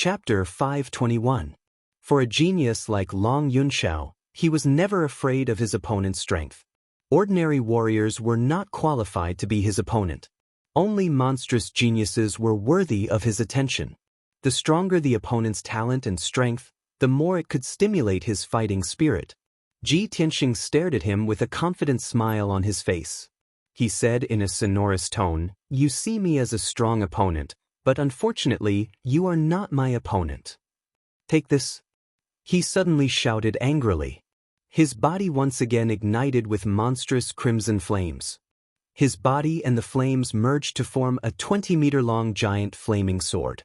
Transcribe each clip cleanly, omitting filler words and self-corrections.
Chapter 521. For a genius like Long Yunxiao, he was never afraid of his opponent's strength. Ordinary warriors were not qualified to be his opponent. Only monstrous geniuses were worthy of his attention. The stronger the opponent's talent and strength, the more it could stimulate his fighting spirit. Ji Tianxing stared at him with a confident smile on his face. He said in a sonorous tone, "You see me as a strong opponent, but unfortunately, you are not my opponent. Take this." He suddenly shouted angrily. His body once again ignited with monstrous crimson flames. His body and the flames merged to form a 20-meter-long giant flaming sword.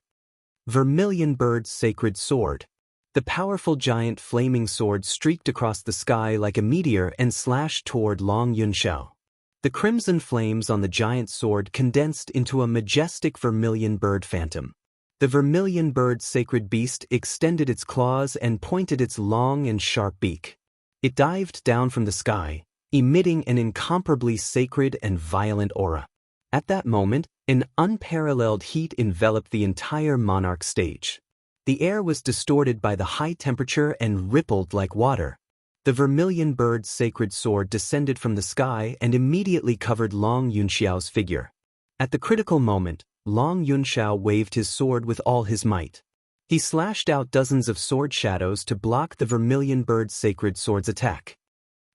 Vermilion Bird's Sacred Sword. The powerful giant flaming sword streaked across the sky like a meteor and slashed toward Long Yunxiao. The crimson flames on the giant sword condensed into a majestic vermilion bird phantom. The vermilion bird's sacred beast extended its claws and pointed its long and sharp beak. It dived down from the sky, emitting an incomparably sacred and violent aura. At that moment, an unparalleled heat enveloped the entire monarch stage. The air was distorted by the high temperature and rippled like water. The vermilion bird's sacred sword descended from the sky and immediately covered Long Yunxiao's figure. At the critical moment, Long Yunxiao waved his sword with all his might. He slashed out dozens of sword shadows to block the vermilion bird's sacred sword's attack.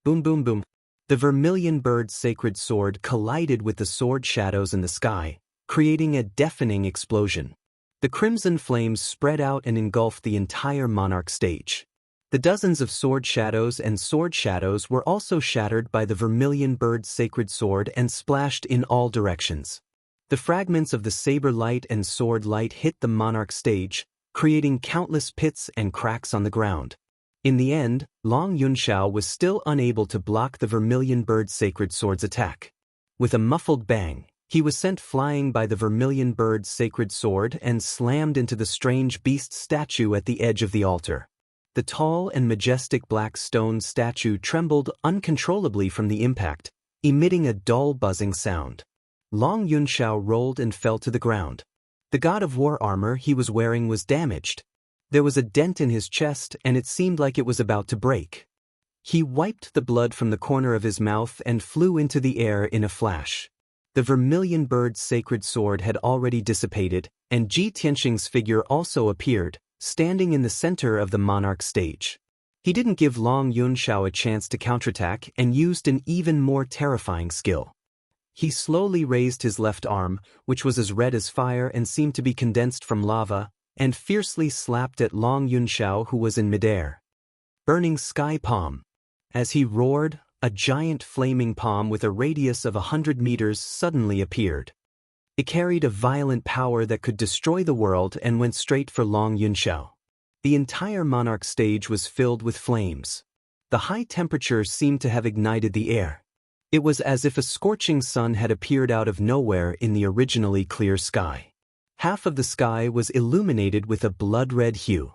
Boom, boom, boom. The vermilion bird's sacred sword collided with the sword shadows in the sky, creating a deafening explosion. The crimson flames spread out and engulfed the entire monarch stage. The dozens of sword shadows were also shattered by the vermilion bird's sacred sword and splashed in all directions. The fragments of the saber light and sword light hit the monarch stage, creating countless pits and cracks on the ground. In the end, Long Yunxiao was still unable to block the vermilion bird's sacred sword's attack. With a muffled bang, he was sent flying by the vermilion bird's sacred sword and slammed into the strange beast statue at the edge of the altar. The tall and majestic black stone statue trembled uncontrollably from the impact, emitting a dull buzzing sound. Long Yunxiao rolled and fell to the ground. The god of war armor he was wearing was damaged. There was a dent in his chest and it seemed like it was about to break. He wiped the blood from the corner of his mouth and flew into the air in a flash. The vermilion bird's sacred sword had already dissipated, and Ji Tianxing's figure also appeared, standing in the center of the monarch stage. He didn't give Long Yunxiao a chance to counterattack and used an even more terrifying skill. He slowly raised his left arm, which was as red as fire and seemed to be condensed from lava, and fiercely slapped at Long Yunxiao, who was in midair. Burning Sky Palm. As he roared, a giant flaming palm with a radius of 100 meters suddenly appeared. It carried a violent power that could destroy the world and went straight for Long Yunxiao. The entire monarch stage was filled with flames. The high temperature seemed to have ignited the air. It was as if a scorching sun had appeared out of nowhere in the originally clear sky. Half of the sky was illuminated with a blood-red hue.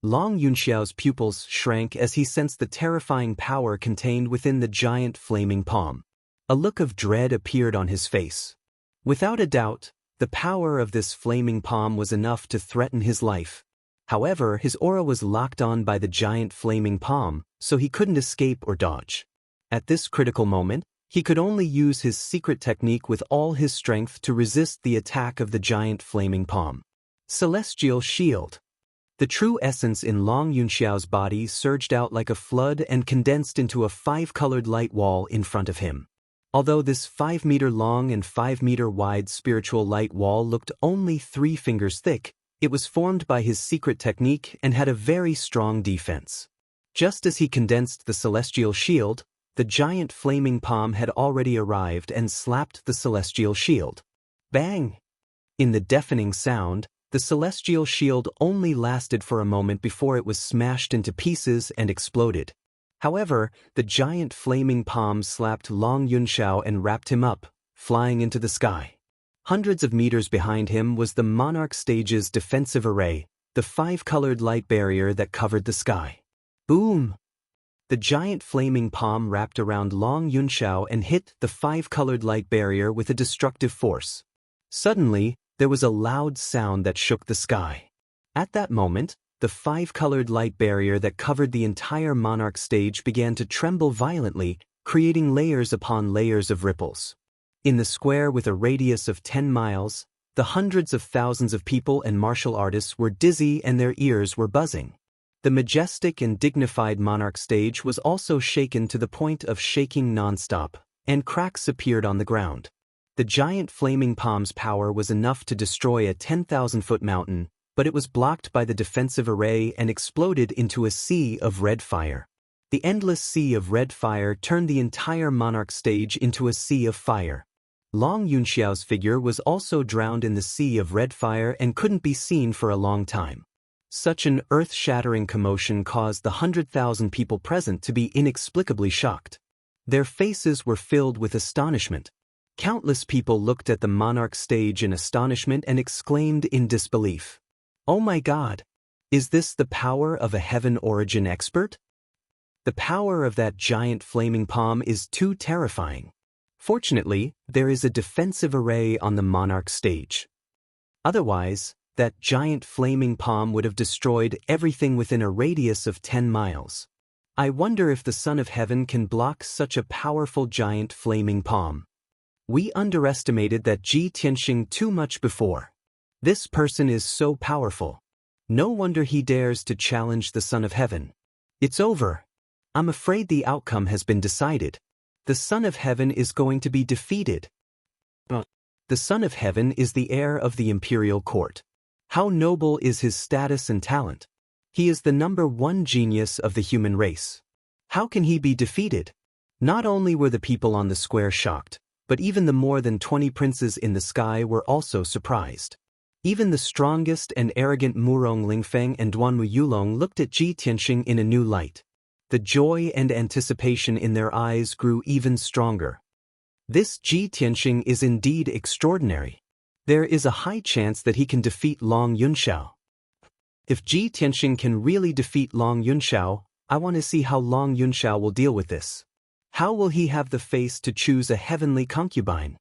Long Yunxiao's pupils shrank as he sensed the terrifying power contained within the giant flaming palm. A look of dread appeared on his face. Without a doubt, the power of this flaming palm was enough to threaten his life. However, his aura was locked on by the giant flaming palm, so he couldn't escape or dodge. At this critical moment, he could only use his secret technique with all his strength to resist the attack of the giant flaming palm. Celestial Shield. The true essence in Long Yunxiao's body surged out like a flood and condensed into a 5-colored light wall in front of him. Although this 5-meter-long and 5-meter-wide spiritual light wall looked only 3 fingers thick, it was formed by his secret technique and had a very strong defense. Just as he condensed the celestial shield, the giant flaming palm had already arrived and slapped the celestial shield. Bang! In the deafening sound, the celestial shield only lasted for a moment before it was smashed into pieces and exploded. However, the giant flaming palm slapped Long Yunxiao and wrapped him up, flying into the sky. Hundreds of meters behind him was the monarch stage's defensive array, the 5-colored light barrier that covered the sky. Boom! The giant flaming palm wrapped around Long Yunxiao and hit the 5-colored light barrier with a destructive force. Suddenly, there was a loud sound that shook the sky. At that moment, the five-colored light barrier that covered the entire monarch stage began to tremble violently, creating layers upon layers of ripples. In the square with a radius of 10 miles, the hundreds of thousands of people and martial artists were dizzy and their ears were buzzing. The majestic and dignified monarch stage was also shaken to the point of shaking non-stop, and cracks appeared on the ground. The giant flaming palm's power was enough to destroy a 10,000-foot mountain, but it was blocked by the defensive array and exploded into a sea of red fire. The endless sea of red fire turned the entire monarch stage into a sea of fire. Long Yunxiao's figure was also drowned in the sea of red fire and couldn't be seen for a long time. Such an earth-shattering commotion caused the 100,000 people present to be inexplicably shocked. Their faces were filled with astonishment. Countless people looked at the monarch stage in astonishment and exclaimed in disbelief, "Oh my God! Is this the power of a heaven origin expert? The power of that giant flaming palm is too terrifying." Fortunately, there is a defensive array on the monarch stage. Otherwise, that giant flaming palm would have destroyed everything within a radius of 10 miles. I wonder if the Son of Heaven can block such a powerful giant flaming palm. We underestimated that Ji Tianxing too much before. This person is so powerful. No wonder he dares to challenge the Son of Heaven. It's over. I'm afraid the outcome has been decided. The Son of Heaven is going to be defeated. The Son of Heaven is the heir of the imperial court. How noble is his status and talent. He is the #1 genius of the human race. How can he be defeated? Not only were the people on the square shocked, but even the more than 20 princes in the sky were also surprised. Even the strongest and arrogant Murong Lingfeng and Duanwu Yulong looked at Ji Tianxing in a new light. The joy and anticipation in their eyes grew even stronger. This Ji Tianxing is indeed extraordinary. There is a high chance that he can defeat Long Yunxiao. If Ji Tianxing can really defeat Long Yunxiao, I want to see how Long Yunxiao will deal with this. How will he have the face to choose a heavenly concubine?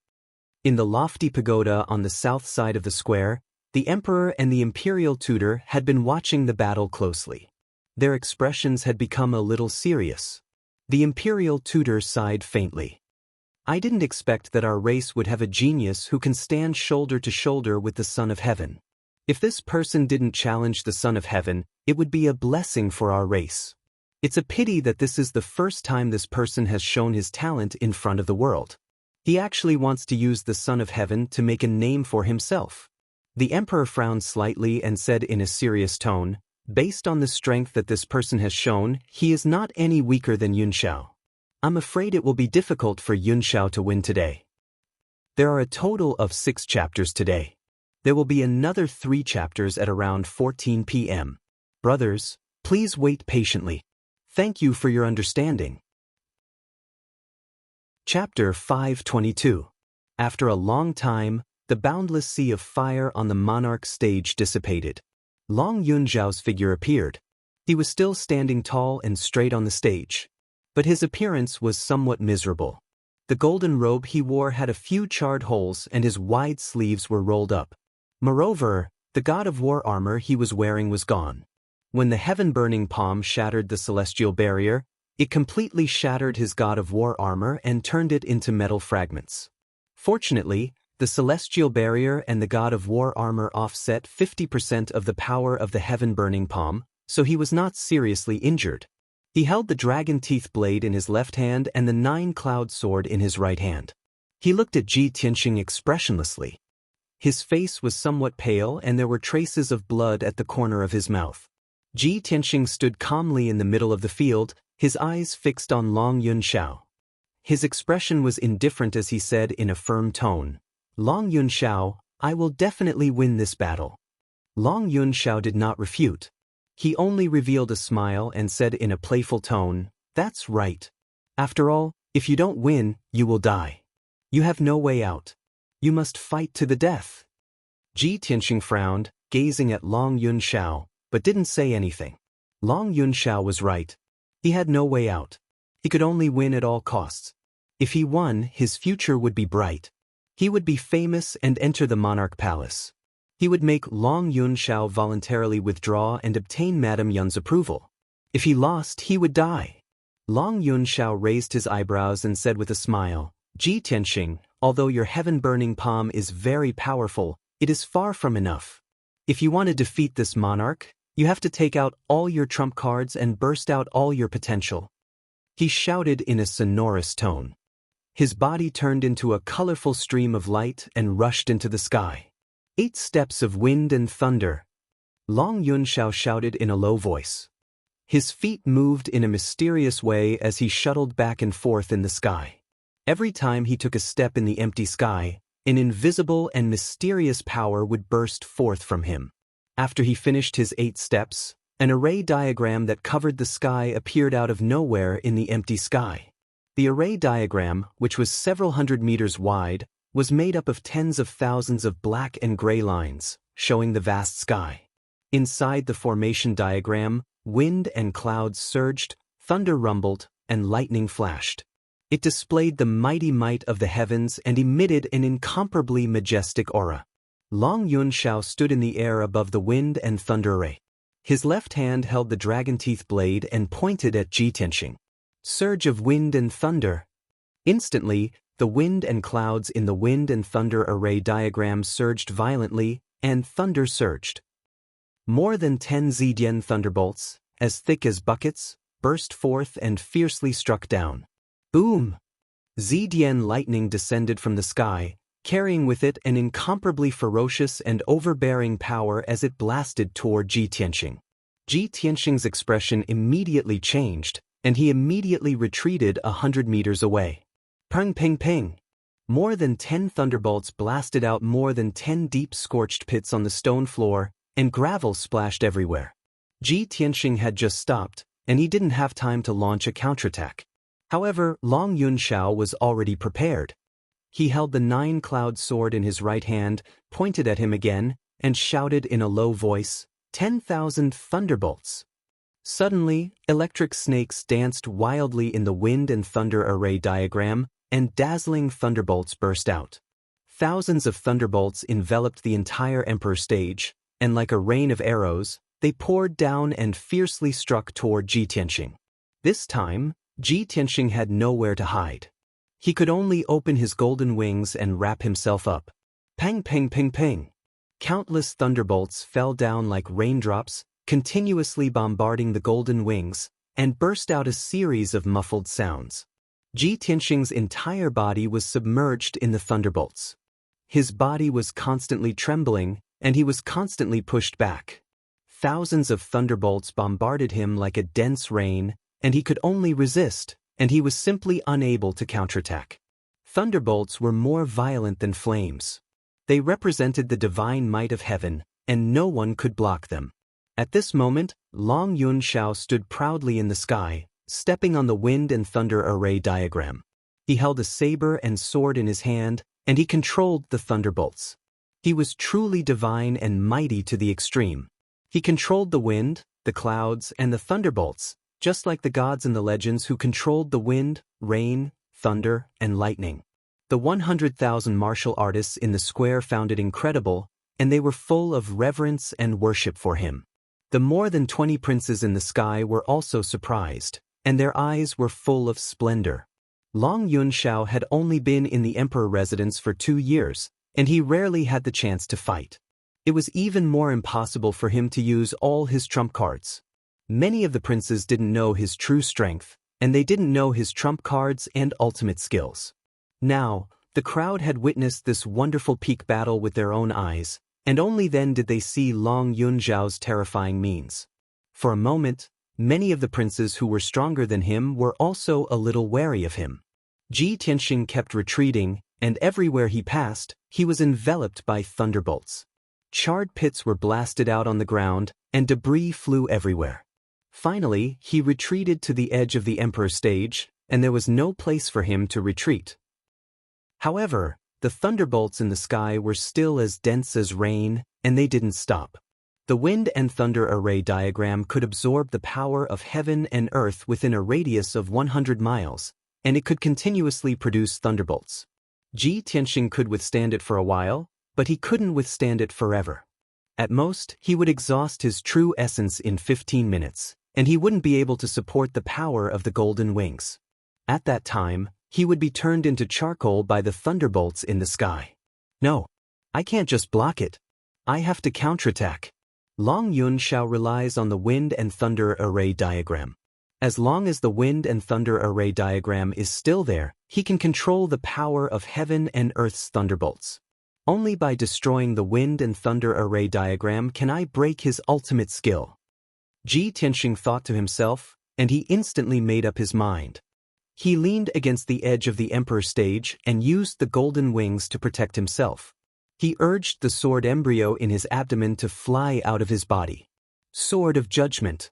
In the lofty pagoda on the south side of the square, the emperor and the imperial tutor had been watching the battle closely. Their expressions had become a little serious. The imperial tutor sighed faintly. I didn't expect that our race would have a genius who can stand shoulder to shoulder with the Son of Heaven. If this person didn't challenge the Son of Heaven, it would be a blessing for our race. It's a pity that this is the first time this person has shown his talent in front of the world. He actually wants to use the Son of Heaven to make a name for himself. The emperor frowned slightly and said in a serious tone, "Based on the strength that this person has shown, he is not any weaker than Yunxiao. I'm afraid it will be difficult for Yunxiao to win today." There are a total of 6 chapters today. There will be another 3 chapters at around 14 p.m. Brothers, please wait patiently. Thank you for your understanding. Chapter 522. After a long time, the boundless sea of fire on the monarch stage dissipated. Long Yunxiao's figure appeared. He was still standing tall and straight on the stage, but his appearance was somewhat miserable. The golden robe he wore had a few charred holes and his wide sleeves were rolled up. Moreover, the god of war armor he was wearing was gone. When the heaven-burning palm shattered the celestial barrier, it completely shattered his god of war armor and turned it into metal fragments. Fortunately, the celestial barrier and the god of war armor offset 50% of the power of the heaven-burning palm, so he was not seriously injured. He held the dragon teeth blade in his left hand and the 9-cloud sword in his right hand. He looked at Ji Tianxing expressionlessly. His face was somewhat pale and there were traces of blood at the corner of his mouth. Ji Tianxing stood calmly in the middle of the field, his eyes fixed on Long Yunxiao. His expression was indifferent as he said in a firm tone, "Long Yunxiao, I will definitely win this battle." Long Yunxiao did not refute. He only revealed a smile and said in a playful tone, "That's right. After all, if you don't win, you will die. You have no way out. You must fight to the death." Ji Tianxing frowned, gazing at Long Yunxiao, but didn't say anything. Long Yunxiao was right. He had no way out. He could only win at all costs. If he won, his future would be bright. He would be famous and enter the monarch palace. He would make Long Yunshao voluntarily withdraw and obtain Madame Yun's approval. If he lost, he would die. Long Yunshao raised his eyebrows and said with a smile, "Ji Tianxing, although your heaven-burning palm is very powerful, it is far from enough. If you want to defeat this monarch, you have to take out all your trump cards and burst out all your potential." He shouted in a sonorous tone. His body turned into a colorful stream of light and rushed into the sky. 8 steps of wind and thunder. Long Yunshao shouted in a low voice. His feet moved in a mysterious way as he shuttled back and forth in the sky. Every time he took a step in the empty sky, an invisible and mysterious power would burst forth from him. After he finished his 8 steps, an array diagram that covered the sky appeared out of nowhere in the empty sky. The array diagram, which was several hundred meters wide, was made up of tens of thousands of black and gray lines, showing the vast sky. Inside the formation diagram, wind and clouds surged, thunder rumbled, and lightning flashed. It displayed the mighty might of the heavens and emitted an incomparably majestic aura. Long Yunshao stood in the air above the wind and thunder array. His left hand held the dragon teeth blade and pointed at Ji Tianxing. Surge of wind and thunder. Instantly, the wind and clouds in the wind and thunder array diagram surged violently, and thunder surged. More than 10 Zidian thunderbolts, as thick as buckets, burst forth and fiercely struck down. Boom! Zidian lightning descended from the sky, carrying with it an incomparably ferocious and overbearing power as it blasted toward Ji Tianxing. Ji Tianxing's expression immediately changed, and he immediately retreated 100 meters away. Ping ping ping! More than 10 thunderbolts blasted out more than 10 deep scorched pits on the stone floor, and gravel splashed everywhere. Ji Tianxing had just stopped, and he didn't have time to launch a counterattack. However, Long Yunshao was already prepared. He held the 9-cloud sword in his right hand, pointed at him again, and shouted in a low voice, 10,000 thunderbolts. Suddenly, electric snakes danced wildly in the wind and thunder array diagram, and dazzling thunderbolts burst out. Thousands of thunderbolts enveloped the entire emperor stage, and like a rain of arrows, they poured down and fiercely struck toward Ji Tianxing. This time, Ji Tianxing had nowhere to hide. He could only open his golden wings and wrap himself up. Pang ping ping ping! Countless thunderbolts fell down like raindrops, continuously bombarding the golden wings, and burst out a series of muffled sounds. Ji Tianxing's entire body was submerged in the thunderbolts. His body was constantly trembling, and he was constantly pushed back. Thousands of thunderbolts bombarded him like a dense rain, and he could only resist, and he was simply unable to counterattack. Thunderbolts were more violent than flames. They represented the divine might of heaven, and no one could block them. At this moment, Long Yunshao stood proudly in the sky, stepping on the wind and thunder array diagram. He held a saber and sword in his hand, and he controlled the thunderbolts. He was truly divine and mighty to the extreme. He controlled the wind, the clouds, and the thunderbolts, just like the gods in the legends who controlled the wind, rain, thunder, and lightning. The 100,000 martial artists in the square found it incredible, and they were full of reverence and worship for him. The more than 20 princes in the sky were also surprised, and their eyes were full of splendor. Long Yunshao had only been in the emperor residence for 2 years, and he rarely had the chance to fight. It was even more impossible for him to use all his trump cards. Many of the princes didn't know his true strength, and they didn't know his trump cards and ultimate skills. Now, the crowd had witnessed this wonderful peak battle with their own eyes, and only then did they see Long Yunzhao's terrifying means. For a moment, many of the princes who were stronger than him were also a little wary of him. Ji Tianxing kept retreating, and everywhere he passed, he was enveloped by thunderbolts. Charred pits were blasted out on the ground, and debris flew everywhere. Finally, he retreated to the edge of the emperor stage, and there was no place for him to retreat. However, the thunderbolts in the sky were still as dense as rain, and they didn't stop. The wind and thunder array diagram could absorb the power of heaven and earth within a radius of 100 miles, and it could continuously produce thunderbolts. Ji Tianxing could withstand it for a while, but he couldn't withstand it forever. At most, he would exhaust his true essence in 15 minutes, and he wouldn't be able to support the power of the golden wings. At that time, he would be turned into charcoal by the thunderbolts in the sky. No, I can't just block it. I have to counterattack. Long Yun Shao relies on the wind and thunder array diagram. As long as the wind and thunder array diagram is still there, he can control the power of heaven and earth's thunderbolts. Only by destroying the wind and thunder array diagram can I break his ultimate skill. Ji Tianxing thought to himself, and he instantly made up his mind. He leaned against the edge of the emperor stage and used the golden wings to protect himself. He urged the sword embryo in his abdomen to fly out of his body. Sword of Judgment.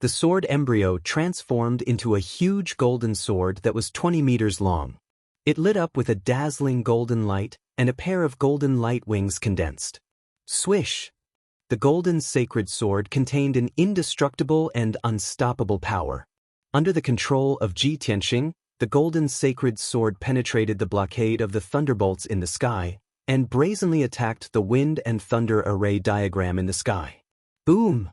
The sword embryo transformed into a huge golden sword that was 20 meters long. It lit up with a dazzling golden light, and a pair of golden light wings condensed. Swish! The golden sacred sword contained an indestructible and unstoppable power. Under the control of Ji Tianxing, the golden sacred sword penetrated the blockade of the thunderbolts in the sky, and brazenly attacked the wind and thunder array diagram in the sky. Boom!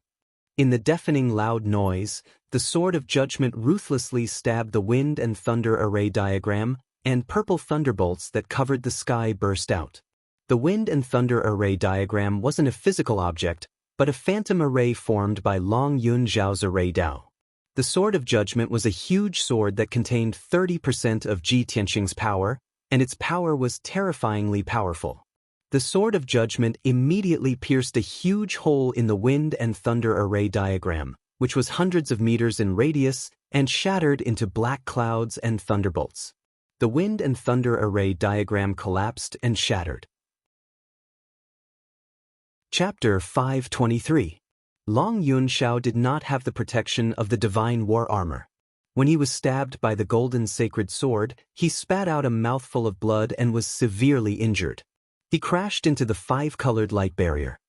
In the deafening loud noise, the sword of judgment ruthlessly stabbed the wind and thunder array diagram, and purple thunderbolts that covered the sky burst out. The wind and thunder array diagram wasn't a physical object, but a phantom array formed by Long Yun Zhao's array Dao. The sword of judgment was a huge sword that contained 30% of Ji Tianxing's power, and its power was terrifyingly powerful. The sword of judgment immediately pierced a huge hole in the wind and thunder array diagram, which was hundreds of meters in radius, and shattered into black clouds and thunderbolts. The wind and thunder array diagram collapsed and shattered. Chapter 523. Long Yun Shao did not have the protection of the divine war armor. When he was stabbed by the golden sacred sword, he spat out a mouthful of blood and was severely injured. He crashed into the five-colored light barrier.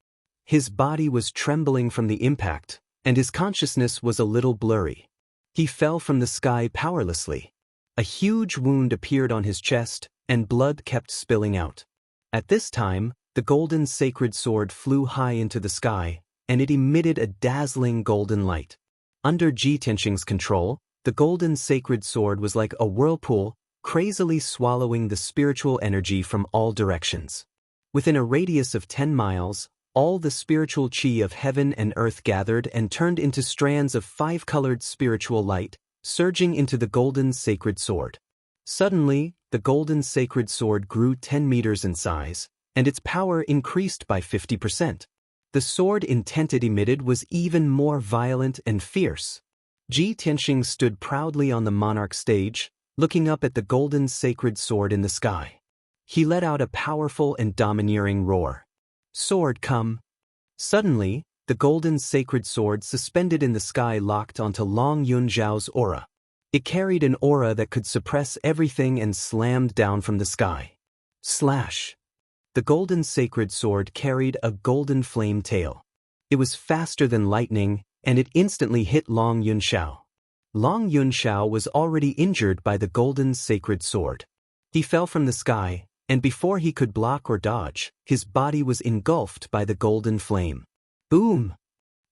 His body was trembling from the impact, and his consciousness was a little blurry. He fell from the sky powerlessly. A huge wound appeared on his chest, and blood kept spilling out. At this time, the golden sacred sword flew high into the sky, and it emitted a dazzling golden light. Under Ji Tianxing's control, the golden sacred sword was like a whirlpool, crazily swallowing the spiritual energy from all directions. Within a radius of 10 miles, all the spiritual chi of heaven and earth gathered and turned into strands of five-colored spiritual light, surging into the golden sacred sword. Suddenly, the golden sacred sword grew 10 meters in size, and its power increased by 50%. The sword intent it emitted was even more violent and fierce. Ji Tianxing stood proudly on the monarch stage, looking up at the golden sacred sword in the sky. He let out a powerful and domineering roar. Sword, come! Suddenly, the golden sacred sword suspended in the sky locked onto Long Yun Zhao's aura. It carried an aura that could suppress everything and slammed down from the sky. Slash! The golden sacred sword carried a golden flame tail. It was faster than lightning, and it instantly hit Long Yun Shao. Long Yun Shao was already injured by the golden sacred sword. He fell from the sky, and before he could block or dodge, his body was engulfed by the golden flame. Boom!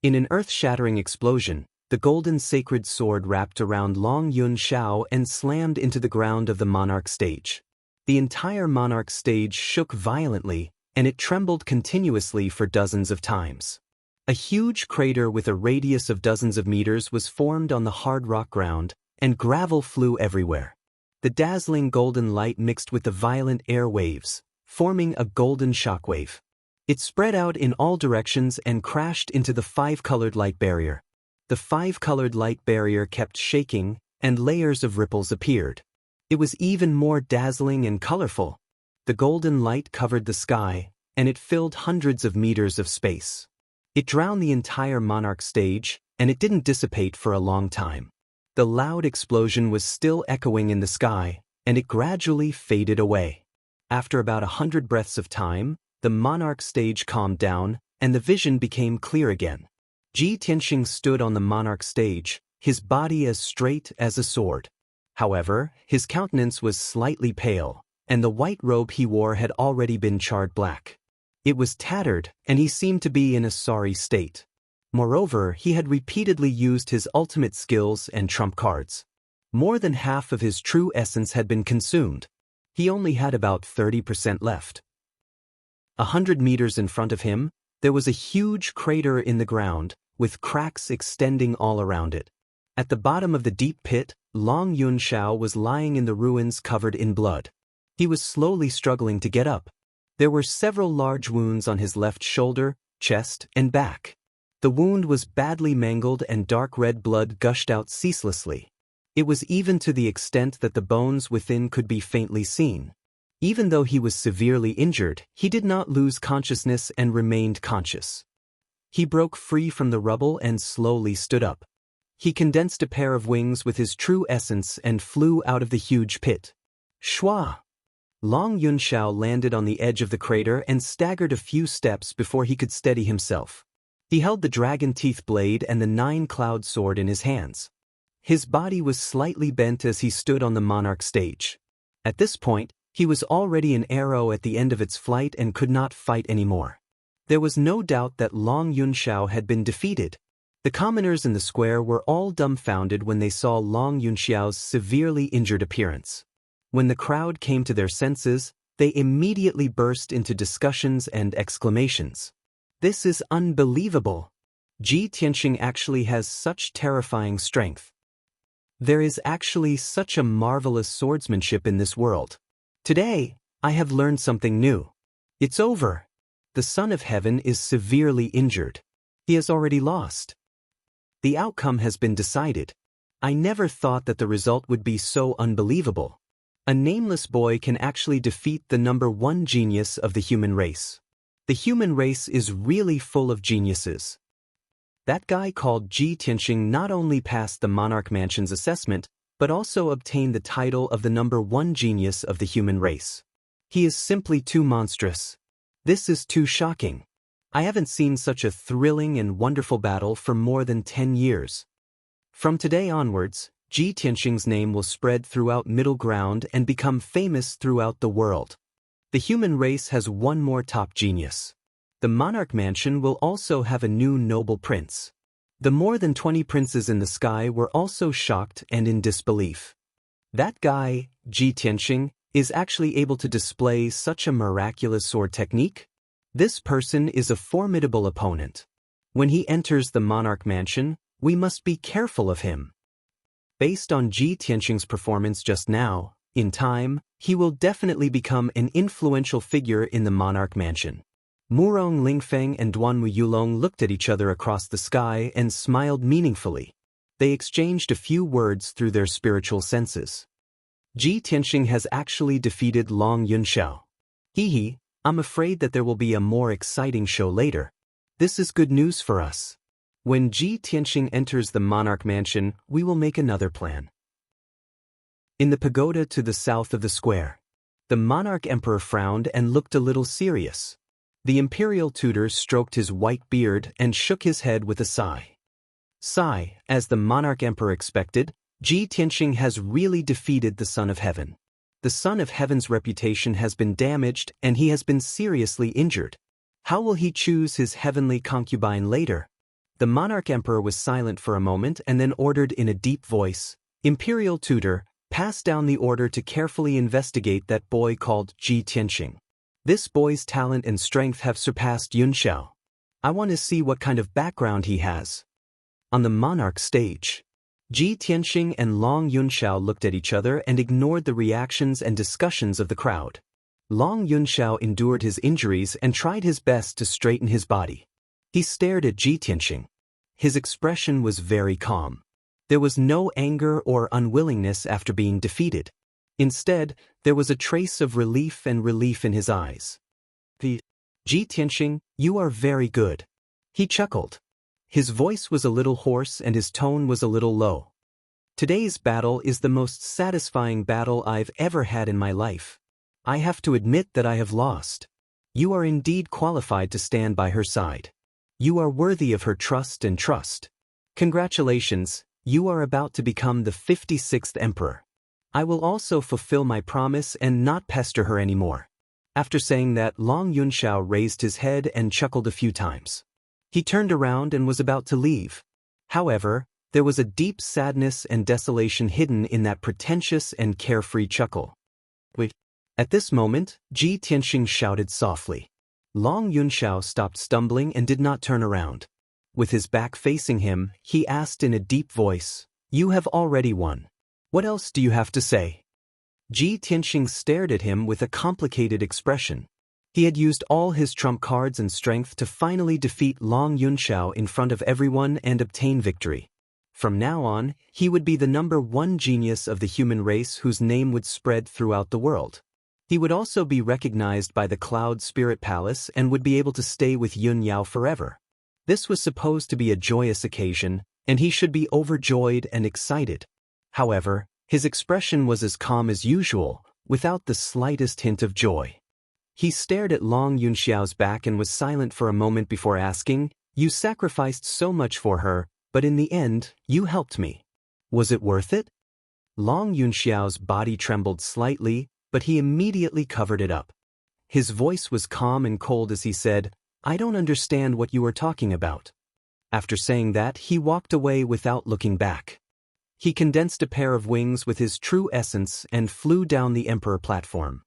In an earth-shattering explosion, the golden sacred sword wrapped around Long Yun Shao and slammed into the ground of the monarch stage. The entire monarch stage shook violently, and it trembled continuously for dozens of times. A huge crater with a radius of dozens of meters was formed on the hard rock ground, and gravel flew everywhere. The dazzling golden light mixed with the violent air waves, forming a golden shockwave. It spread out in all directions and crashed into the five-colored light barrier. The five-colored light barrier kept shaking, and layers of ripples appeared. It was even more dazzling and colorful. The golden light covered the sky, and it filled hundreds of meters of space. It drowned the entire monarch stage, and it didn't dissipate for a long time. The loud explosion was still echoing in the sky, and it gradually faded away. After about 100 breaths of time, the monarch stage calmed down, and the vision became clear again. Ji Tianxing stood on the monarch stage, his body as straight as a sword. However, his countenance was slightly pale, and the white robe he wore had already been charred black. It was tattered, and he seemed to be in a sorry state. Moreover, he had repeatedly used his ultimate skills and trump cards. More than half of his true essence had been consumed. He only had about 30% left. 100 meters in front of him, there was a huge crater in the ground, with cracks extending all around it. At the bottom of the deep pit, Long Yunxiao was lying in the ruins covered in blood. He was slowly struggling to get up. There were several large wounds on his left shoulder, chest, and back. The wound was badly mangled and dark red blood gushed out ceaselessly. It was even to the extent that the bones within could be faintly seen. Even though he was severely injured, he did not lose consciousness and remained conscious. He broke free from the rubble and slowly stood up. He condensed a pair of wings with his true essence and flew out of the huge pit. Shwa! Long Yunxiao landed on the edge of the crater and staggered a few steps before he could steady himself. He held the dragon teeth blade and the 9-cloud sword in his hands. His body was slightly bent as he stood on the monarch stage. At this point, he was already an arrow at the end of its flight and could not fight anymore. There was no doubt that Long Yunxiao had been defeated. The commoners in the square were all dumbfounded when they saw Long Yunxiao's severely injured appearance. When the crowd came to their senses, they immediately burst into discussions and exclamations. This is unbelievable! Ji Tianxing actually has such terrifying strength. There is actually such a marvelous swordsmanship in this world. Today, I have learned something new. It's over. The Son of Heaven is severely injured. He has already lost. The outcome has been decided. I never thought that the result would be so unbelievable. A nameless boy can actually defeat the number 1 genius of the human race. The human race is really full of geniuses. That guy called Ji Tianxing not only passed the Monarch Mansion's assessment, but also obtained the title of the number 1 genius of the human race. He is simply too monstrous. This is too shocking. I haven't seen such a thrilling and wonderful battle for more than 10 years. From today onwards, Ji Tianxing's name will spread throughout Middle Ground and become famous throughout the world. The human race has one more top genius. The Monarch Mansion will also have a new noble prince. The more than 20 princes in the sky were also shocked and in disbelief. That guy, Ji Tianxing, is actually able to display such a miraculous sword technique? This person is a formidable opponent. When he enters the Monarch Mansion, we must be careful of him. Based on Ji Tianxing's performance just now, in time, he will definitely become an influential figure in the Monarch Mansion. Murong Lingfeng and Duanwu Yulong looked at each other across the sky and smiled meaningfully. They exchanged a few words through their spiritual senses. Ji Tianxing has actually defeated Long Yunxiao. Hee, I'm afraid that there will be a more exciting show later. This is good news for us. When Ji Tianxing enters the Monarch Mansion, we will make another plan. In the pagoda to the south of the square, the Monarch Emperor frowned and looked a little serious. The imperial tutor stroked his white beard and shook his head with a sigh. Sigh, as the Monarch Emperor expected, Ji Tianxing has really defeated the Son of Heaven. The Son of Heaven's reputation has been damaged and he has been seriously injured. How will he choose his heavenly concubine later? The Monarch Emperor was silent for a moment and then ordered in a deep voice, Imperial Tutor, pass down the order to carefully investigate that boy called Ji Tianxing. This boy's talent and strength have surpassed Yunxiao. I want to see what kind of background he has. On the Monarch stage, Ji Tianxing and Long Yunxiao looked at each other and ignored the reactions and discussions of the crowd. Long Yunxiao endured his injuries and tried his best to straighten his body. He stared at Ji Tianxing. His expression was very calm. There was no anger or unwillingness after being defeated. Instead, there was a trace of relief in his eyes. Ji Tianxing, you are very good. He chuckled. His voice was a little hoarse and his tone was a little low. Today's battle is the most satisfying battle I've ever had in my life. I have to admit that I have lost. You are indeed qualified to stand by her side. You are worthy of her trust and trust. Congratulations, you are about to become the 56th emperor. I will also fulfill my promise and not pester her anymore. After saying that, Long Yunxiao raised his head and chuckled a few times. He turned around and was about to leave. However, there was a deep sadness and desolation hidden in that pretentious and carefree chuckle. Wait. At this moment, Ji Tianxing shouted softly. Long Yunxiao stopped stumbling and did not turn around. With his back facing him, he asked in a deep voice, "You have already won. What else do you have to say?" Ji Tianxing stared at him with a complicated expression. He had used all his trump cards and strength to finally defeat Long Yunxiao in front of everyone and obtain victory. From now on, he would be the #1 genius of the human race whose name would spread throughout the world. He would also be recognized by the Cloud Spirit Palace and would be able to stay with Yun Yao forever. This was supposed to be a joyous occasion, and he should be overjoyed and excited. However, his expression was as calm as usual, without the slightest hint of joy. He stared at Long Yunxiao's back and was silent for a moment before asking, "You sacrificed so much for her, but in the end, you helped me. Was it worth it?" Long Yunxiao's body trembled slightly, but he immediately covered it up. His voice was calm and cold as he said, "I don't understand what you are talking about." After saying that, he walked away without looking back. He condensed a pair of wings with his true essence and flew down the Emperor platform.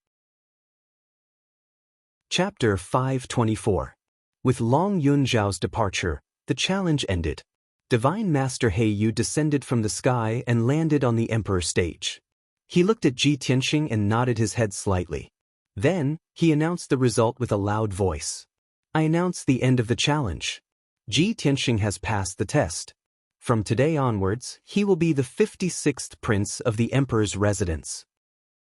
Chapter 524. With Long Yunxiao's departure, the challenge ended. Divine Master Heiyu descended from the sky and landed on the Emperor stage. He looked at Ji Tianxing and nodded his head slightly. Then, he announced the result with a loud voice. "I announce the end of the challenge. Ji Tianxing has passed the test. From today onwards, he will be the 56th prince of the Emperor's residence."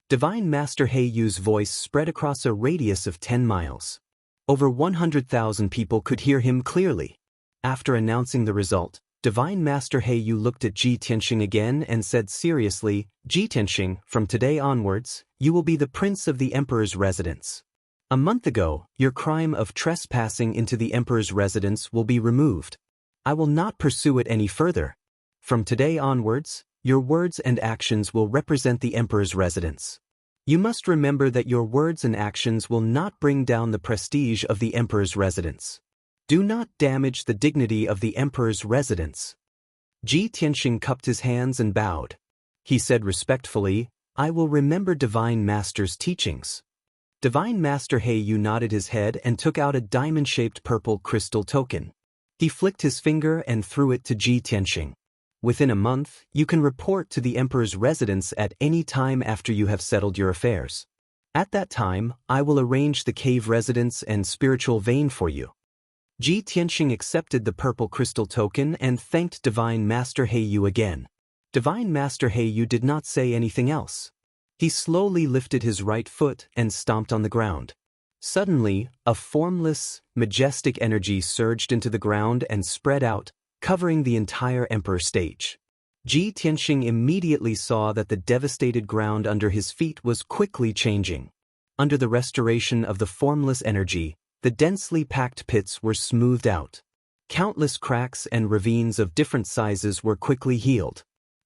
Divine Master Heiyu's voice spread across a radius of 10 miles. Over 100,000 people could hear him clearly. After announcing the result, Divine Master Heiyu looked at Ji Tianxing again and said seriously, "Ji Tianxing, from today onwards, you will be the prince of the Emperor's residence. A month ago, your crime of trespassing into the Emperor's residence will be removed. I will not pursue it any further. From today onwards, your words and actions will represent the Emperor's residence. You must remember that your words and actions will not bring down the prestige of the Emperor's residence. Do not damage the dignity of the Emperor's residence." Ji Tianxing cupped his hands and bowed. He said respectfully, "I will remember Divine Master's teachings." Divine Master Heiyu nodded his head and took out a diamond-shaped purple crystal token. He flicked his finger and threw it to Ji Tianxing. "Within a month, you can report to the Emperor's residence at any time after you have settled your affairs. At that time, I will arrange the cave residence and spiritual vein for you." Ji Tianxing accepted the purple crystal token and thanked Divine Master Heiyu again. Divine Master Heiyu did not say anything else. He slowly lifted his right foot and stomped on the ground. Suddenly, a formless, majestic energy surged into the ground and spread out, covering the entire Emperor stage. Ji Tianxing immediately saw that the devastated ground under his feet was quickly changing. Under the restoration of the formless energy, the densely packed pits were smoothed out. Countless cracks and ravines of different sizes were quickly healed.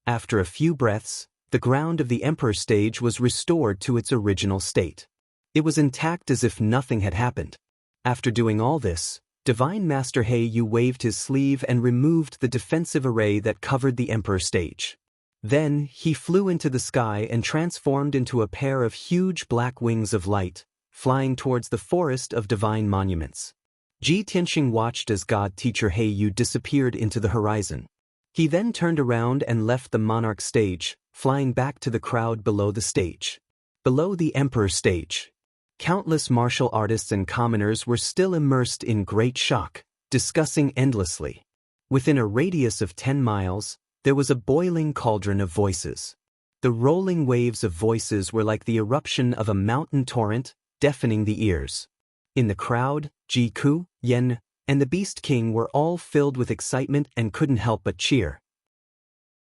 After a few breaths, the ground of the Emperor stage was restored to its original state. It was intact as if nothing had happened. After doing all this, Divine Master Heiyu waved his sleeve and removed the defensive array that covered the Emperor stage. Then, he flew into the sky and transformed into a pair of huge black wings of light, flying towards the forest of divine monuments. Ji Tianxing watched as God Teacher Heiyu disappeared into the horizon. He then turned around and left the monarch stage, flying back to the crowd below the stage. Below the Emperor stage, countless martial artists and commoners were still immersed in great shock, discussing endlessly. Within a radius of 10 miles, there was a boiling cauldron of voices. The rolling waves of voices were like the eruption of a mountain torrent, deafening the ears. In the crowd, Ji Ku, Yen, and the Beast King were all filled with excitement and couldn't help but cheer.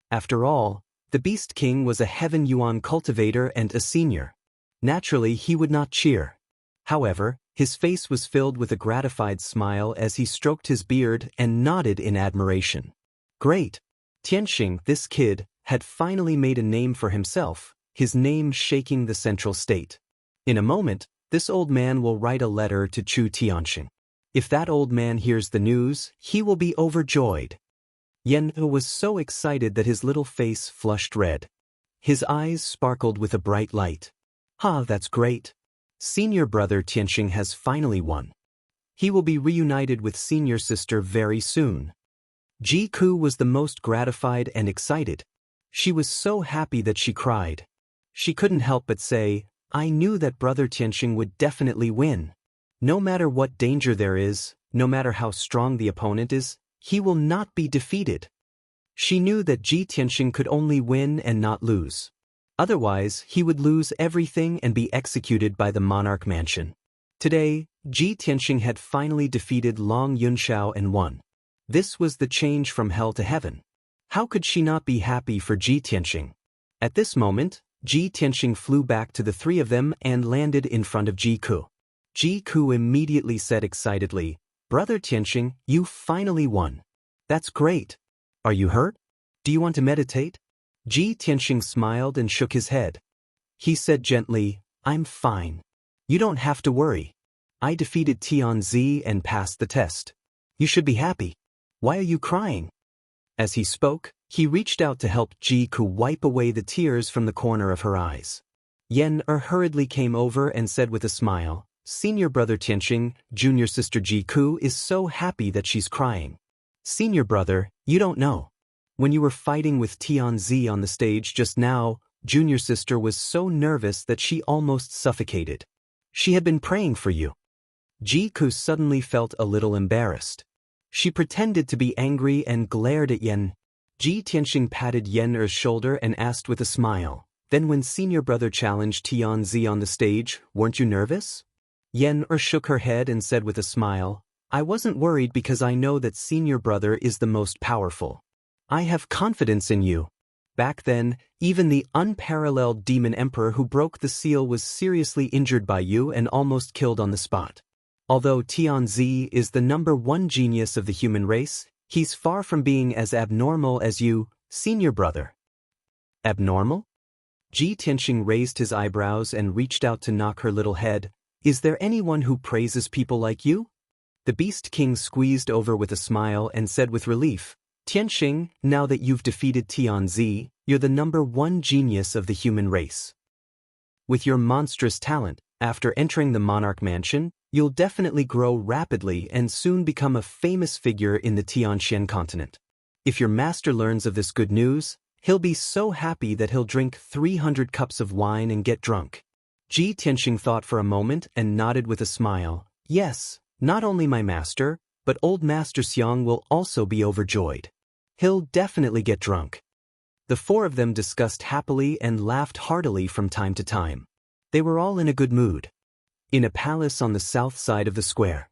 After all, the Beast King was a Heaven Yuan cultivator and a senior. Naturally, he would not cheer. However, his face was filled with a gratified smile as he stroked his beard and nodded in admiration. Great! Tianxing, this kid, had finally made a name for himself, his name shaking the central state. In a moment, This old man will write a letter to Chu Tianxing. If that old man hears the news, he will be overjoyed. Yan was so excited that his little face flushed red. His eyes sparkled with a bright light. That's great. Senior brother Tianxing has finally won. He will be reunited with senior sister very soon. Ji Ku was the most gratified and excited. She was so happy that she cried. She couldn't help but say, I knew that brother Tianxing would definitely win. No matter what danger there is, no matter how strong the opponent is, he will not be defeated. She knew that Ji Tianxing could only win and not lose. Otherwise, he would lose everything and be executed by the monarch mansion. Today, Ji Tianxing had finally defeated Long Yunshao and won. This was the change from hell to heaven. How could she not be happy for Ji Tianxing? At this moment, Ji Tianxing flew back to the three of them and landed in front of Ji Ku. Ji Ku immediately said excitedly, Brother Tianxing, you finally won. That's great. Are you hurt? Do you want to meditate? Ji Tianxing smiled and shook his head. He said gently, I'm fine. You don't have to worry. I defeated Tianzi and passed the test. You should be happy. Why are you crying? As he spoke, he reached out to help Ji Ku wipe away the tears from the corner of her eyes. Yan hurriedly came over and said with a smile, Senior brother Tianxing, junior sister Ji Ku is so happy that she's crying. Senior brother, you don't know. When you were fighting with Tianzi on the stage just now, junior sister was so nervous that she almost suffocated. She had been praying for you. Ji Ku suddenly felt a little embarrassed. She pretended to be angry and glared at Yan. Ji Tianxing patted Yan's shoulder and asked with a smile, Then when senior brother challenged Tianzi on the stage, weren't you nervous? Yan shook her head and said with a smile, I wasn't worried because I know that senior brother is the most powerful. I have confidence in you. Back then, even the unparalleled demon emperor who broke the seal was seriously injured by you and almost killed on the spot. Although Tianzi is the #1 genius of the human race, he's far from being as abnormal as you, senior brother. Abnormal? Ji Tianxing raised his eyebrows and reached out to knock her little head. Is there anyone who praises people like you? The Beast King squeezed over with a smile and said with relief, Tianxing, now that you've defeated Tianzi, you're the #1 genius of the human race. With your monstrous talent, after entering the monarch mansion, you'll definitely grow rapidly and soon become a famous figure in the Tianxian continent. If your master learns of this good news, he'll be so happy that he'll drink 300 cups of wine and get drunk. Ji Tianxing thought for a moment and nodded with a smile. Yes, not only my master, but old Master Xiang will also be overjoyed. He'll definitely get drunk. The four of them discussed happily and laughed heartily from time to time. They were all in a good mood. In a palace on the south side of the square,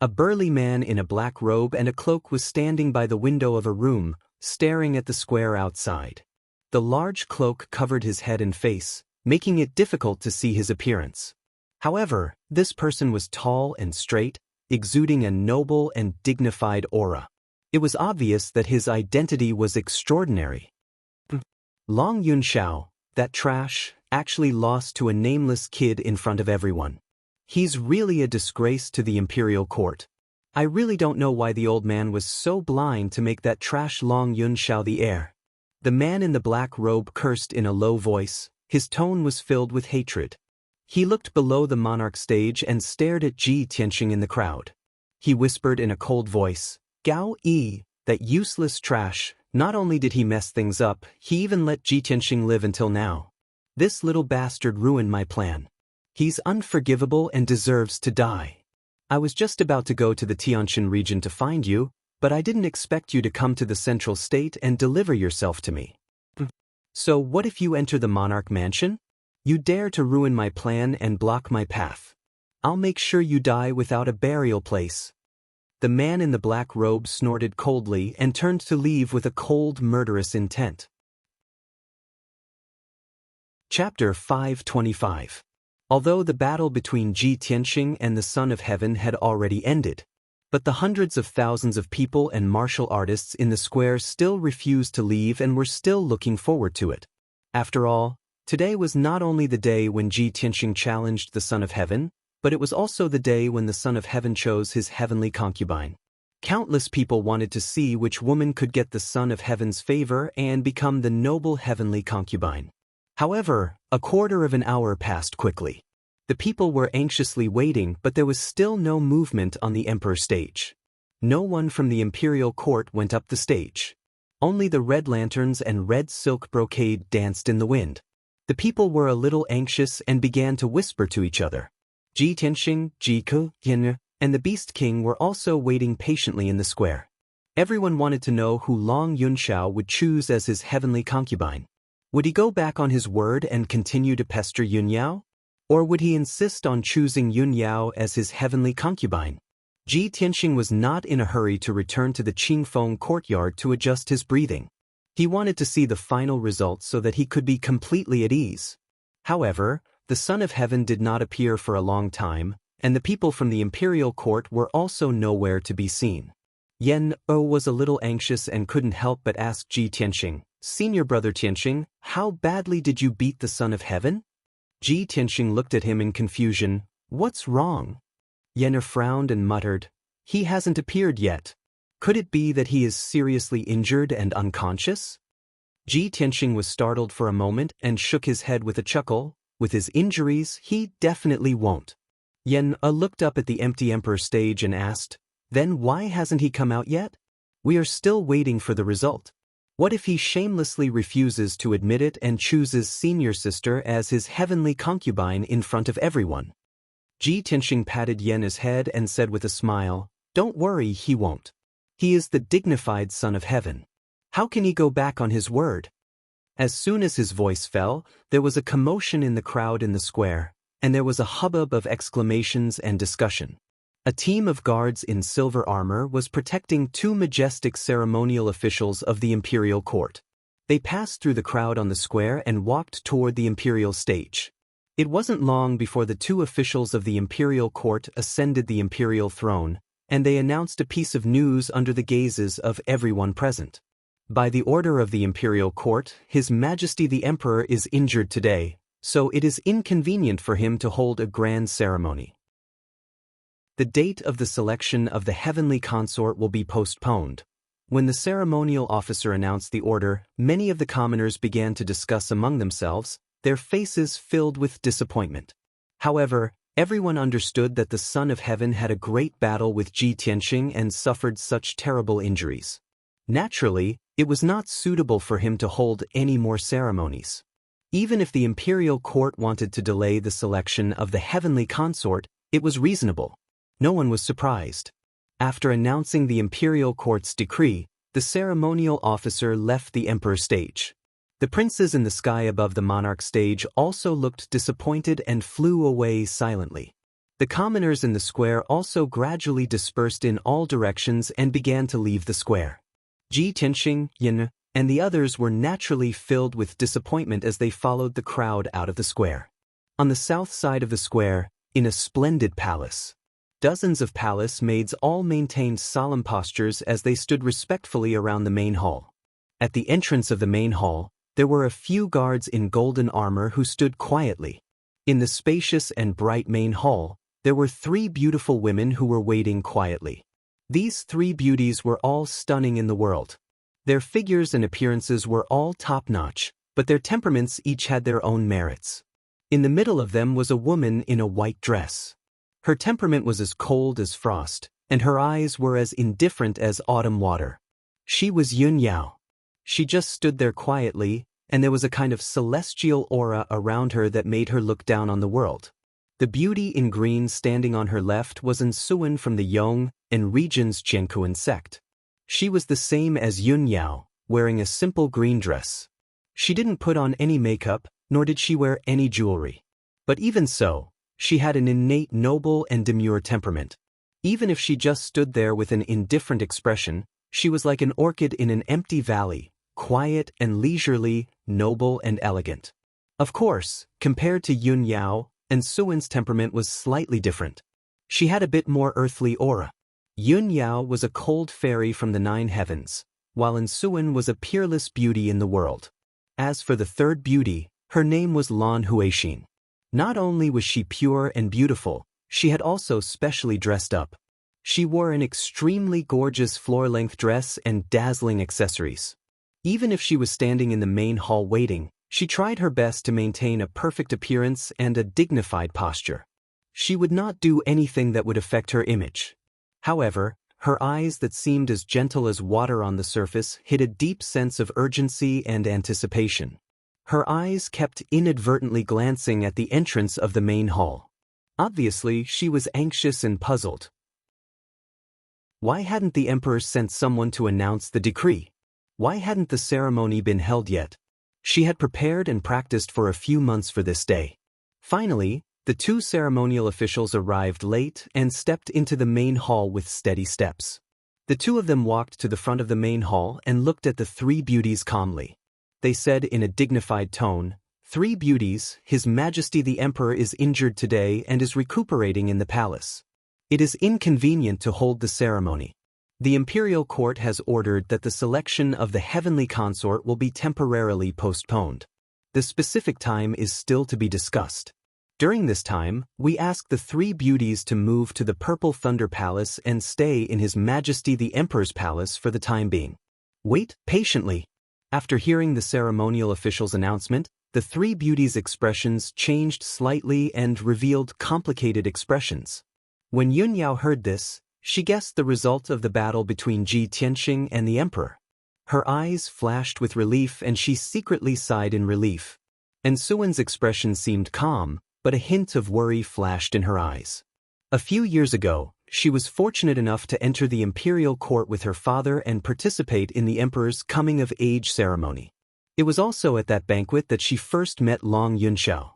a burly man in a black robe and a cloak was standing by the window of a room, staring at the square outside. The large cloak covered his head and face, making it difficult to see his appearance. However, this person was tall and straight, exuding a noble and dignified aura. It was obvious that his identity was extraordinary. Long Yunshao, that trash, actually lost to a nameless kid in front of everyone. He's really a disgrace to the imperial court. I really don't know why the old man was so blind to make that trash Long Yunshao the heir. The man in the black robe cursed in a low voice. His tone was filled with hatred. He looked below the monarch stage and stared at Ji Tianxing in the crowd. He whispered in a cold voice, Gao Yi, that useless trash. Not only did he mess things up, he even let Ji Tianxing live until now. This little bastard ruined my plan. He's unforgivable and deserves to die. I was just about to go to the Tianxin region to find you, but I didn't expect you to come to the central state and deliver yourself to me. So what if you enter the monarch mansion? You dare to ruin my plan and block my path. I'll make sure you die without a burial place. The man in the black robe snorted coldly and turned to leave with a cold, murderous intent. Chapter 525. Although the battle between Ji Tianxing and the Son of Heaven had already ended, but the hundreds of thousands of people and martial artists in the square still refused to leave and were still looking forward to it. After all, today was not only the day when Ji Tianxing challenged the Son of Heaven, but it was also the day when the Son of Heaven chose his heavenly concubine. Countless people wanted to see which woman could get the Son of Heaven's favor and become the noble heavenly concubine. However, a quarter of an hour passed quickly. The people were anxiously waiting, but there was still no movement on the emperor's stage. No one from the imperial court went up the stage. Only the red lanterns and red silk brocade danced in the wind. The people were a little anxious and began to whisper to each other. Ji Tianxing, Ji Ke, Yin, and the Beast King were also waiting patiently in the square. Everyone wanted to know who Long Yunxiao would choose as his heavenly concubine. Would he go back on his word and continue to pester Yunyao? Or would he insist on choosing Yunyao as his heavenly concubine? Ji Tianxing was not in a hurry to return to the Qingfeng courtyard to adjust his breathing. He wanted to see the final results so that he could be completely at ease. However, the Son of Heaven did not appear for a long time, and the people from the imperial court were also nowhere to be seen. Yen O was a little anxious and couldn't help but ask Ji Tianxing, "Senior brother Tianxing, how badly did you beat the Son of Heaven?" Ji Tianxing looked at him in confusion. "What's wrong?" Yen frowned and muttered, "He hasn't appeared yet. Could it be that he is seriously injured and unconscious?" Ji Tianxing was startled for a moment and shook his head with a chuckle. With his injuries, he definitely won't. Yen looked up at the empty emperor stage and asked, "Then why hasn't he come out yet? We are still waiting for the result. What if he shamelessly refuses to admit it and chooses senior sister as his heavenly concubine in front of everyone?" Ji Tianxing patted Yen's head and said with a smile, "Don't worry, he won't. He is the dignified Son of Heaven. How can he go back on his word?" As soon as his voice fell, there was a commotion in the crowd in the square, and there was a hubbub of exclamations and discussion. A team of guards in silver armor was protecting two majestic ceremonial officials of the imperial court. They passed through the crowd on the square and walked toward the imperial stage. It wasn't long before the two officials of the imperial court ascended the imperial throne, and they announced a piece of news under the gazes of everyone present. By the order of the imperial court, His Majesty the Emperor is injured today, so it is inconvenient for him to hold a grand ceremony. The date of the selection of the heavenly consort will be postponed. When the ceremonial officer announced the order, many of the commoners began to discuss among themselves, their faces filled with disappointment. However, everyone understood that the Son of Heaven had a great battle with Ji Tianxing and suffered such terrible injuries. Naturally, it was not suitable for him to hold any more ceremonies. Even if the imperial court wanted to delay the selection of the heavenly consort, it was reasonable. No one was surprised. After announcing the imperial court's decree, the ceremonial officer left the emperor's stage. The princes in the sky above the monarch stage also looked disappointed and flew away silently. The commoners in the square also gradually dispersed in all directions and began to leave the square. Ji Tianxing, Yin, and the others were naturally filled with disappointment as they followed the crowd out of the square. On the south side of the square, in a splendid palace, dozens of palace maids all maintained solemn postures as they stood respectfully around the main hall. At the entrance of the main hall, there were a few guards in golden armor who stood quietly. In the spacious and bright main hall, there were 3 beautiful women who were waiting quietly. These 3 beauties were all stunning in the world. Their figures and appearances were all top-notch, but their temperaments each had their own merits. In the middle of them was a woman in a white dress. Her temperament was as cold as frost, and her eyes were as indifferent as autumn water. She was Yunyao. She just stood there quietly, and there was a kind of celestial aura around her that made her look down on the world. The beauty in green standing on her left was Suan from the Yong and region's Jiankuan sect. She was the same as Yunyao, wearing a simple green dress. She didn't put on any makeup, nor did she wear any jewelry. But even so, she had an innate noble and demure temperament. Even if she just stood there with an indifferent expression, she was like an orchid in an empty valley, quiet and leisurely, noble and elegant. Of course, compared to Yunyao, Suan's temperament was slightly different. She had a bit more earthly aura. Yunyao was a cold fairy from the 9 heavens, while Suan was a peerless beauty in the world. As for the third beauty, her name was Lan Huixin. Not only was she pure and beautiful, She had also specially dressed up. She wore an extremely gorgeous floor-length dress and dazzling accessories. Even if she was standing in the main hall waiting, she tried her best to maintain a perfect appearance and a dignified posture. She would not do anything that would affect her image. However, her eyes that seemed as gentle as water on the surface hid a deep sense of urgency and anticipation. Her eyes kept inadvertently glancing at the entrance of the main hall. Obviously, she was anxious and puzzled. Why hadn't the emperor sent someone to announce the decree? Why hadn't the ceremony been held yet? She had prepared and practiced for a few months for this day. Finally, the two ceremonial officials arrived late and stepped into the main hall with steady steps. The two of them walked to the front of the main hall and looked at the three beauties calmly. They said in a dignified tone, "Three beauties, His Majesty the Emperor is injured today and is recuperating in the palace. It is inconvenient to hold the ceremony. The imperial court has ordered that the selection of the heavenly consort will be temporarily postponed. The specific time is still to be discussed. During this time, we ask the three beauties to move to the Purple Thunder Palace and stay in His Majesty the Emperor's palace for the time being. Wait patiently." After hearing the ceremonial official's announcement, the three beauties' expressions changed slightly and revealed complicated expressions. When Yun Yao heard this, she guessed the result of the battle between Ji Tianxing and the emperor. Her eyes flashed with relief and she secretly sighed in relief. And Suwen's expression seemed calm, but a hint of worry flashed in her eyes. A few years ago, she was fortunate enough to enter the imperial court with her father and participate in the emperor's coming-of-age ceremony. It was also at that banquet that she first met Long Yunxiao.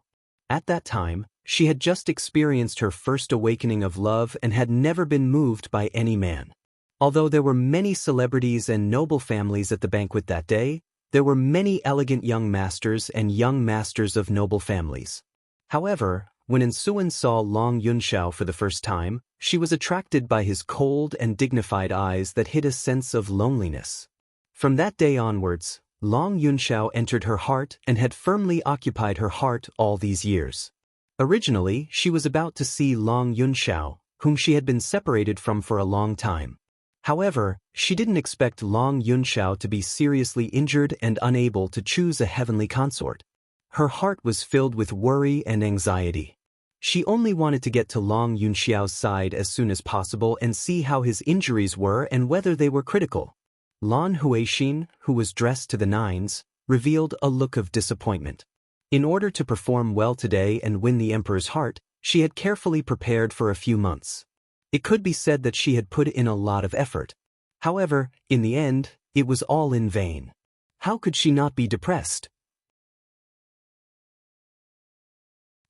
At that time, she had just experienced her first awakening of love and had never been moved by any man. Although there were many celebrities and noble families at the banquet that day, there were many elegant young masters and young masters of noble families. However, when Suen saw Long Yunxiao for the first time, she was attracted by his cold and dignified eyes that hid a sense of loneliness. From that day onwards, Long Yunxiao entered her heart and had firmly occupied her heart all these years. Originally, she was about to see Long Yunxiao, whom she had been separated from for a long time. However, she didn't expect Long Yunxiao to be seriously injured and unable to choose a heavenly consort. Her heart was filled with worry and anxiety. She only wanted to get to Long Yunxiao's side as soon as possible and see how his injuries were and whether they were critical. Lan Huixin, who was dressed to the nines, revealed a look of disappointment. In order to perform well today and win the emperor's heart, she had carefully prepared for a few months. It could be said that she had put in a lot of effort. However, in the end, it was all in vain. How could she not be depressed?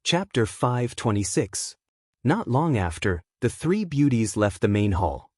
Chapter 526. Not long after, the three beauties left the main hall.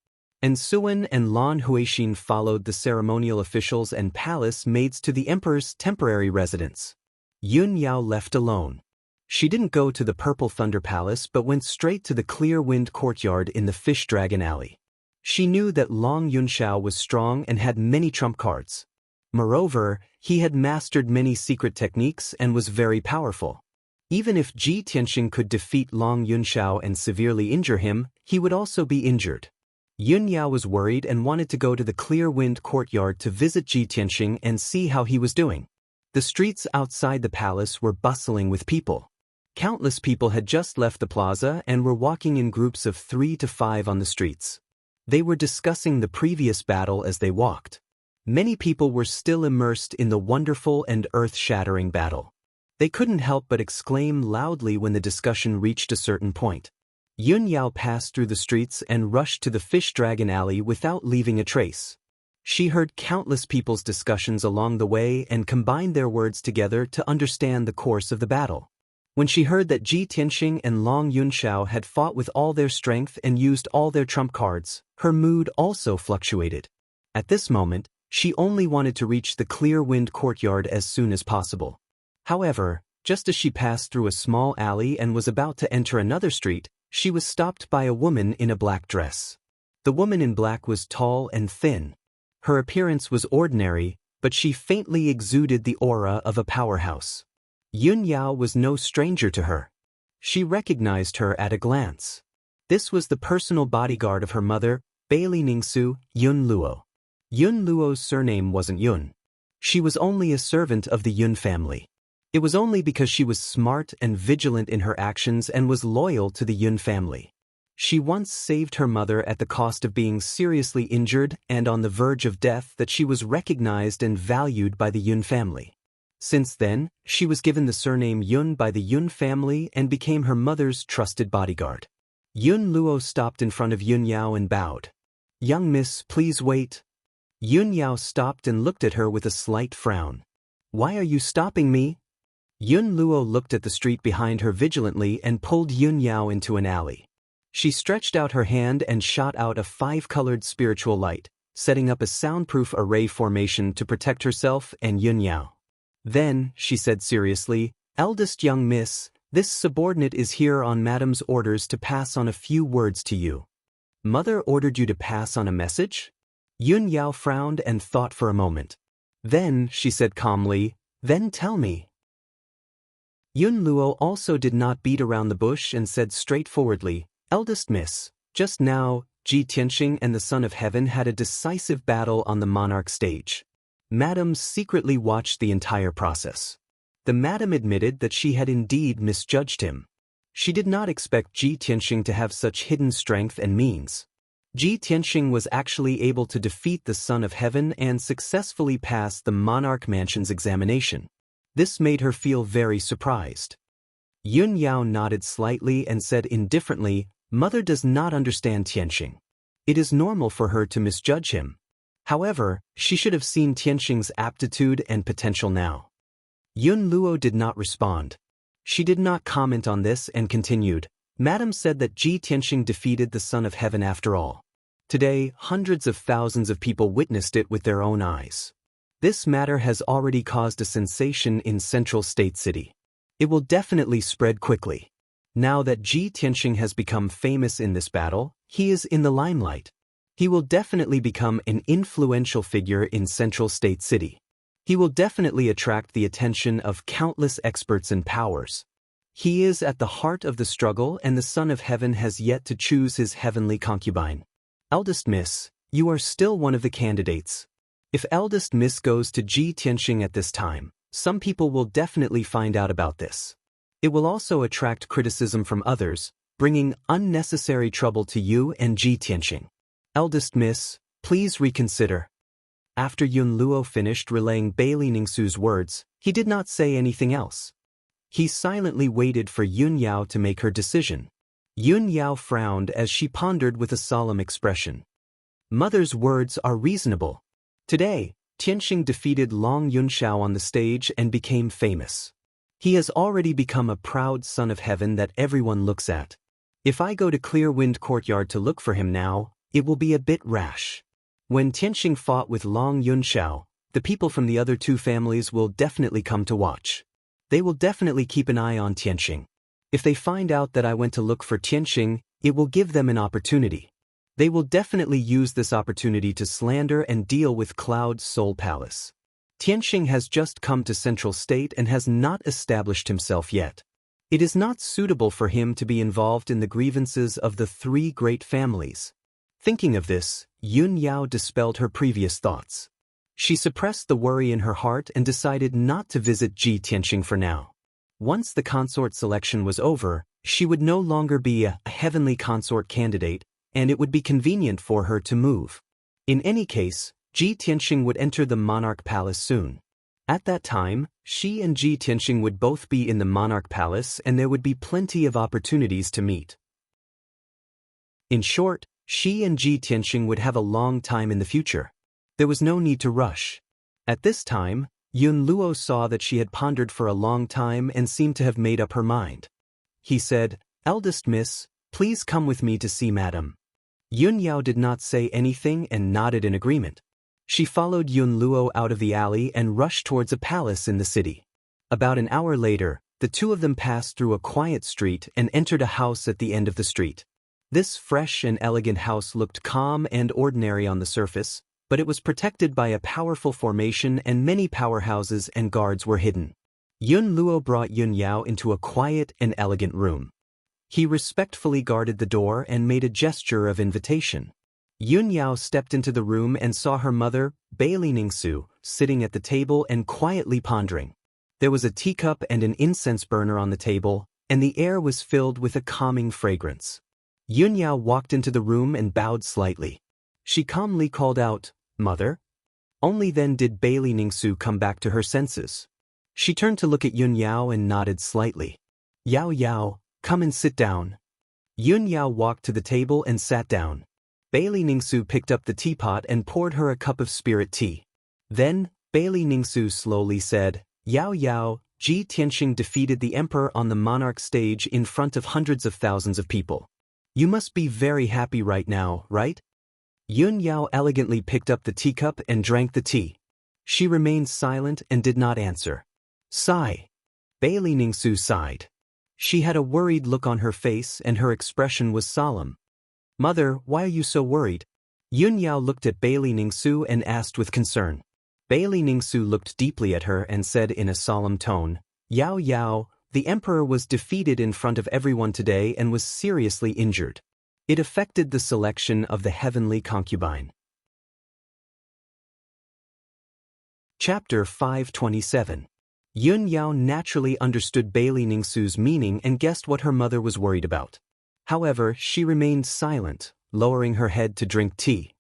And Suen and Lan Huixin followed the ceremonial officials and palace maids to the emperor's temporary residence. Yun Yao left alone. She didn't go to the Purple Thunder Palace but went straight to the Clear Wind Courtyard in the Fish Dragon Alley. She knew that Long Yunxiao was strong and had many trump cards. Moreover, he had mastered many secret techniques and was very powerful. Even if Ji Tianxing could defeat Long Yunxiao and severely injure him, he would also be injured. Yun Yao was worried and wanted to go to the Clear Wind Courtyard to visit Ji Tianxing and see how he was doing. The streets outside the palace were bustling with people. Countless people had just left the plaza and were walking in groups of 3 to 5 on the streets. They were discussing the previous battle as they walked. Many people were still immersed in the wonderful and earth-shattering battle. They couldn't help but exclaim loudly when the discussion reached a certain point. Yun Yao passed through the streets and rushed to the Fish Dragon Alley without leaving a trace. She heard countless people's discussions along the way and combined their words together to understand the course of the battle. When she heard that Ji Tianxing and Long Yunxiao had fought with all their strength and used all their trump cards, her mood also fluctuated. At this moment, she only wanted to reach the Clear Wind Courtyard as soon as possible. However, just as she passed through a small alley and was about to enter another street, she was stopped by a woman in a black dress. The woman in black was tall and thin. Her appearance was ordinary, but she faintly exuded the aura of a powerhouse. Yun Yao was no stranger to her. She recognized her at a glance. This was the personal bodyguard of her mother, Bailey Ningsu, Yun Luo. Yun Luo's surname wasn't Yun. She was only a servant of the Yun family. It was only because she was smart and vigilant in her actions and was loyal to the Yun family. She once saved her mother at the cost of being seriously injured and on the verge of death that she was recognized and valued by the Yun family. Since then, she was given the surname Yun by the Yun family and became her mother's trusted bodyguard. Yun Luo stopped in front of Yun Yao and bowed. "Young miss, please wait." Yun Yao stopped and looked at her with a slight frown. "Why are you stopping me?" Yun Luo looked at the street behind her vigilantly and pulled Yun Yao into an alley. She stretched out her hand and shot out a 5-colored spiritual light, setting up a soundproof array formation to protect herself and Yun Yao. Then, she said seriously, "Eldest young miss, this subordinate is here on Madam's orders to pass on a few words to you." "Mother ordered you to pass on a message?" Yun Yao frowned and thought for a moment. Then, she said calmly, "Then tell me." Yun Luo also did not beat around the bush and said straightforwardly, "Eldest miss, just now, Ji Tianxing and the Son of Heaven had a decisive battle on the monarch stage. Madam secretly watched the entire process. The madam admitted that she had indeed misjudged him. She did not expect Ji Tianxing to have such hidden strength and means. Ji Tianxing was actually able to defeat the Son of Heaven and successfully pass the Monarch Mansion's examination. This made her feel very surprised. Yun Yao nodded slightly and said indifferently, "Mother does not understand Tianxing. It is normal for her to misjudge him. However, she should have seen Tianxing's aptitude and potential now." Yun Luo did not respond. She did not comment on this and continued, "Madam said that Ji Tianxing defeated the Son of Heaven after all. Today, hundreds of thousands of people witnessed it with their own eyes. This matter has already caused a sensation in Central State City. It will definitely spread quickly. Now that Ji Tianxing has become famous in this battle, he is in the limelight. He will definitely become an influential figure in Central State City. He will definitely attract the attention of countless experts and powers. He is at the heart of the struggle and the Son of Heaven has yet to choose his heavenly concubine. Eldest miss, you are still one of the candidates. If eldest miss goes to Ji Tianxing at this time, some people will definitely find out about this. It will also attract criticism from others, bringing unnecessary trouble to you and Ji Tianxing. Eldest miss, please reconsider." After Yun Luo finished relaying Bailey Ningsu's words, he did not say anything else. He silently waited for Yun Yao to make her decision. Yun Yao frowned as she pondered with a solemn expression. "Mother's words are reasonable. Today, Tianxing defeated Long Yunshao on the stage and became famous. He has already become a proud Son of Heaven that everyone looks at. If I go to Clear Wind Courtyard to look for him now, it will be a bit rash. When Tianxing fought with Long Yunshao, the people from the other two families will definitely come to watch. They will definitely keep an eye on Tianxing. If they find out that I went to look for Tianxing, it will give them an opportunity. They will definitely use this opportunity to slander and deal with Cloud's Soul Palace. Tianxing has just come to Central State and has not established himself yet. It is not suitable for him to be involved in the grievances of the three great families." Thinking of this, Yun Yao dispelled her previous thoughts. She suppressed the worry in her heart and decided not to visit Ji Tianxing for now. Once the consort selection was over, she would no longer be a heavenly consort candidate, and it would be convenient for her to move. In any case, Ji Tianxing would enter the Monarch Palace soon. At that time, she and Ji Tianxing would both be in the Monarch Palace and there would be plenty of opportunities to meet. In short, she and Ji Tianxing would have a long time in the future. There was no need to rush. At this time, Yun Luo saw that she had pondered for a long time and seemed to have made up her mind. He said, "Eldest miss, please come with me to see Madam." Yun Yao did not say anything and nodded in agreement. She followed Yun Luo out of the alley and rushed towards a palace in the city. About an hour later, the two of them passed through a quiet street and entered a house at the end of the street. This fresh and elegant house looked calm and ordinary on the surface, but it was protected by a powerful formation and many powerhouses and guards were hidden. Yun Luo brought Yun Yao into a quiet and elegant room. He respectfully guarded the door and made a gesture of invitation. Yun Yao stepped into the room and saw her mother, Bailey Ningsu, sitting at the table and quietly pondering. There was a teacup and an incense burner on the table, and the air was filled with a calming fragrance. Yun Yao walked into the room and bowed slightly. She calmly called out, "Mother?" Only then did Bailey Ningsu come back to her senses. She turned to look at Yun Yao and nodded slightly. "Yao Yao, come and sit down." Yun Yao walked to the table and sat down. Bailey Ningsu picked up the teapot and poured her a cup of spirit tea. Then, Bailey Ningsu slowly said, "Yao Yao, Ji Tianxing defeated the emperor on the monarch stage in front of hundreds of thousands of people. You must be very happy right now, right?" Yun Yao elegantly picked up the teacup and drank the tea. She remained silent and did not answer. Sigh. Bailey Ningsu sighed. She had a worried look on her face and her expression was solemn. "Mother, why are you so worried?" Yun Yao looked at Bailey Ningsu and asked with concern. Bailey Ningsu looked deeply at her and said in a solemn tone, "Yao Yao, the emperor was defeated in front of everyone today and was seriously injured. It affected the selection of the heavenly concubine." Chapter 527. Yun Yao naturally understood Bailey Ningsu's meaning and guessed what her mother was worried about. However, she remained silent, lowering her head to drink tea.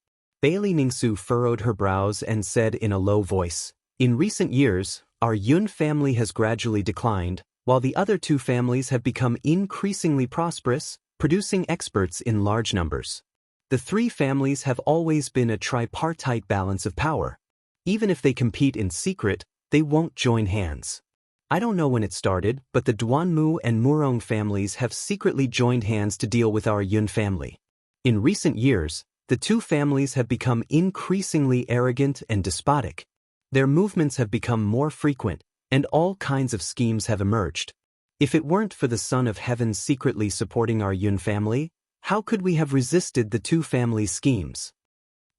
Bailey Ningsu furrowed her brows and said in a low voice, "In recent years, our Yun family has gradually declined, while the other two families have become increasingly prosperous, producing experts in large numbers. The three families have always been a tripartite balance of power. Even if they compete in secret, they won't join hands. I don't know when it started, but the Duanmu and Murong families have secretly joined hands to deal with our Yun family. In recent years, the two families have become increasingly arrogant and despotic. Their movements have become more frequent, and all kinds of schemes have emerged. If it weren't for the Son of Heaven secretly supporting our Yun family, how could we have resisted the two families' schemes?"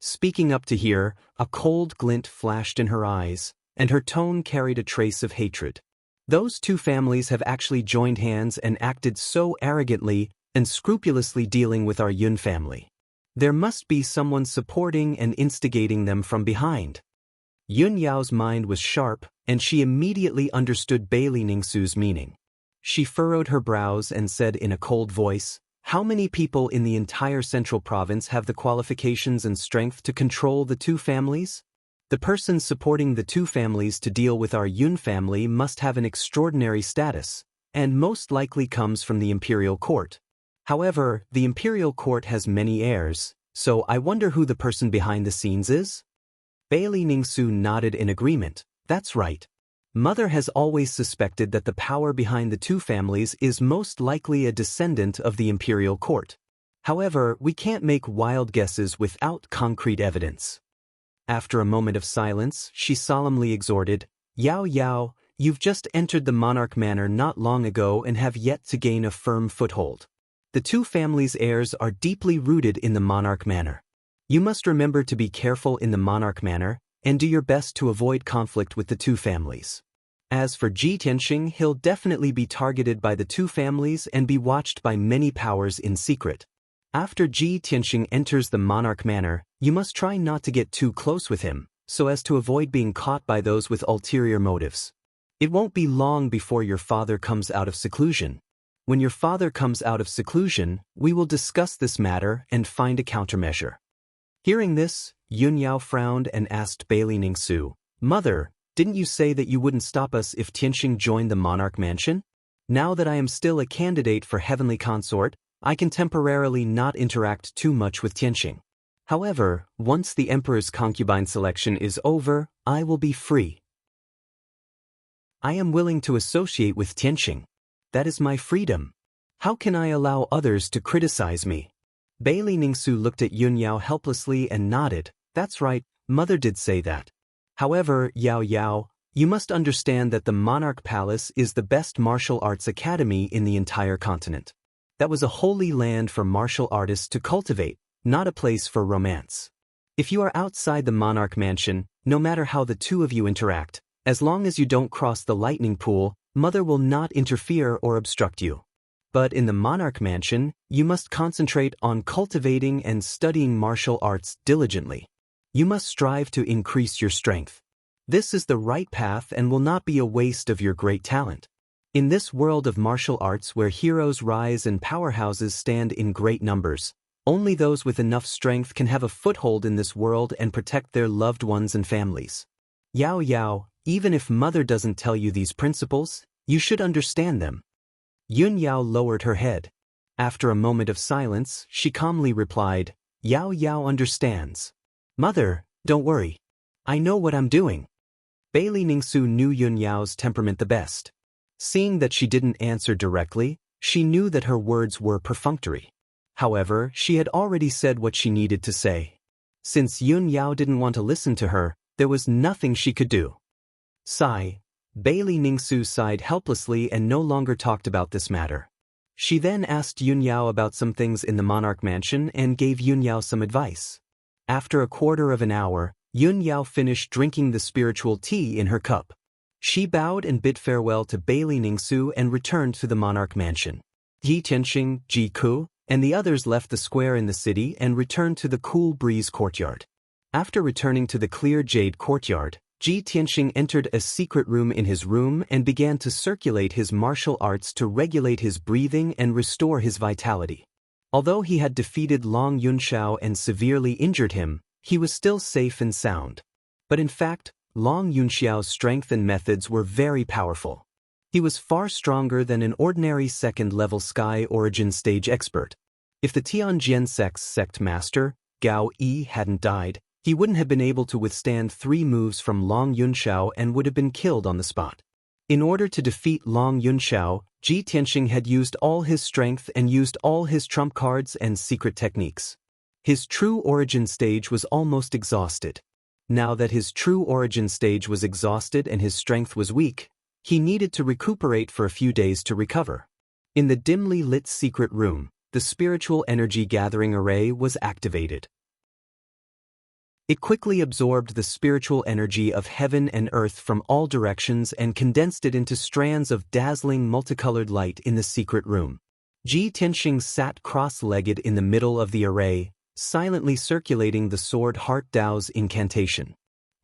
Speaking up to hear, a cold glint flashed in her eyes, and her tone carried a trace of hatred. Those two families have actually joined hands and acted so arrogantly and scrupulously dealing with our Yun family. There must be someone supporting and instigating them from behind. Yun Yao's mind was sharp, and she immediately understood Bailey Ningsu's meaning. She furrowed her brows and said in a cold voice, "How many people in the entire central province have the qualifications and strength to control the two families? The person supporting the two families to deal with our Yun family must have an extraordinary status, and most likely comes from the imperial court. However, the imperial court has many heirs, so I wonder who the person behind the scenes is?" Bailey Ningsu nodded in agreement. "That's right. Mother has always suspected that the power behind the two families is most likely a descendant of the imperial court. However, we can't make wild guesses without concrete evidence." After a moment of silence, she solemnly exhorted, "Yao Yao, you've just entered the monarch manor not long ago and have yet to gain a firm foothold. The two families' heirs are deeply rooted in the monarch manor. You must remember to be careful in the monarch manor, and do your best to avoid conflict with the two families. As for Ji Tianxing, he'll definitely be targeted by the two families and be watched by many powers in secret. After Ji Tianxing enters the monarch manor, you must try not to get too close with him, so as to avoid being caught by those with ulterior motives. It won't be long before your father comes out of seclusion. When your father comes out of seclusion, we will discuss this matter and find a countermeasure." Hearing this, Yun Yao frowned and asked Bailey Ningsu, "Mother, didn't you say that you wouldn't stop us if Tianxing joined the monarch mansion? Now that I am still a candidate for heavenly consort, I can temporarily not interact too much with Tianxing. However, once the emperor's concubine selection is over, I will be free. I am willing to associate with Tianxing. That is my freedom. How can I allow others to criticize me?" Bailey Ningsu looked at Yun Yao helplessly and nodded. "That's right, Mother did say that. However, Yao Yao, you must understand that the Monarch Palace is the best martial arts academy in the entire continent. That was a holy land for martial artists to cultivate, not a place for romance. If you are outside the monarch mansion, no matter how the two of you interact, As long as you don't cross the lightning pool, Mother will not interfere or obstruct you. But in the monarch mansion, you must concentrate on cultivating and studying martial arts diligently. You must strive to increase your strength. This is the right path and will not be a waste of your great talent. In this world of martial arts where heroes rise and powerhouses stand in great numbers, only those with enough strength can have a foothold in this world and protect their loved ones and families. Yao Yao, even if Mother doesn't tell you these principles, you should understand them. Yun Yao lowered her head. After a moment of silence, she calmly replied, Yao Yao understands. Mother, don't worry. I know what I'm doing. Bailey Ningsu knew Yun Yao's temperament the best. Seeing that she didn't answer directly, she knew that her words were perfunctory. However, she had already said what she needed to say. Since Yun Yao didn't want to listen to her, there was nothing she could do. Sigh. Bailey Ningsu sighed helplessly and no longer talked about this matter. She then asked Yun Yao about some things in the monarch mansion and gave Yun Yao some advice. After a quarter of an hour, Yun Yao finished drinking the spiritual tea in her cup. She bowed and bid farewell to Bailey Ningsu and returned to the monarch mansion. Ji Tianxing, Ji Ku, and the others left the square in the city and returned to the cool breeze courtyard. After returning to the clear jade courtyard, Ji Tianxing entered a secret room in his room and began to circulate his martial arts to regulate his breathing and restore his vitality. Although he had defeated Long Yunxiao and severely injured him, he was still safe and sound. But in fact, Long Yunxiao's strength and methods were very powerful. He was far stronger than an ordinary second-level Sky Origin stage expert. If the Tianjian sect master, Gao Yi, hadn't died, he wouldn't have been able to withstand 3 moves from Long Yunxiao and would have been killed on the spot. In order to defeat Long Yunxiao, Ji Tianxing had used all his strength and used all his trump cards and secret techniques. His true origin stage was almost exhausted. Now that his true origin stage was exhausted and his strength was weak, he needed to recuperate for a few days to recover. In the dimly lit secret room, the spiritual energy gathering array was activated. It quickly absorbed the spiritual energy of heaven and earth from all directions and condensed it into strands of dazzling multicolored light in the secret room. Ji Tianxing sat cross-legged in the middle of the array, silently circulating the Sword Heart Dao's incantation.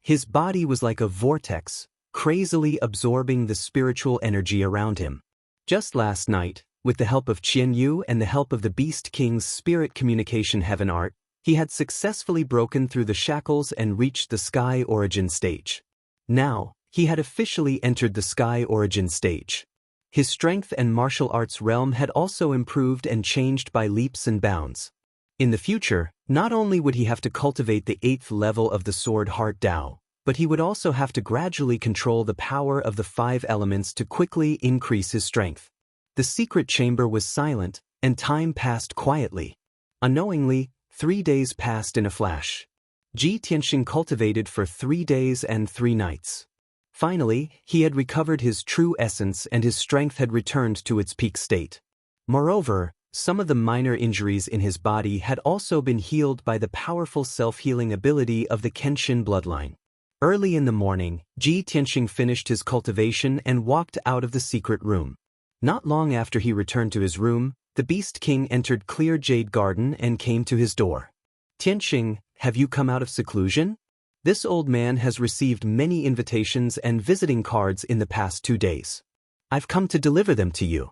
His body was like a vortex, crazily absorbing the spiritual energy around him. Just last night, with the help of Qian Yu and the help of the Beast King's spirit communication heaven art, he had successfully broken through the shackles and reached the Sky Origin stage. Now, he had officially entered the Sky Origin stage. His strength and martial arts realm had also improved and changed by leaps and bounds. In the future, not only would he have to cultivate the 8th level of the Sword Heart Dao, but he would also have to gradually control the power of the 5 elements to quickly increase his strength. The secret chamber was silent, and time passed quietly. Unknowingly, 3 days passed in a flash. Ji Tianxing cultivated for 3 days and 3 nights. Finally, he had recovered his true essence and his strength had returned to its peak state. Moreover, some of the minor injuries in his body had also been healed by the powerful self-healing ability of the Kenshin bloodline. Early in the morning, Ji Tianxing finished his cultivation and walked out of the secret room. Not long after he returned to his room, the Beast King entered Clear Jade Garden and came to his door. Tianxing, have you come out of seclusion? This old man has received many invitations and visiting cards in the past 2 days. I've come to deliver them to you.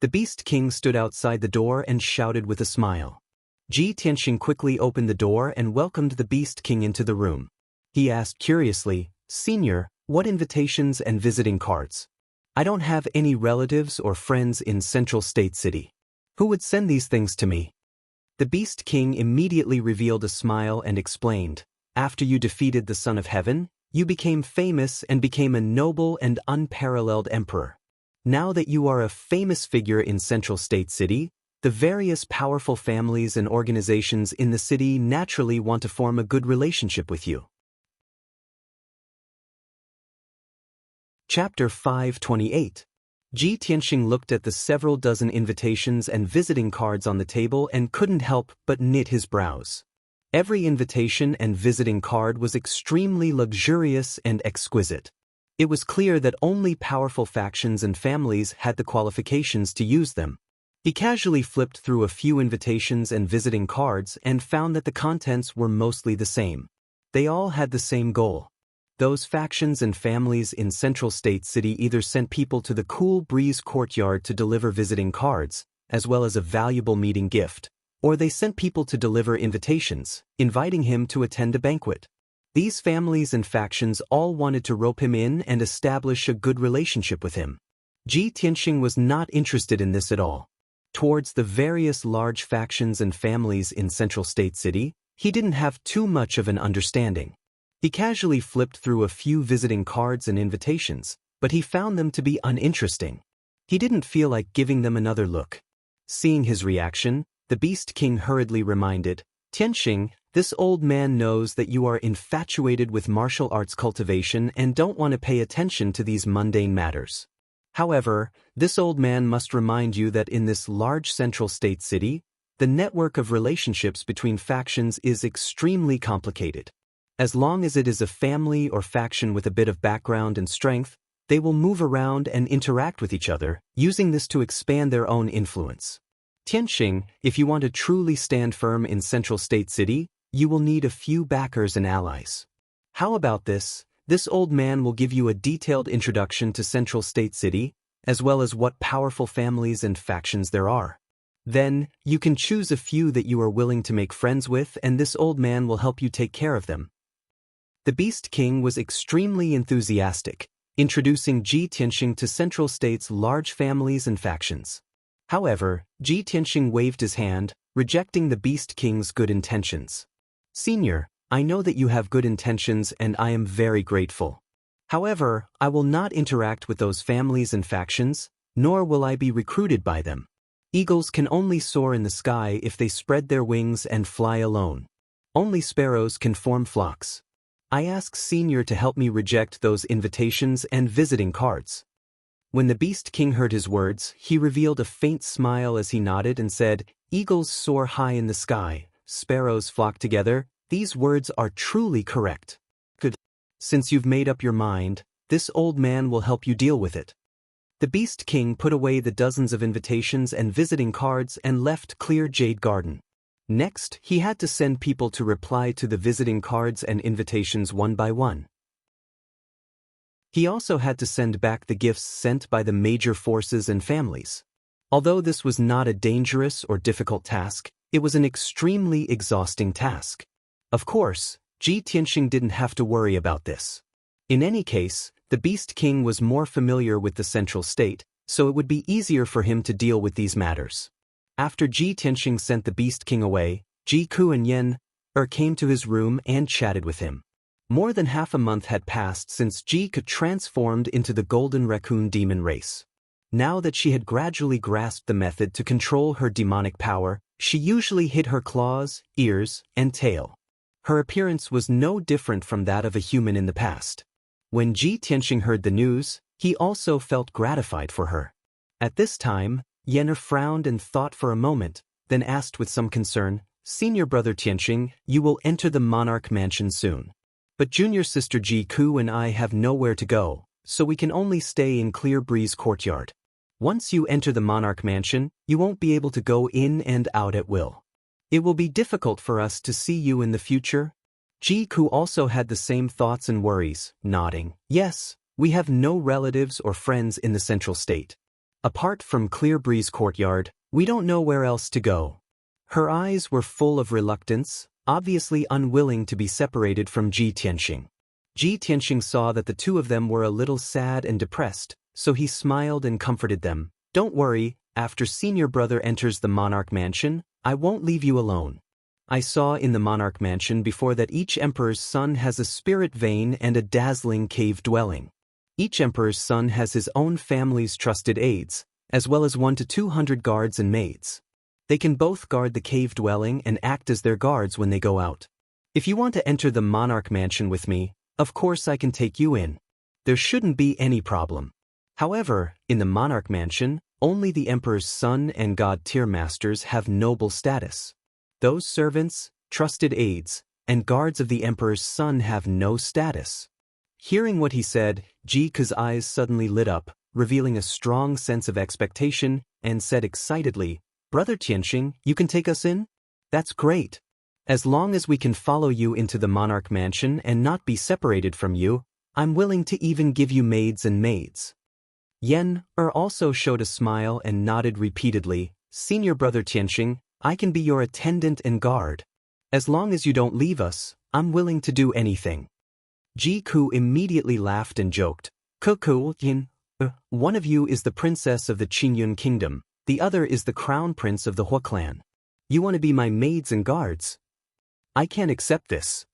The Beast King stood outside the door and shouted with a smile. Ji Tianxing quickly opened the door and welcomed the Beast King into the room. He asked curiously, Senior, what invitations and visiting cards? I don't have any relatives or friends in Central State City. Who would send these things to me? The Beast King immediately revealed a smile and explained, after you defeated the Son of Heaven, you became famous and became a noble and unparalleled emperor. Now that you are a famous figure in Central State City, the various powerful families and organizations in the city naturally want to form a good relationship with you. Chapter 528. Ji Tianxing looked at the several dozen invitations and visiting cards on the table and couldn't help but knit his brows. Every invitation and visiting card was extremely luxurious and exquisite. It was clear that only powerful factions and families had the qualifications to use them. He casually flipped through a few invitations and visiting cards and found that the contents were mostly the same. They all had the same goal. Those factions and families in Central State City either sent people to the Cool Breeze courtyard to deliver visiting cards, as well as a valuable meeting gift, or they sent people to deliver invitations, inviting him to attend a banquet. These families and factions all wanted to rope him in and establish a good relationship with him. Ji Tianxing was not interested in this at all. Towards the various large factions and families in Central State City, he didn't have too much of an understanding. He casually flipped through a few visiting cards and invitations, but he found them to be uninteresting. He didn't feel like giving them another look. Seeing his reaction, the Beast King hurriedly reminded, "Tianxing, this old man knows that you are infatuated with martial arts cultivation and don't want to pay attention to these mundane matters. However, this old man must remind you that in this large Central State City, the network of relationships between factions is extremely complicated. As long as it is a family or faction with a bit of background and strength, they will move around and interact with each other, using this to expand their own influence. Tianxing, if you want to truly stand firm in Central State City, you will need a few backers and allies. How about this? This old man will give you a detailed introduction to Central State City, as well as what powerful families and factions there are. Then, you can choose a few that you are willing to make friends with, and this old man will help you take care of them." The Beast King was extremely enthusiastic, introducing Ji Tianxing to Central State's large families and factions. However, Ji Tianxing waved his hand, rejecting the Beast King's good intentions. "Senior, I know that you have good intentions and I am very grateful. However, I will not interact with those families and factions, nor will I be recruited by them. Eagles can only soar in the sky if they spread their wings and fly alone. Only sparrows can form flocks. I ask Senior to help me reject those invitations and visiting cards." When the Beast King heard his words, he revealed a faint smile as he nodded and said, "Eagles soar high in the sky, sparrows flock together. These words are truly correct. Good. Since you've made up your mind, this old man will help you deal with it." The Beast King put away the dozens of invitations and visiting cards and left Clear Jade Garden. Next, he had to send people to reply to the visiting cards and invitations one by one. He also had to send back the gifts sent by the major forces and families. Although this was not a dangerous or difficult task, it was an extremely exhausting task. Of course, Ji Tianxing didn't have to worry about this. In any case, the Beast King was more familiar with the Central State, so it would be easier for him to deal with these matters. After Ji Tianxing sent the Beast King away, Ji Ku and Yen came to his room and chatted with him. More than half a month had passed since Ji Ku transformed into the Golden Raccoon demon race. Now that she had gradually grasped the method to control her demonic power, she usually hid her claws, ears, and tail. Her appearance was no different from that of a human in the past. When Ji Tianxing heard the news, he also felt gratified for her. At this time, Yen'er frowned and thought for a moment, then asked with some concern, "Senior brother Tianxing, you will enter the Monarch Mansion soon. But junior sister Ji Ku and I have nowhere to go, so we can only stay in Clear Breeze Courtyard. Once you enter the Monarch Mansion, you won't be able to go in and out at will. It will be difficult for us to see you in the future." Ji Ku also had the same thoughts and worries, nodding. "Yes, we have no relatives or friends in the Central State. Apart from Clear Breeze Courtyard, we don't know where else to go." Her eyes were full of reluctance, obviously unwilling to be separated from Ji Tianxing. Ji Tianxing saw that the two of them were a little sad and depressed, so he smiled and comforted them. "Don't worry, after senior brother enters the Monarch Mansion, I won't leave you alone. I saw in the Monarch Mansion before that each emperor's son has a spirit vein and a dazzling cave dwelling. Each emperor's son has his own family's trusted aides, as well as 1 to 200 guards and maids. They can both guard the cave dwelling and act as their guards when they go out. If you want to enter the Monarch Mansion with me, of course I can take you in. There shouldn't be any problem. However, in the Monarch Mansion, only the emperor's son and god-tier masters have noble status. Those servants, trusted aides, and guards of the emperor's son have no status. Hearing what he said, Ji Ke's eyes suddenly lit up, revealing a strong sense of expectation, and said excitedly, "Brother Tianxing, you can take us in? That's great. As long as we can follow you into the monarch mansion and not be separated from you, I'm willing to even give you maids and maids." Yan also showed a smile and nodded repeatedly. "Senior Brother Tianxing, I can be your attendant and guard. As long as you don't leave us, I'm willing to do anything." Ji Ke immediately laughed and joked, Yin, one of you is the princess of the Qingyun kingdom, the other is the crown prince of the Hua clan. You want to be my maids and guards? I can't accept this.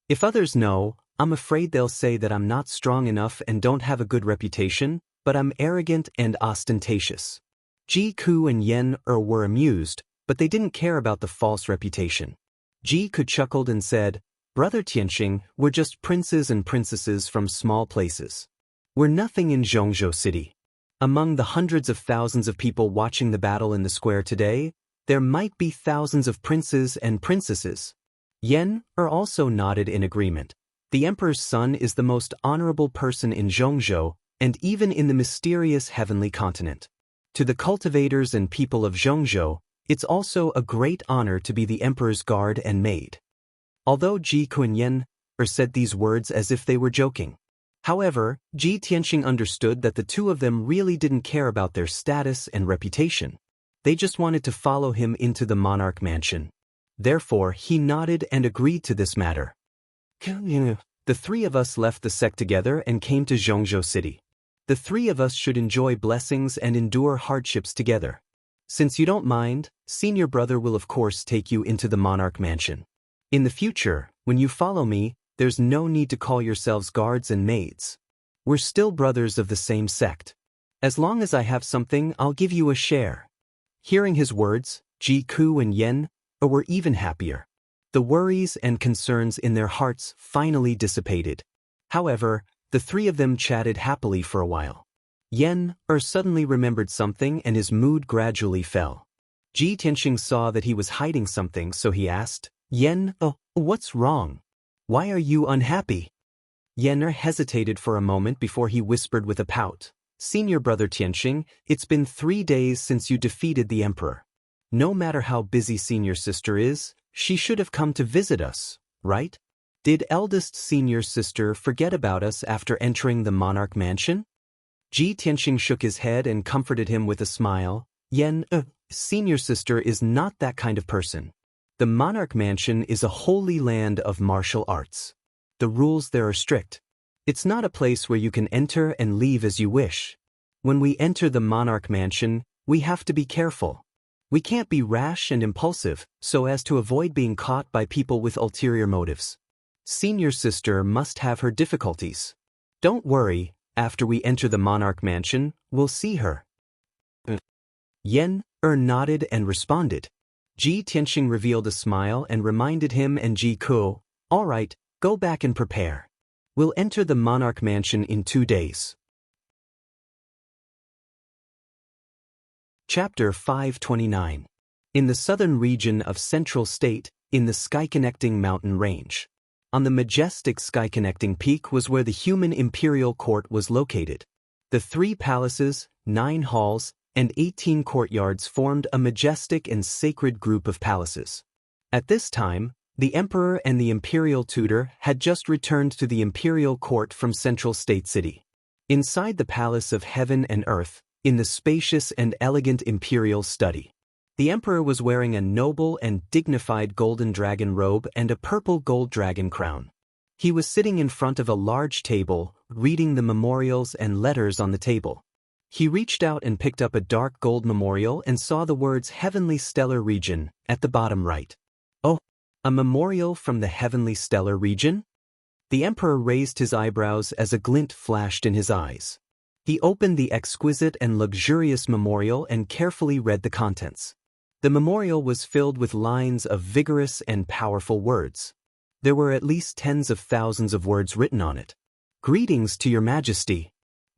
If others know, I'm afraid they'll say that I'm not strong enough and don't have a good reputation, but I'm arrogant and ostentatious. Ji Ke and Yan were amused, but they didn't care about the false reputation. Ji Ke chuckled and said, "Brother Tianxing, we're just princes and princesses from small places. We're nothing in Zhongzhou City. Among the hundreds of thousands of people watching the battle in the square today, there might be thousands of princes and princesses." Yan also nodded in agreement. The emperor's son is the most honorable person in Zhongzhou, and even in the mysterious heavenly continent. To the cultivators and people of Zhongzhou, it's also a great honor to be the emperor's guard and maid. Although Ji Ke and Yan said these words as if they were joking. However, Ji Tianxing understood that the two of them really didn't care about their status and reputation. They just wanted to follow him into the monarch mansion. Therefore, he nodded and agreed to this matter. The three of us left the sect together and came to Zhongzhou City. The three of us should enjoy blessings and endure hardships together. Since you don't mind, senior brother will of course take you into the monarch mansion. In the future, when you follow me, there's no need to call yourselves guards and maids. We're still brothers of the same sect. As long as I have something, I'll give you a share." Hearing his words, Ji Ke and Yan were even happier. The worries and concerns in their hearts finally dissipated. However, the three of them chatted happily for a while. Yan suddenly remembered something and his mood gradually fell. Ji Tianxing saw that he was hiding something, so he asked, "Yan, what's wrong? Why are you unhappy?" Yan hesitated for a moment before he whispered with a pout, "Senior Brother Tianxing, it's been 3 days since you defeated the emperor. No matter how busy senior sister is, she should have come to visit us, right? Did eldest senior sister forget about us after entering the monarch mansion?" Ji Tianxing shook his head and comforted him with a smile. "Yan, senior sister is not that kind of person. The monarch mansion is a holy land of martial arts. The rules there are strict. It's not a place where you can enter and leave as you wish. When we enter the monarch mansion, we have to be careful. We can't be rash and impulsive, so as to avoid being caught by people with ulterior motives. Senior sister must have her difficulties. Don't worry, after we enter the monarch mansion, we'll see her." Yan nodded and responded. Ji Tianxing revealed a smile and reminded him and Ji Ke, "All right, go back and prepare. We'll enter the monarch mansion in 2 days." Chapter 529. In the southern region of Central State, in the sky-connecting mountain range. On the majestic sky-connecting peak was where the human imperial court was located. The 3 palaces, 9 halls, and 18 courtyards formed a majestic and sacred group of palaces. At this time, the emperor and the imperial tutor had just returned to the imperial court from Central State City. Inside the palace of heaven and earth, in the spacious and elegant imperial study, the emperor was wearing a noble and dignified golden dragon robe and a purple gold dragon crown. He was sitting in front of a large table, reading the memorials and letters on the table. He reached out and picked up a dark gold memorial and saw the words Heavenly Stellar Region at the bottom right. "Oh, a memorial from the Heavenly Stellar Region?" The emperor raised his eyebrows as a glint flashed in his eyes. He opened the exquisite and luxurious memorial and carefully read the contents. The memorial was filled with lines of vigorous and powerful words. There were at least tens of thousands of words written on it. "Greetings to your majesty.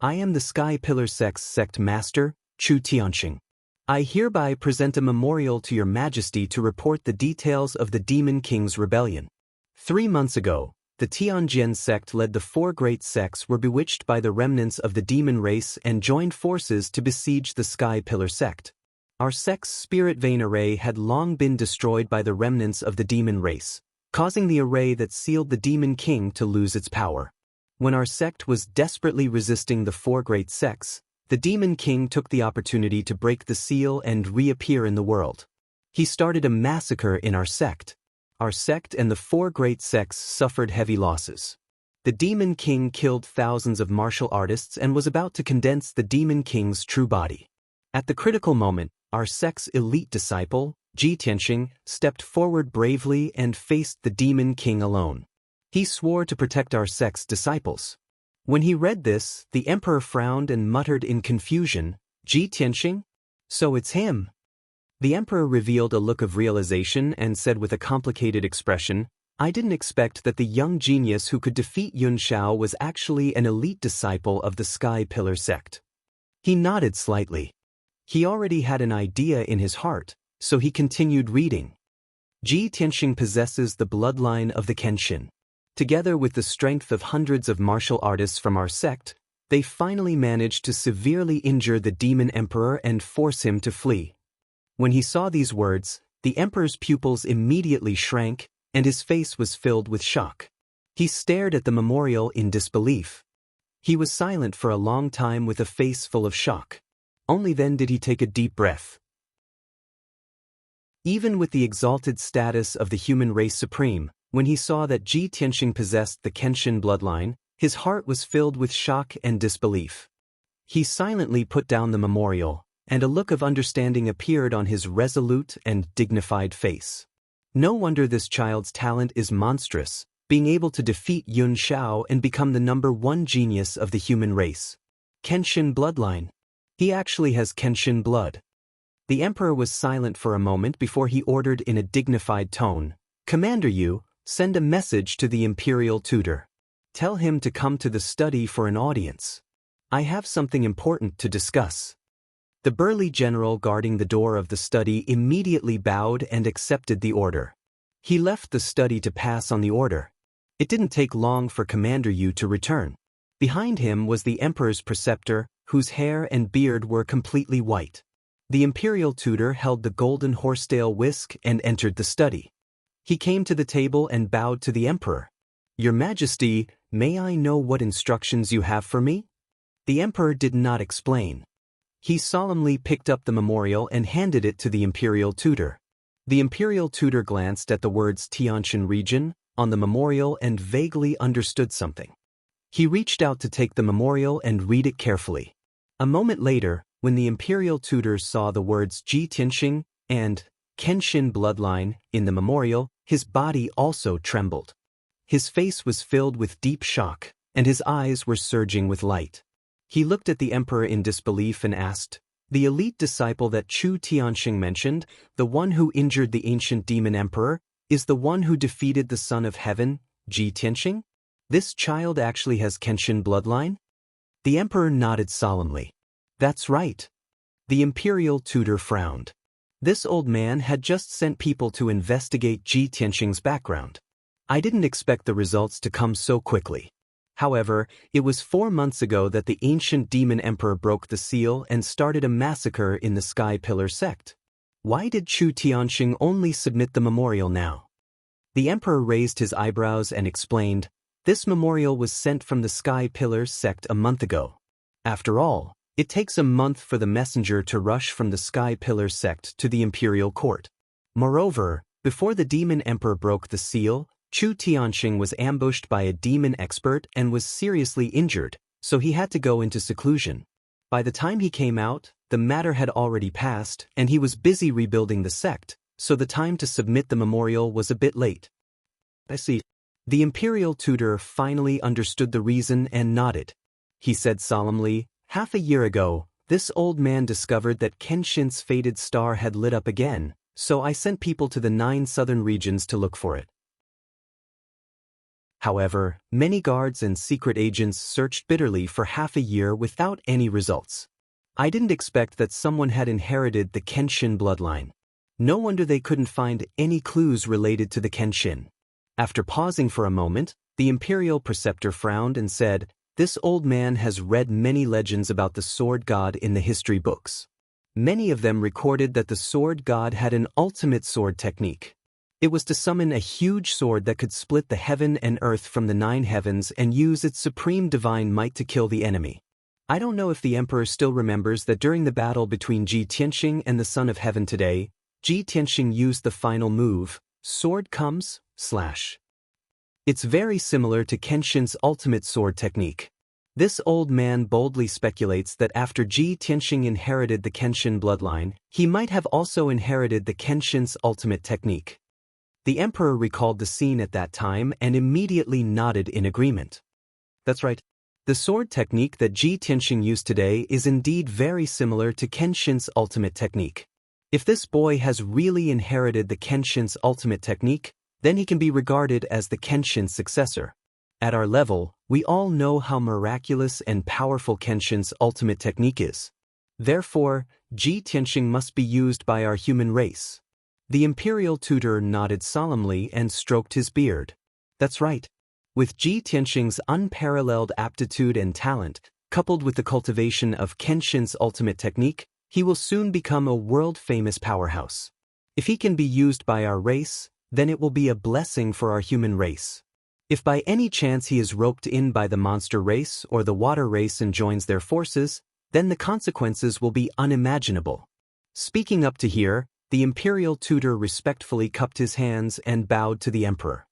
I am the Sky Pillar Sect's sect master, Chu Tianxing. I hereby present a memorial to your majesty to report the details of the Demon King's rebellion. 3 months ago, the Tianjin sect led the four great sects were bewitched by the remnants of the demon race and joined forces to besiege the Sky Pillar sect. Our sect's spirit vein array had long been destroyed by the remnants of the demon race, causing the array that sealed the Demon King to lose its power. When our sect was desperately resisting the four great sects, the Demon King took the opportunity to break the seal and reappear in the world. He started a massacre in our sect. Our sect and the four great sects suffered heavy losses. The Demon King killed thousands of martial artists and was about to condense the Demon King's true body. At the critical moment, our sect's elite disciple, Ji Tianxing, stepped forward bravely and faced the Demon King alone. He swore to protect our sect's disciples. When he read this, the emperor frowned and muttered in confusion, "Ji Tianxing? So it's him." The emperor revealed a look of realization and said with a complicated expression, "I didn't expect that the young genius who could defeat Yun Shao was actually an elite disciple of the Sky Pillar sect." He nodded slightly. He already had an idea in his heart, so he continued reading. Ji Tianxing possesses the bloodline of the Kenshin. Together with the strength of hundreds of martial artists from our sect, they finally managed to severely injure the demon emperor and force him to flee. When he saw these words, the emperor's pupils immediately shrank, and his face was filled with shock. He stared at the memorial in disbelief. He was silent for a long time with a face full of shock. Only then did he take a deep breath. Even with the exalted status of the human race supreme, when he saw that Ji Tianxing possessed the Kenshin bloodline, his heart was filled with shock and disbelief. He silently put down the memorial, and a look of understanding appeared on his resolute and dignified face. No wonder this child's talent is monstrous, being able to defeat Yun Shao and become the #1 genius of the human race. Kenshin bloodline. He actually has Kenshin blood. The emperor was silent for a moment before he ordered in a dignified tone, "Commander Yu, send a message to the imperial tutor. Tell him to come to the study for an audience. I have something important to discuss." The burly general guarding the door of the study immediately bowed and accepted the order. He left the study to pass on the order. It didn't take long for Commander Yu to return. Behind him was the emperor's preceptor, whose hair and beard were completely white. The imperial tutor held the golden horsetail whisk and entered the study. He came to the table and bowed to the emperor. "Your Majesty, may I know what instructions you have for me?" The emperor did not explain. He solemnly picked up the memorial and handed it to the imperial tutor. The imperial tutor glanced at the words Tianjin region on the memorial and vaguely understood something. He reached out to take the memorial and read it carefully. A moment later, when the imperial tutor saw the words Ji Tianxing and Kenshin bloodline in the memorial, his body also trembled. His face was filled with deep shock, and his eyes were surging with light. He looked at the emperor in disbelief and asked, "The elite disciple that Chu Tianxing mentioned, the one who injured the ancient demon emperor, is the one who defeated the son of heaven, Ji Tianxing? This child actually has Kenshin bloodline?" The emperor nodded solemnly. "That's right." The imperial tutor frowned. This old man had just sent people to investigate Ji Tianxing's background. I didn't expect the results to come so quickly. However, it was 4 months ago that the ancient demon emperor broke the seal and started a massacre in the Sky Pillar sect. Why did Chu Tianxing only submit the memorial now? The emperor raised his eyebrows and explained, "This memorial was sent from the Sky Pillar sect a month ago. After all, it takes a month for the messenger to rush from the Sky Pillar sect to the imperial court. Moreover, before the demon emperor broke the seal, Chu Tianxing was ambushed by a demon expert and was seriously injured, so he had to go into seclusion. By the time he came out, the matter had already passed, and he was busy rebuilding the sect, so the time to submit the memorial was a bit late." "I see." The imperial tutor finally understood the reason and nodded. He said solemnly, "Half a year ago, this old man discovered that Kenshin's faded star had lit up again, so I sent people to the 9 southern regions to look for it. However, many guards and secret agents searched bitterly for half a year without any results. I didn't expect that someone had inherited the Kenshin bloodline. No wonder they couldn't find any clues related to the Kenshin." After pausing for a moment, The imperial preceptor frowned and said, "This old man has read many legends about the sword god in the history books. Many of them recorded that the sword god had an ultimate sword technique. It was to summon a huge sword that could split the heaven and earth from the 9 heavens and use its supreme divine might to kill the enemy. I don't know if the emperor still remembers that during the battle between Ji Tianxing and the Son of Heaven today, Ji Tianxing used the final move, sword comes, slash. It's very similar to Kenshin's ultimate sword technique. This old man boldly speculates that after Ji Tianxing inherited the Kenshin bloodline, he might have also inherited the Kenshin's ultimate technique." The emperor recalled the scene at that time and immediately nodded in agreement. That's right. The sword technique that Ji Tianxing used today is indeed very similar to Kenshin's ultimate technique. If this boy has really inherited the Kenshin's ultimate technique, then he can be regarded as the Kenshin's successor. At our level, we all know how miraculous and powerful Kenshin's ultimate technique is. Therefore, Ji Tianxing must be used by our human race. The imperial tutor nodded solemnly and stroked his beard. That's right. With Ji Tianxing's unparalleled aptitude and talent, coupled with the cultivation of Kenshin's ultimate technique, he will soon become a world-famous powerhouse. If he can be used by our race, then it will be a blessing for our human race. If by any chance he is roped in by the monster race or the water race and joins their forces, then the consequences will be unimaginable. Speaking up to here, the imperial tutor respectfully cupped his hands and bowed to the emperor.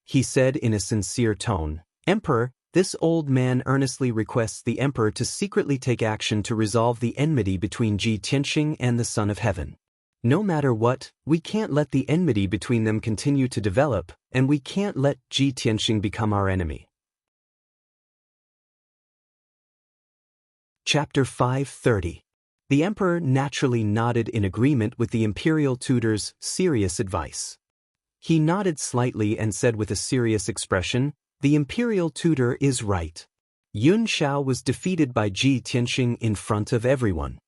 He said in a sincere tone, "Emperor, this old man earnestly requests the emperor to secretly take action to resolve the enmity between Ji Tianxing and the Son of Heaven. No matter what, we can't let the enmity between them continue to develop, and we can't let Ji Tianxing become our enemy." Chapter 530. The emperor naturally nodded in agreement with the imperial tutor's serious advice. He nodded slightly and said with a serious expression, "The imperial tutor is right. Yun Shao was defeated by Ji Tianxing in front of everyone.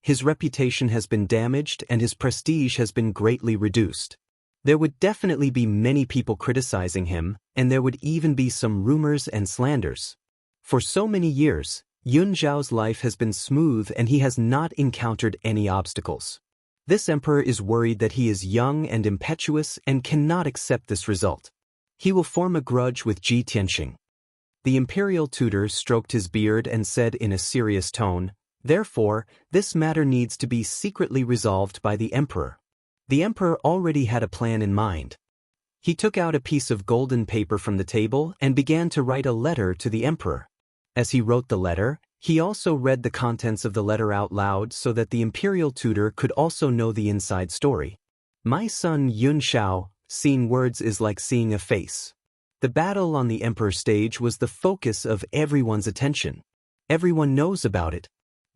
His reputation has been damaged and his prestige has been greatly reduced. There would definitely be many people criticizing him, and there would even be some rumors and slanders. For so many years, Yun Zhao's life has been smooth and he has not encountered any obstacles. This emperor is worried that he is young and impetuous and cannot accept this result. He will form a grudge with Ji Tianxing." The imperial tutor stroked his beard and said in a serious tone, "Therefore, this matter needs to be secretly resolved by the emperor." The emperor already had a plan in mind. He took out a piece of golden paper from the table and began to write a letter to the emperor. As he wrote the letter, he also read the contents of the letter out loud so that the imperial tutor could also know the inside story. "My son Yun Shao, seeing words is like seeing a face." The battle on the emperor's stage was the focus of everyone's attention. Everyone knows about it.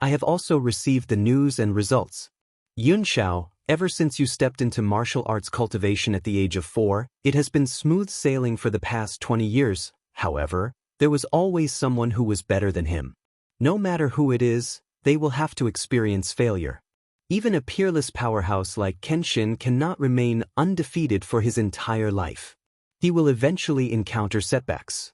I have also received the news and results. Yun Shao, ever since you stepped into martial arts cultivation at the age of 4, it has been smooth sailing for the past 20 years. However, there was always someone who was better than him. No matter who it is, they will have to experience failure. Even a peerless powerhouse like Kenshin cannot remain undefeated for his entire life. He will eventually encounter setbacks.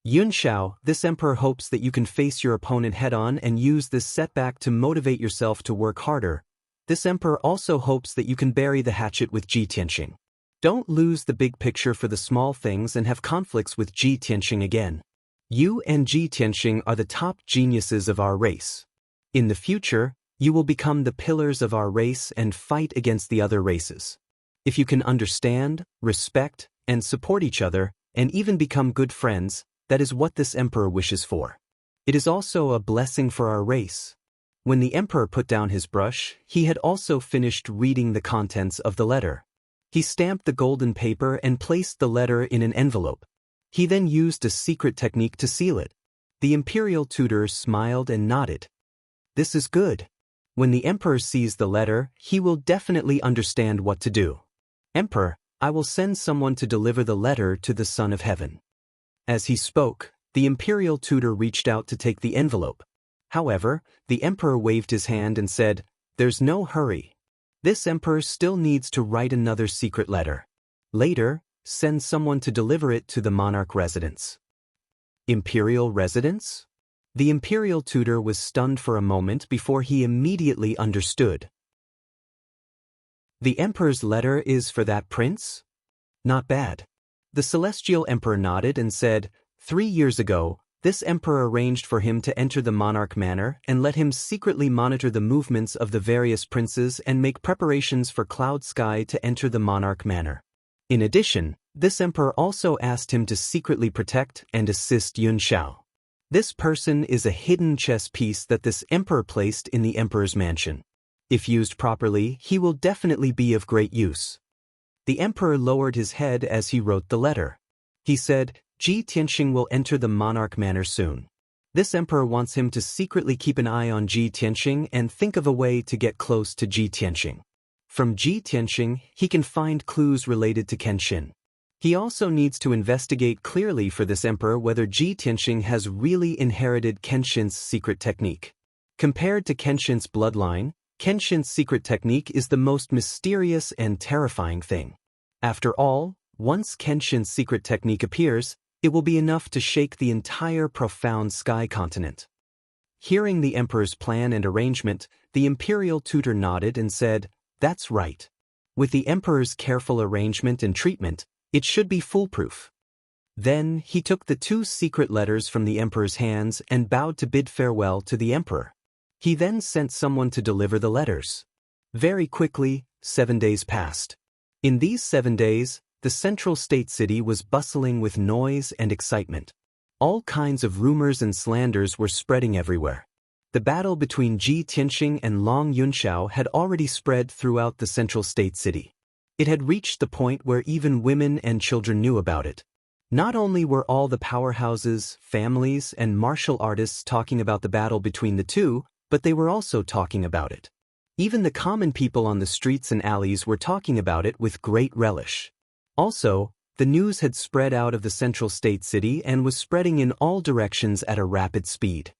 Yun Shao, this emperor hopes that you can face your opponent head-on and use this setback to motivate yourself to work harder. This emperor also hopes that you can bury the hatchet with Ji Tianxing. Don't lose the big picture for the small things and have conflicts with Ji Tianxing again. You and Ji Tianxing are the top geniuses of our race. In the future, you will become the pillars of our race and fight against the other races. If you can understand, respect, and support each other, and even become good friends, that is what this emperor wishes for. It is also a blessing for our race." When the emperor put down his brush, he had also finished reading the contents of the letter. He stamped the golden paper and placed the letter in an envelope. He then used a secret technique to seal it. The imperial tutor smiled and nodded. "This is good. When the emperor sees the letter, he will definitely understand what to do. Emperor, I will send someone to deliver the letter to the Son of Heaven." As he spoke, the imperial tutor reached out to take the envelope. However, the emperor waved his hand and said, "There's no hurry. This emperor still needs to write another secret letter. Later, send someone to deliver it to the monarch residence. Imperial residence? The imperial tutor was stunned for a moment before he immediately understood. The emperor's letter is for that prince? Not bad. The celestial emperor nodded and said, 3 years ago, this emperor arranged for him to enter the monarch manor and let him secretly monitor the movements of the various princes and make preparations for Cloud Sky to enter the monarch manor. In addition, this emperor also asked him to secretly protect and assist Yun Xiao. This person is a hidden chess piece that this emperor placed in the emperor's mansion. If used properly, he will definitely be of great use. The emperor lowered his head as he wrote the letter. He said, Ji Tianxing will enter the monarch manor soon. This emperor wants him to secretly keep an eye on Ji Tianxing and think of a way to get close to Ji Tianxing. From Ji Tianxing, he can find clues related to Kenshin. He also needs to investigate clearly for this emperor whether Ji Tianxing has really inherited Kenshin's secret technique. Compared to Kenshin's bloodline, Kenshin's secret technique is the most mysterious and terrifying thing. After all, once Kenshin's secret technique appears, it will be enough to shake the entire profound sky continent. Hearing the emperor's plan and arrangement, the imperial tutor nodded and said, That's right. With the emperor's careful arrangement and treatment, it should be foolproof. Then he took the 2 secret letters from the emperor's hands and bowed to bid farewell to the emperor. He then sent someone to deliver the letters. Very quickly, 7 days passed. In these 7 days, the central state city was bustling with noise and excitement. All kinds of rumors and slanders were spreading everywhere. The battle between Ji Tianxing and Long Yunxiao had already spread throughout the central state city. It had reached the point where even women and children knew about it. Not only were all the powerhouses, families, and martial artists talking about the battle between the two, but they were also talking about it. Even the common people on the streets and alleys were talking about it with great relish. Also, the news had spread out of the central state city and was spreading in all directions at a rapid speed.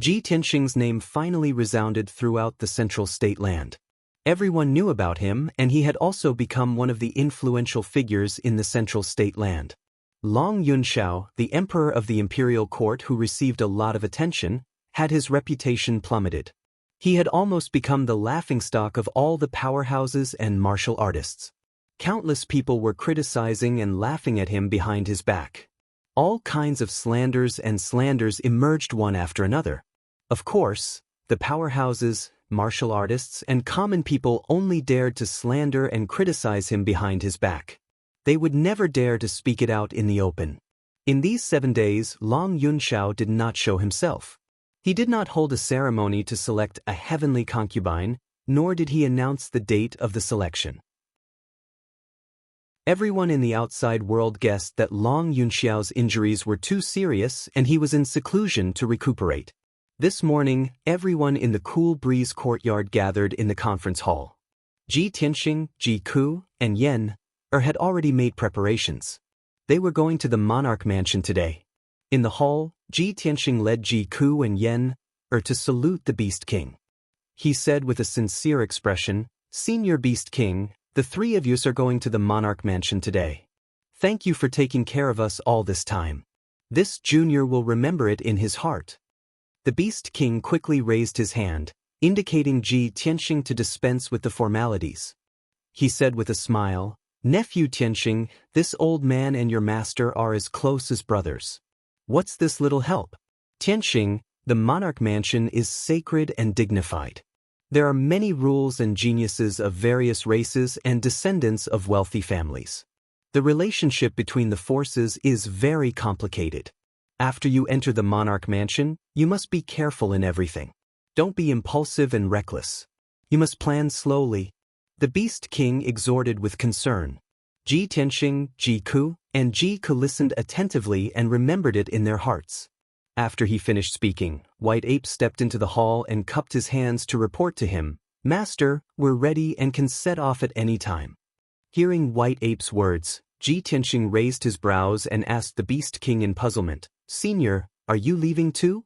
Ji Tianxing's name finally resounded throughout the central state land. Everyone knew about him, and he had also become one of the influential figures in the central state land. Long Yunxiao, the emperor of the imperial court who received a lot of attention, had his reputation plummeted. He had almost become the laughingstock of all the powerhouses and martial artists. Countless people were criticizing and laughing at him behind his back. All kinds of slanders emerged one after another. Of course, the powerhouses, martial artists, and common people only dared to slander and criticize him behind his back. They would never dare to speak it out in the open. In these 7 days, Long Yunxiao did not show himself. He did not hold a ceremony to select a heavenly concubine, nor did he announce the date of the selection. Everyone in the outside world guessed that Long Yunxiao's injuries were too serious and he was in seclusion to recuperate. This morning, everyone in the Cool Breeze courtyard gathered in the conference hall. Ji Tianxing, Ji Ku, and Yan had already made preparations. They were going to the monarch mansion today. In the hall, Ji Tianxing led Ji Ku and Yan to salute the Beast King. He said with a sincere expression, Senior Beast King, the 3 of you are going to the monarch mansion today. Thank you for taking care of us all this time. This junior will remember it in his heart. The Beast King quickly raised his hand, indicating Ji Tianxing to dispense with the formalities. He said with a smile, Nephew Tianxing, this old man and your master are as close as brothers. What's this little help? Tianxing, the monarch mansion is sacred and dignified. There are many rules and geniuses of various races and descendants of wealthy families. The relationship between the forces is very complicated. After you enter the monarch mansion, you must be careful in everything. Don't be impulsive and reckless. You must plan slowly. The Beast King exhorted with concern. Ji Tianxing, Ji Ku, and Ji Ku listened attentively and remembered it in their hearts. After he finished speaking, White Ape stepped into the hall and cupped his hands to report to him, Master, we're ready and can set off at any time. Hearing White Ape's words, Ji Tianxing raised his brows and asked the Beast King in puzzlement, Senior, are you leaving too?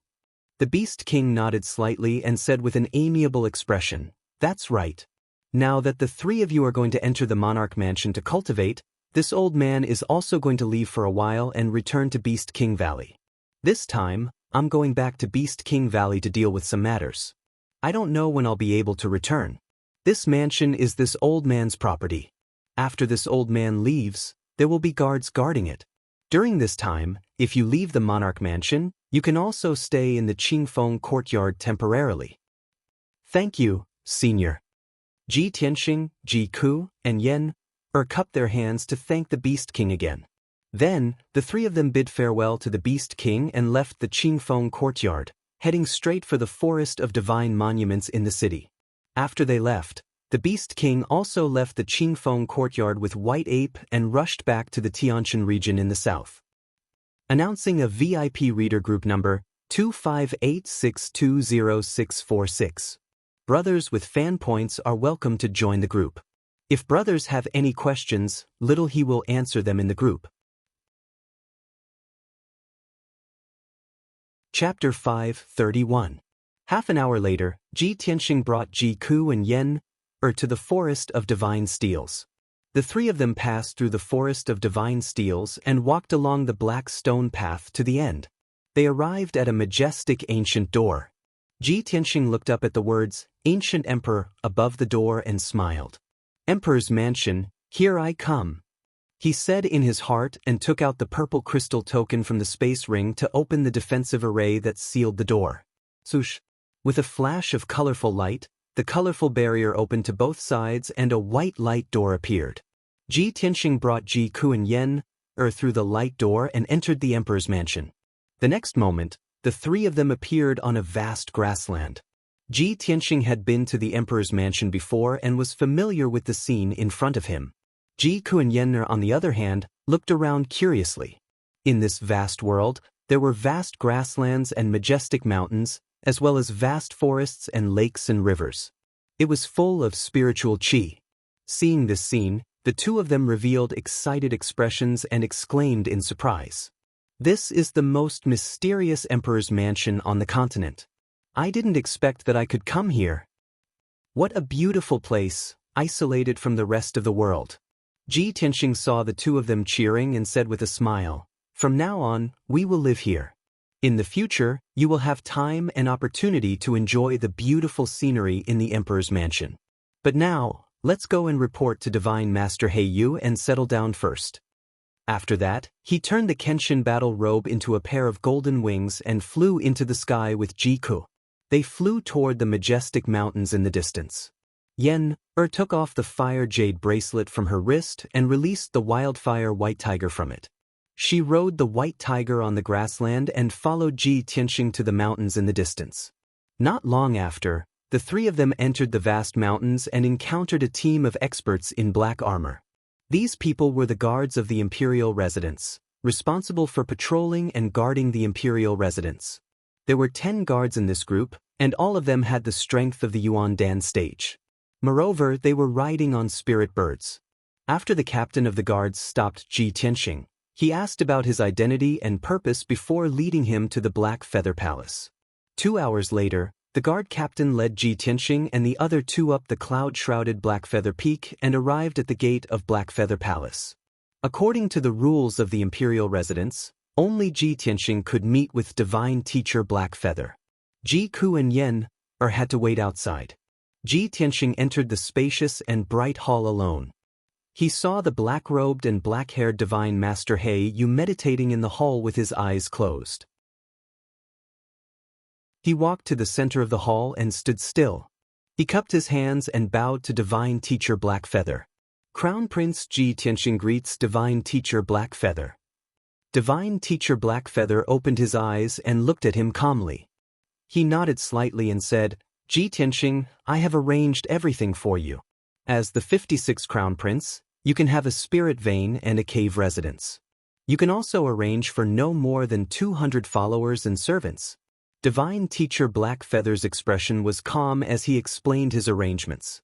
The Beast King nodded slightly and said with an amiable expression, That's right. Now that the 3 of you are going to enter the monarch mansion to cultivate, This old man is also going to leave for a while and return to Beast King Valley. This time, I'm going back to Beast King Valley to deal with some matters. I don't know when I'll be able to return. This mansion is this old man's property. After this old man leaves, there will be guards guarding it. During this time, if you leave the Monarch Mansion, you can also stay in the Qingfeng courtyard temporarily. Thank you, Senior. Ji Tianxing, Ji Ku, and Yen cupped their hands to thank the Beast King again. Then, the three of them bid farewell to the Beast King and left the Qingfeng courtyard, heading straight for the Forest of Divine Monuments in the city. After they left, the Beast King also left the Qingfeng courtyard with White Ape and rushed back to the Tianshan region in the south. Announcing a VIP reader group number 258620646. Brothers with fan points are welcome to join the group. If brothers have any questions, little he will answer them in the group. Chapter 5:31. Half an hour later, Ji Tianxing brought Ji Ku and Yen to the Forest of Divine Steels. The three of them passed through the Forest of Divine Steels and walked along the black stone path to the end. They arrived at a majestic ancient door. Ji Tianxing looked up at the words, Ancient Emperor, above the door and smiled. Emperor's Mansion, here I come, he said in his heart and took out the purple crystal token from the space ring to open the defensive array that sealed the door. Swoosh! With a flash of colorful light, the colorful barrier opened to both sides and a white light door appeared. Ji Tianxing brought Ji Ku and Yen through the light door and entered the Emperor's Mansion. The next moment, the three of them appeared on a vast grassland. Ji Tianxing had been to the Emperor's Mansion before and was familiar with the scene in front of him. Ji Ku and Yen, on the other hand, looked around curiously. In this vast world, there were vast grasslands and majestic mountains, as well as vast forests and lakes and rivers. It was full of spiritual qi. Seeing this scene, the two of them revealed excited expressions and exclaimed in surprise. This is the most mysterious Emperor's Mansion on the continent. I didn't expect that I could come here. What a beautiful place, isolated from the rest of the world. Ji Tianxing saw the two of them cheering and said with a smile, From now on, we will live here. In the future, you will have time and opportunity to enjoy the beautiful scenery in the Emperor's Mansion. But now, let's go and report to Divine Master Heiyu and settle down first. After that, he turned the Kenshin battle robe into a pair of golden wings and flew into the sky with Ji Ku. They flew toward the majestic mountains in the distance. Yen took off the fire jade bracelet from her wrist and released the wildfire white tiger from it. She rode the white tiger on the grassland and followed Ji Tianxing to the mountains in the distance. Not long after, the three of them entered the vast mountains and encountered a team of experts in black armor. These people were the guards of the imperial residence, responsible for patrolling and guarding the imperial residence. There were 10 guards in this group, and all of them had the strength of the Yuan Dan stage. Moreover, they were riding on spirit birds. After the captain of the guards stopped Ji Tianxing, he asked about his identity and purpose before leading him to the Black Feather Palace. 2 hours later, the guard captain led Ji Tianxing and the other two up the cloud-shrouded Black Feather Peak and arrived at the gate of Black Feather Palace. According to the rules of the imperial residence, only Ji Tianxing could meet with Divine Teacher Black Feather. Ji Ku and Yen had to wait outside. Ji Tianxing entered the spacious and bright hall alone. He saw the black-robed and black-haired Divine Master Heiyu meditating in the hall with his eyes closed. He walked to the center of the hall and stood still. He cupped his hands and bowed to Divine Teacher Black Feather. Crown Prince Ji Tianxing greets Divine Teacher Black Feather. Divine Teacher Black Feather opened his eyes and looked at him calmly. He nodded slightly and said, Ji Tianxing, I have arranged everything for you. As the 56th Crown Prince, you can have a spirit vein and a cave residence. You can also arrange for no more than 200 followers and servants. Divine Teacher Black Feather's expression was calm as he explained his arrangements.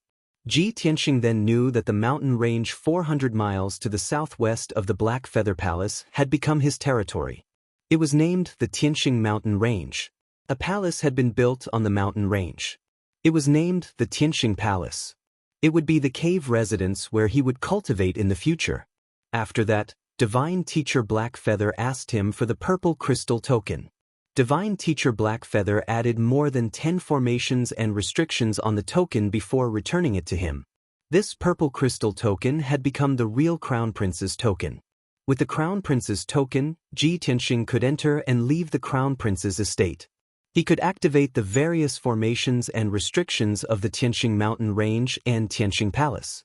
Ji Tianxing then knew that the mountain range 400 miles to the southwest of the Black Feather Palace had become his territory. It was named the Tianxing Mountain Range. A palace had been built on the mountain range. It was named the Tianxing Palace. It would be the cave residence where he would cultivate in the future. After that, Divine Teacher Blackfeather asked him for the purple crystal token. Divine Teacher Blackfeather added more than 10 formations and restrictions on the token before returning it to him. This purple crystal token had become the real Crown Prince's token. With the Crown Prince's token, Ji Tianxing could enter and leave the Crown Prince's estate. He could activate the various formations and restrictions of the Tianxing Mountain Range and Tianxing Palace.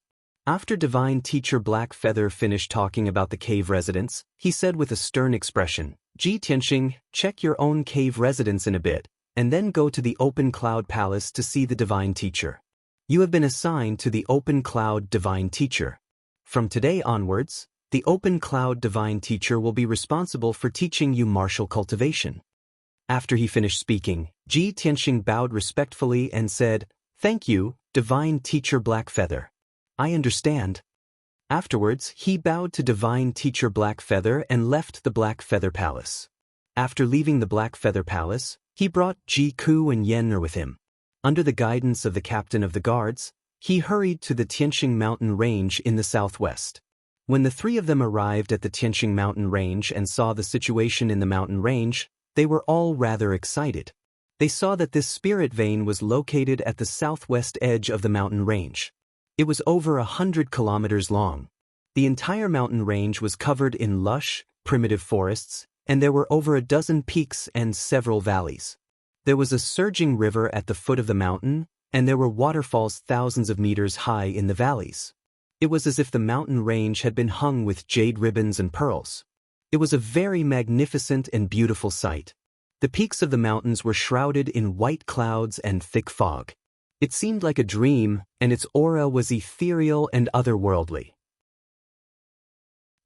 After Divine Teacher Blackfeather finished talking about the cave residence, he said with a stern expression, "Ji Tianxing, check your own cave residence in a bit, and then go to the Open Cloud Palace to see the Divine Teacher. You have been assigned to the Open Cloud Divine Teacher. From today onwards, the Open Cloud Divine Teacher will be responsible for teaching you martial cultivation." After he finished speaking, Ji Tianxing bowed respectfully and said, "Thank you, Divine Teacher Blackfeather. I understand." Afterwards, he bowed to Divine Teacher Blackfeather and left the Blackfeather Palace. After leaving the Blackfeather Palace, he brought Ji Ku and Yen with him. Under the guidance of the captain of the guards, he hurried to the Tianxing Mountain Range in the southwest. When the three of them arrived at the Tianxing Mountain Range and saw the situation in the mountain range, they were all rather excited. They saw that this spirit vein was located at the southwest edge of the mountain range. It was over 100 kilometers long. The entire mountain range was covered in lush, primitive forests, and there were over a dozen peaks and several valleys. There was a surging river at the foot of the mountain, and there were waterfalls thousands of meters high in the valleys. It was as if the mountain range had been hung with jade ribbons and pearls. It was a very magnificent and beautiful sight. The peaks of the mountains were shrouded in white clouds and thick fog. It seemed like a dream, and its aura was ethereal and otherworldly.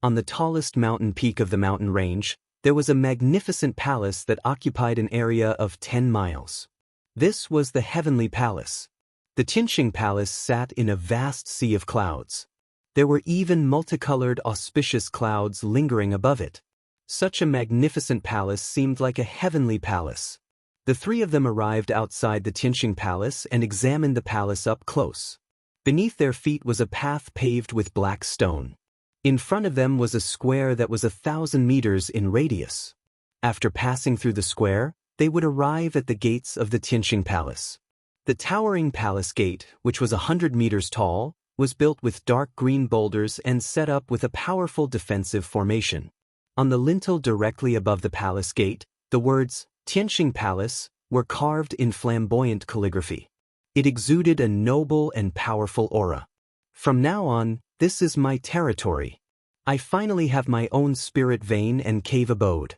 On the tallest mountain peak of the mountain range, there was a magnificent palace that occupied an area of 10 miles. This was the Heavenly Palace. The Tianxing Palace sat in a vast sea of clouds. There were even multicolored auspicious clouds lingering above it. Such a magnificent palace seemed like a heavenly palace. The three of them arrived outside the Tianxing Palace and examined the palace up close. Beneath their feet was a path paved with black stone. In front of them was a square that was 1,000 meters in radius. After passing through the square, they would arrive at the gates of the Tianxing Palace. The towering palace gate, which was 100 meters tall, was built with dark green boulders and set up with a powerful defensive formation. On the lintel directly above the palace gate, the words, Tianxing Palace, were carved in flamboyant calligraphy. It exuded a noble and powerful aura. "From now on, this is my territory. I finally have my own spirit vein and cave abode."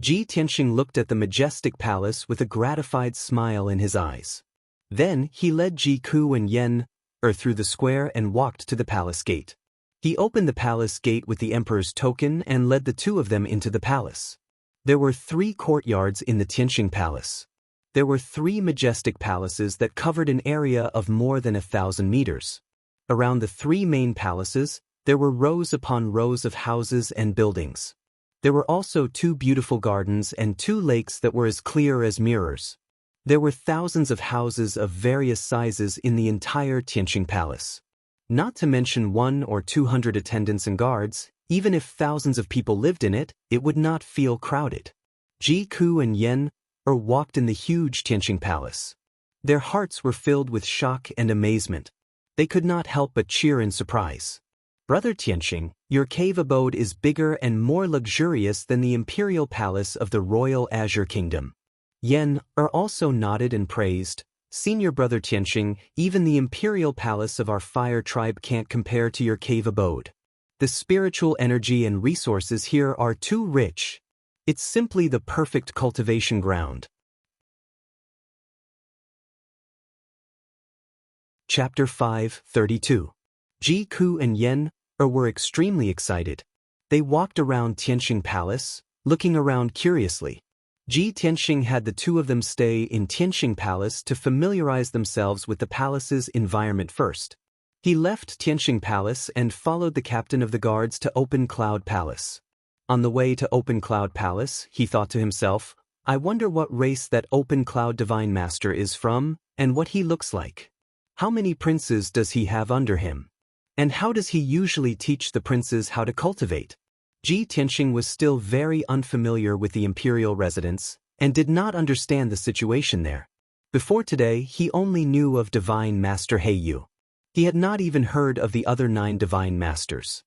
Ji Tianxing looked at the majestic palace with a gratified smile in his eyes. Then he led Ji Ku and Yen through the square and walked to the palace gate. He opened the palace gate with the emperor's token and led the two of them into the palace. There were 3 courtyards in the Tianxing Palace. There were 3 majestic palaces that covered an area of more than 1,000 meters. Around the 3 main palaces, there were rows upon rows of houses and buildings. There were also 2 beautiful gardens and 2 lakes that were as clear as mirrors. There were thousands of houses of various sizes in the entire Tianxing Palace. Not to mention 100 or 200 attendants and guards. Even if thousands of people lived in it, it would not feel crowded. Ji Ku and Yen walked in the huge Tianxing Palace. Their hearts were filled with shock and amazement. They could not help but cheer in surprise. "Brother Tianxing, your cave abode is bigger and more luxurious than the imperial palace of the Royal Azure Kingdom." Yen also nodded and praised, "Senior Brother Tianxing, even the imperial palace of our fire tribe can't compare to your cave abode. The spiritual energy and resources here are too rich. It's simply the perfect cultivation ground." Chapter 5:32. Ji Ku and Yen were extremely excited. They walked around Tianxing Palace, looking around curiously. Ji Tianxing had the two of them stay in Tianxing Palace to familiarize themselves with the palace's environment first. He left Tianxing Palace and followed the captain of the guards to Open Cloud Palace. On the way to Open Cloud Palace, he thought to himself, "I wonder what race that Open Cloud Divine Master is from, and what he looks like. How many princes does he have under him? And how does he usually teach the princes how to cultivate? Ji Tianxing was still very unfamiliar with the imperial residence and did not understand the situation there. Before today, he only knew of Divine Master He Yu. He had not even heard of the other 9 Divine Masters.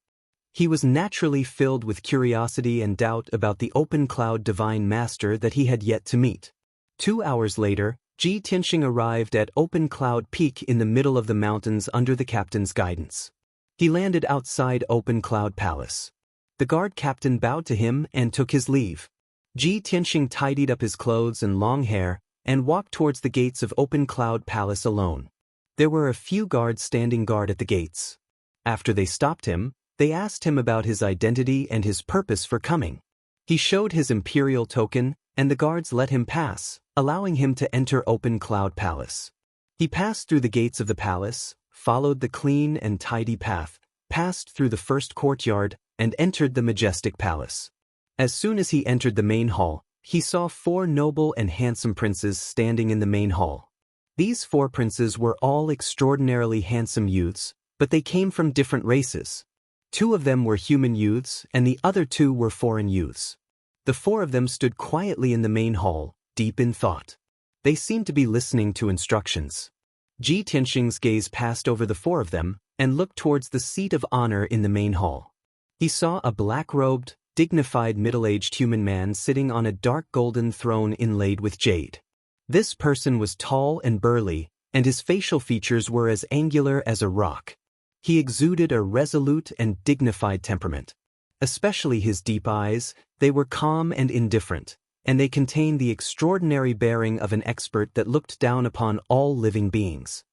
He was naturally filled with curiosity and doubt about the open cloud Divine Master that he had yet to meet. 2 hours later, Ji Tianxing arrived at Open Cloud Peak in the middle of the mountains under the captain's guidance. He landed outside Open Cloud Palace. The guard captain bowed to him and took his leave. Ji Tianxing tidied up his clothes and long hair and walked towards the gates of Open Cloud Palace alone. There were a few guards standing guard at the gates. After they stopped him, they asked him about his identity and his purpose for coming. He showed his imperial token, and the guards let him pass, allowing him to enter Open Cloud Palace. He passed through the gates of the palace, followed the clean and tidy path, passed through the first courtyard, and entered the majestic palace. As soon as he entered the main hall, he saw 4 noble and handsome princes standing in the main hall. These 4 princes were all extraordinarily handsome youths, but they came from different races. 2 of them were human youths, and the other 2 were foreign youths. The 4 of them stood quietly in the main hall, deep in thought. They seemed to be listening to instructions. Ji Tianxing's gaze passed over the 4 of them and looked towards the seat of honor in the main hall. He saw a black-robed, dignified middle-aged human man sitting on a dark golden throne inlaid with jade. This person was tall and burly, and his facial features were as angular as a rock. He exuded a resolute and dignified temperament. Especially his deep eyes, they were calm and indifferent, and they contained the extraordinary bearing of an expert that looked down upon all living beings.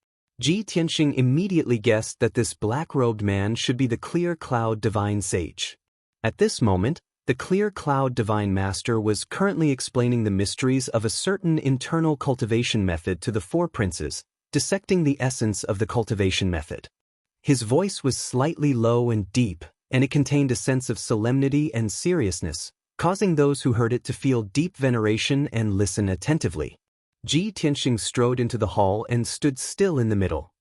Ji Tianxing immediately guessed that this black-robed man should be the Clear Cloud Divine Sage. At this moment, the Clear Cloud Divine Master was currently explaining the mysteries of a certain internal cultivation method to the 4 princes, dissecting the essence of the cultivation method. His voice was slightly low and deep, and it contained a sense of solemnity and seriousness, causing those who heard it to feel deep veneration and listen attentively. Ji Tianxing strode into the hall and stood still in the middle.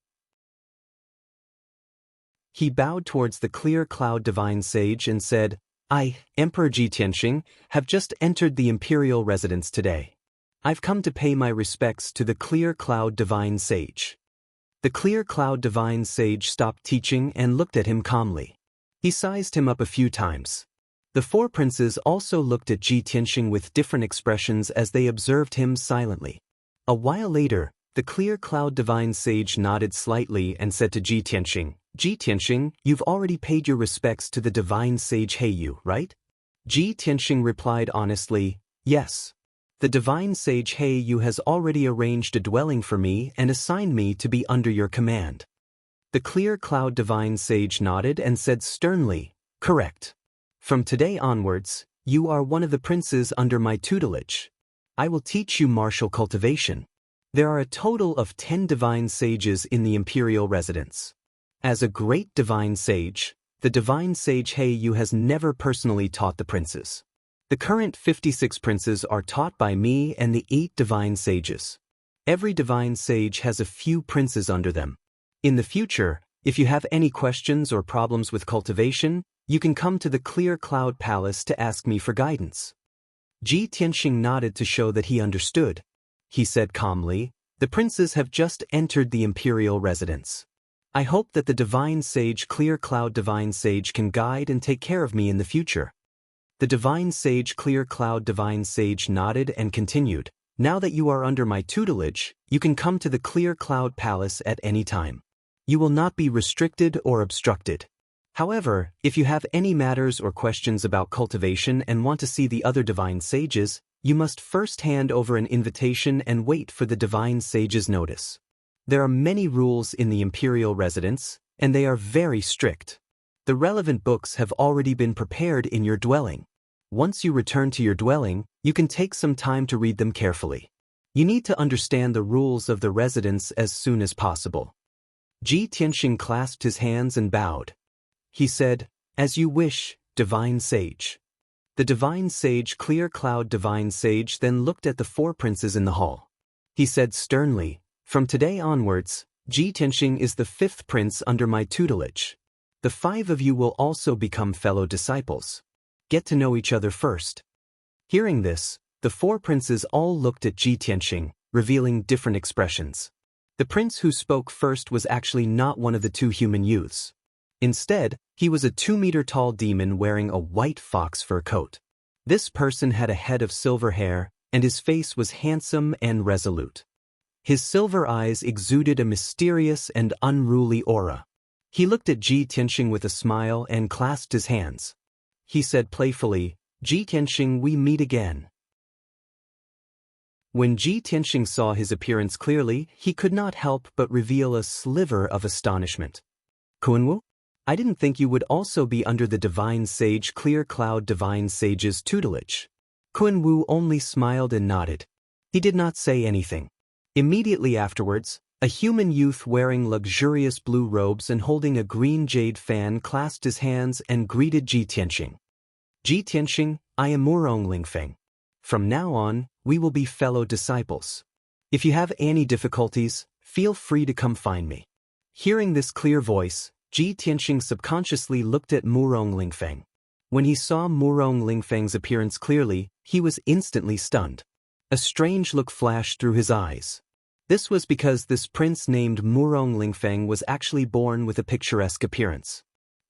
He bowed towards the Clear Cloud Divine Sage and said, "I, Emperor Ji Tianxing, have just entered the imperial residence today. I've come to pay my respects to the Clear Cloud Divine Sage." The Clear Cloud Divine Sage stopped teaching and looked at him calmly. He sized him up a few times. The 4 princes also looked at Ji Tianxing with different expressions as they observed him silently. A while later, the Clear Cloud Divine Sage nodded slightly and said to Ji Tianxing, "Ji Tianxing, you've already paid your respects to the Divine Sage He Yu, right?" Ji Tianxing replied honestly, "Yes. The Divine Sage He Yu has already arranged a dwelling for me and assigned me to be under your command." The Clear Cloud Divine Sage nodded and said sternly, "Correct. From today onwards, you are one of the princes under my tutelage. I will teach you martial cultivation. There are a total of 10 divine sages in the imperial residence. As a great divine sage, the Divine Sage He Yu has never personally taught the princes. The current 56 princes are taught by me and the 8 divine sages. Every divine sage has a few princes under them. In the future, if you have any questions or problems with cultivation, you can come to the Clear Cloud Palace to ask me for guidance." Ji Tianxing nodded to show that he understood. He said calmly, "The princes have just entered the imperial residence. I hope that the Divine Sage Clear Cloud Divine Sage can guide and take care of me in the future." The Divine Sage Clear Cloud Divine Sage nodded and continued, "Now that you are under my tutelage, you can come to the Clear Cloud Palace at any time. You will not be restricted or obstructed. However, if you have any matters or questions about cultivation and want to see the other divine sages, you must first hand over an invitation and wait for the divine sage's notice. There are many rules in the imperial residence, and they are very strict. The relevant books have already been prepared in your dwelling. Once you return to your dwelling, you can take some time to read them carefully. You need to understand the rules of the residence as soon as possible." Ji Tianxing clasped his hands and bowed. He said, "As you wish, Divine Sage." The Divine Sage Clear Cloud Divine Sage then looked at the 4 princes in the hall. He said sternly, "From today onwards, Ji Tianxing is the 5th prince under my tutelage. The 5 of you will also become fellow disciples. Get to know each other first. Hearing this, the 4 princes all looked at Ji Tianqing, revealing different expressions. The prince who spoke first was actually not one of the 2 human youths. Instead, he was a 2-meter-tall demon wearing a white fox fur coat. This person had a head of silver hair, and his face was handsome and resolute. His silver eyes exuded a mysterious and unruly aura. He looked at Ji Tianqing with a smile and clasped his hands. He said playfully, "Ji Tianqing, we meet again." When Ji Tianqing saw his appearance clearly, he could not help but reveal a sliver of astonishment. "Kunwu? I didn't think you would also be under the divine sage Clear Cloud Divine Sage's tutelage." Kunwu only smiled and nodded. He did not say anything. Immediately afterwards, a human youth wearing luxurious blue robes and holding a green jade fan clasped his hands and greeted Ji Tianqing. "Ji Tianqing, I am Murong Lingfeng. From now on, we will be fellow disciples. If you have any difficulties, feel free to come find me." Hearing this clear voice, Ji Tianqing subconsciously looked at Murong Lingfeng. When he saw Murong Lingfeng's appearance clearly, he was instantly stunned. A strange look flashed through his eyes. This was because this prince named Murong Lingfeng was actually born with a picturesque appearance.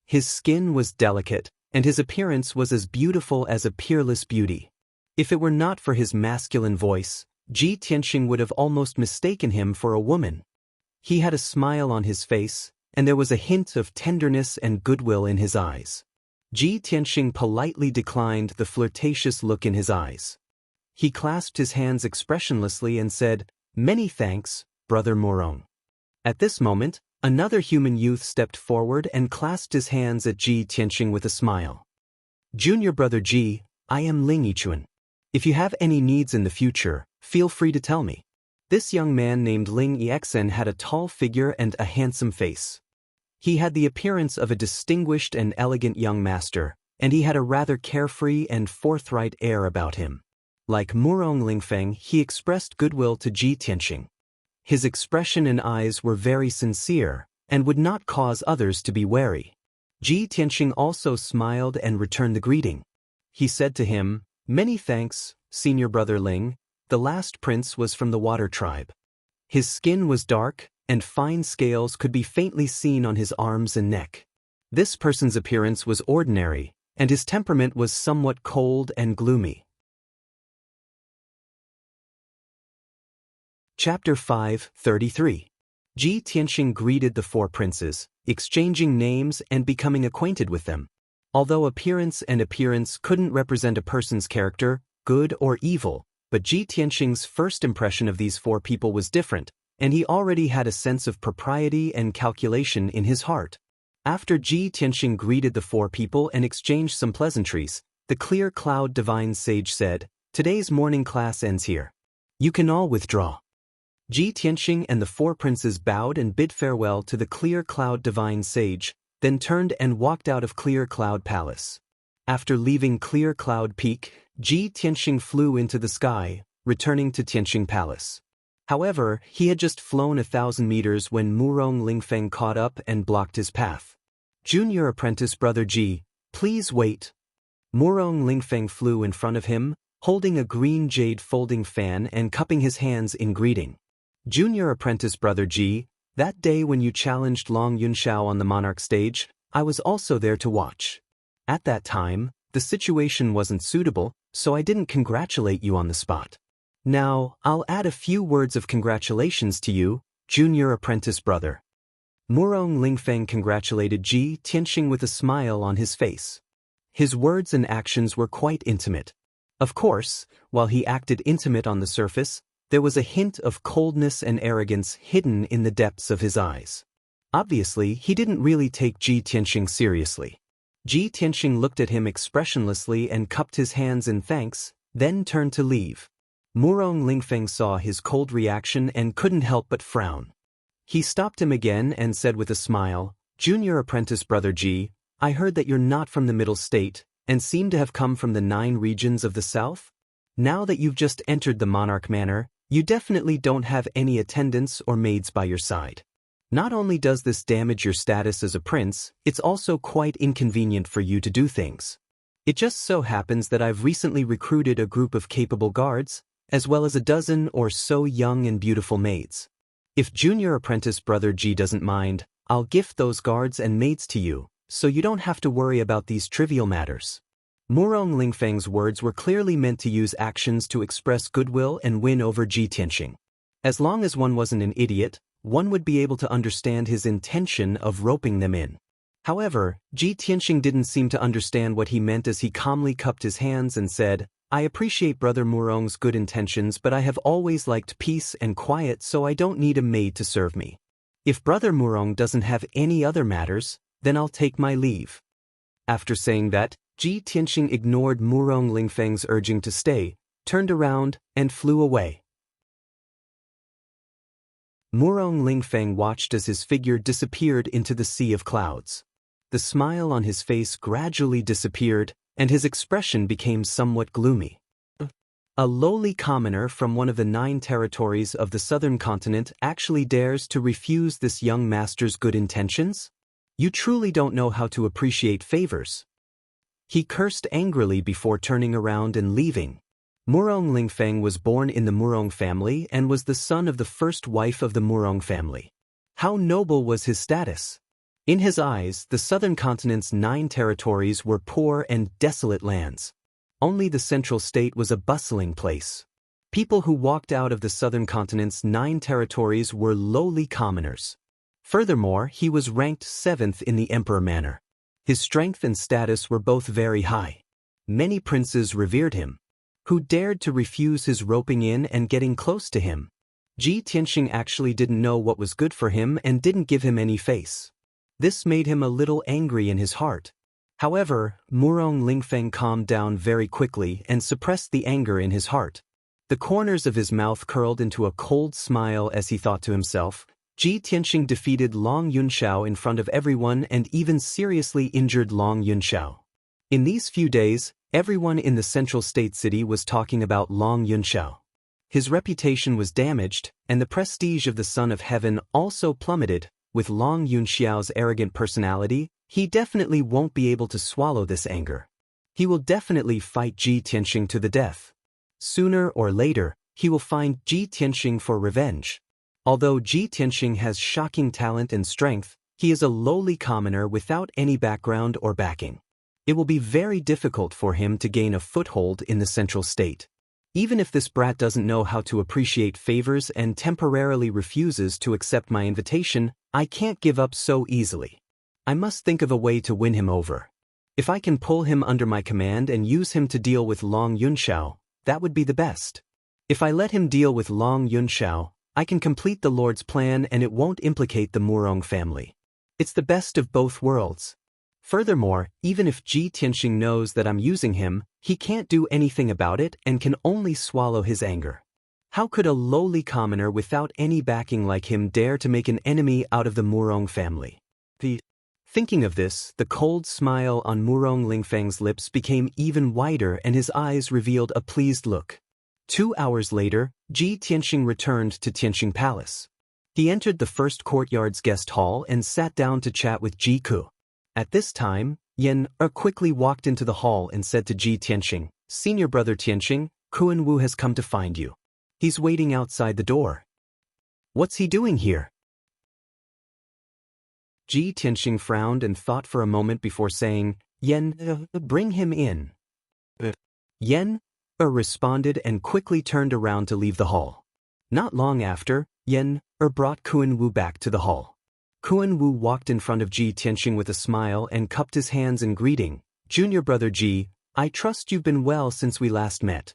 His skin was delicate, and his appearance was as beautiful as a peerless beauty. If it were not for his masculine voice, Ji Tianqing would have almost mistaken him for a woman. He had a smile on his face, and there was a hint of tenderness and goodwill in his eyes. Ji Tianqing politely declined the flirtatious look in his eyes. He clasped his hands expressionlessly and said, "Many thanks, Brother Murong." At this moment, another human youth stepped forward and clasped his hands at Ji Tianqing with a smile. "Junior Brother Ji, I am Ling Yichuan. If you have any needs in the future, feel free to tell me." This young man named Ling Yixen had a tall figure and a handsome face. He had the appearance of a distinguished and elegant young master, and he had a rather carefree and forthright air about him. Like Murong Lingfeng, he expressed goodwill to Ji Tianqing. His expression and eyes were very sincere, and would not cause others to be wary. Ji Tianqing also smiled and returned the greeting. He said to him, "Many thanks, Senior Brother Ling." The last prince was from the Water tribe. His skin was dark, and fine scales could be faintly seen on his arms and neck. This person's appearance was ordinary, and his temperament was somewhat cold and gloomy. Chapter 5:33. Ji Tianqing greeted the 4 princes, exchanging names and becoming acquainted with them. Although appearance couldn't represent a person's character, good or evil, but Ji Tianqing's first impression of these 4 people was different, and he already had a sense of propriety and calculation in his heart. After Ji Tianqing greeted the 4 people and exchanged some pleasantries, the Clear Cloud Divine Sage said, "Today's morning class ends here. You can all withdraw." Ji Tianqing and the 4 princes bowed and bid farewell to the Clear Cloud Divine Sage, then turned and walked out of Clear Cloud Palace. After leaving Clear Cloud Peak, Ji Tianqing flew into the sky, returning to Tianqing Palace. However, he had just flown 1,000 meters when Murong Lingfeng caught up and blocked his path. "Junior apprentice Brother Ji, please wait." Murong Lingfeng flew in front of him, holding a green jade folding fan and cupping his hands in greeting. "Junior apprentice Brother Ji, that day when you challenged Long Yunshao on the Monarch stage, I was also there to watch. At that time, the situation wasn't suitable, so I didn't congratulate you on the spot. Now, I'll add a few words of congratulations to you, Junior apprentice brother." Murong Lingfeng congratulated Ji Tianqing with a smile on his face. His words and actions were quite intimate. Of course, while he acted intimate on the surface, there was a hint of coldness and arrogance hidden in the depths of his eyes. Obviously, he didn't really take Ji Tianqing seriously. Ji Tianqing looked at him expressionlessly and cupped his hands in thanks, then turned to leave. Murong Lingfeng saw his cold reaction and couldn't help but frown. He stopped him again and said with a smile, "Junior apprentice Brother Ji, I heard that you're not from the Middle State, and seem to have come from the 9 regions of the South? Now that you've just entered the Monarch Manor, you definitely don't have any attendants or maids by your side. Not only does this damage your status as a prince, it's also quite inconvenient for you to do things. It just so happens that I've recently recruited a group of capable guards, as well as a dozen or so young and beautiful maids. If junior apprentice brother G doesn't mind, I'll gift those guards and maids to you, so you don't have to worry about these trivial matters. Murong Lingfeng's words were clearly meant to use actions to express goodwill and win over Ji Tianxing. As long as one wasn't an idiot, one would be able to understand his intention of roping them in. However, Ji Tianxing didn't seem to understand what he meant as he calmly cupped his hands and said, I appreciate Brother Murong's good intentions, but I have always liked peace and quiet, so I don't need a maid to serve me. If Brother Murong doesn't have any other matters, then I'll take my leave. After saying that, Ji Tianxing ignored Murong Lingfeng's urging to stay, turned around, and flew away. Murong Lingfeng watched as his figure disappeared into the sea of clouds. The smile on his face gradually disappeared, and his expression became somewhat gloomy. A lowly commoner from one of the 9 territories of the southern continent actually dares to refuse this young master's good intentions? You truly don't know how to appreciate favors. He cursed angrily before turning around and leaving. Murong Lingfeng was born in the Murong family and was the son of the first wife of the Murong family. How noble was his status! In his eyes, the southern continent's 9 territories were poor and desolate lands. Only the central state was a bustling place. People who walked out of the southern continent's 9 territories were lowly commoners. Furthermore, he was ranked 7th in the emperor manner. His strength and status were both very high. Many princes revered him. Who dared to refuse his roping in and getting close to him? Ji Tianxing actually didn't know what was good for him and didn't give him any face. This made him a little angry in his heart. However, Murong Lingfeng calmed down very quickly and suppressed the anger in his heart. The corners of his mouth curled into a cold smile as he thought to himself, Ji Tianxing defeated Long Yunxiao in front of everyone and even seriously injured Long Yunxiao. In these few days, everyone in the central state city was talking about Long Yunxiao. His reputation was damaged, and the prestige of the Son of Heaven also plummeted. With Long Yunxiao's arrogant personality, he definitely won't be able to swallow this anger. He will definitely fight Ji Tianxing to the death. Sooner or later, he will find Ji Tianxing for revenge. Although Ji Tianxing has shocking talent and strength, he is a lowly commoner without any background or backing. It will be very difficult for him to gain a foothold in the central state. Even if this brat doesn't know how to appreciate favors and temporarily refuses to accept my invitation, I can't give up so easily. I must think of a way to win him over. If I can pull him under my command and use him to deal with Long Yunxiao, that would be the best. If I let him deal with Long Yunxiao, I can complete the Lord's plan and it won't implicate the Murong family. It's the best of both worlds. Furthermore, even if Ji Tianxing knows that I'm using him, he can't do anything about it and can only swallow his anger. How could a lowly commoner without any backing like him dare to make an enemy out of the Murong family? Thinking of this, the cold smile on Murong Lingfeng's lips became even wider and his eyes revealed a pleased look. 2 hours later, Ji Tianxing returned to Tianxing Palace. He entered the first courtyard's guest hall and sat down to chat with Ji Ku. At this time, Yan quickly walked into the hall and said to Ji Tianxing, Senior brother Tianxing, Kuan Wu has come to find you. He's waiting outside the door. What's he doing here? Ji Tianxing frowned and thought for a moment before saying, Yan, bring him in. Yan responded and quickly turned around to leave the hall. Not long after, Yan brought Kuan Wu back to the hall. Kuan Wu walked in front of Ji Tianxing with a smile and cupped his hands in greeting. Junior brother Ji, I trust you've been well since we last met.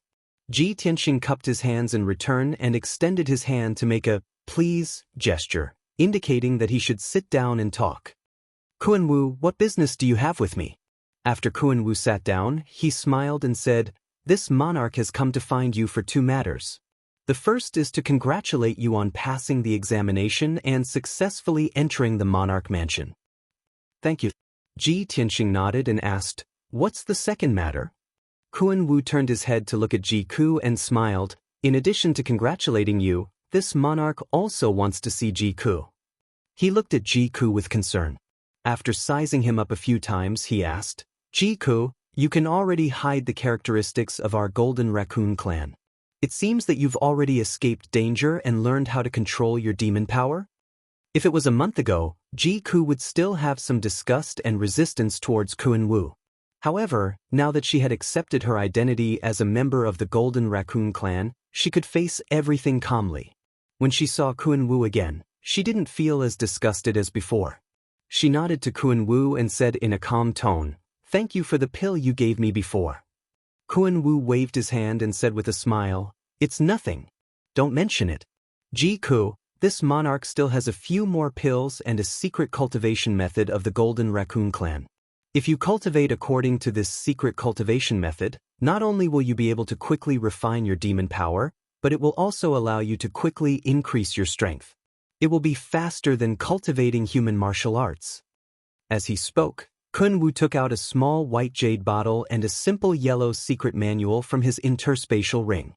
Ji Tianxing cupped his hands in return and extended his hand to make a please gesture, indicating that he should sit down and talk. Kuan Wu, what business do you have with me? After Kuan Wu sat down, he smiled and said, This monarch has come to find you for 2 matters. The first is to congratulate you on passing the examination and successfully entering the monarch mansion. Thank you. Ji Tianxing nodded and asked, What's the second matter? Kuan Wu turned his head to look at Ji Ku and smiled. In addition to congratulating you, this monarch also wants to see Ji Ku. He looked at Jiku with concern. After sizing him up a few times, he asked, Jiku, you can already hide the characteristics of our Golden Raccoon clan. It seems that you've already escaped danger and learned how to control your demon power? If it was a month ago, Jiku would still have some disgust and resistance towards Kuan-Wu. However, now that she had accepted her identity as a member of the Golden Raccoon clan, she could face everything calmly. When she saw Kuan-Wu again, she didn't feel as disgusted as before. She nodded to Kuan-Wu and said in a calm tone, "Thank you for the pill you gave me before." Kuan-Wu waved his hand and said with a smile, "It's nothing. Don't mention it. Jiku, this monarch still has a few more pills and a secret cultivation method of the Golden Raccoon clan. If you cultivate according to this secret cultivation method, not only will you be able to quickly refine your demon power, but it will also allow you to quickly increase your strength. It will be faster than cultivating human martial arts." As he spoke, Kun-Wu took out a small white jade bottle and a simple yellow secret manual from his interspatial ring.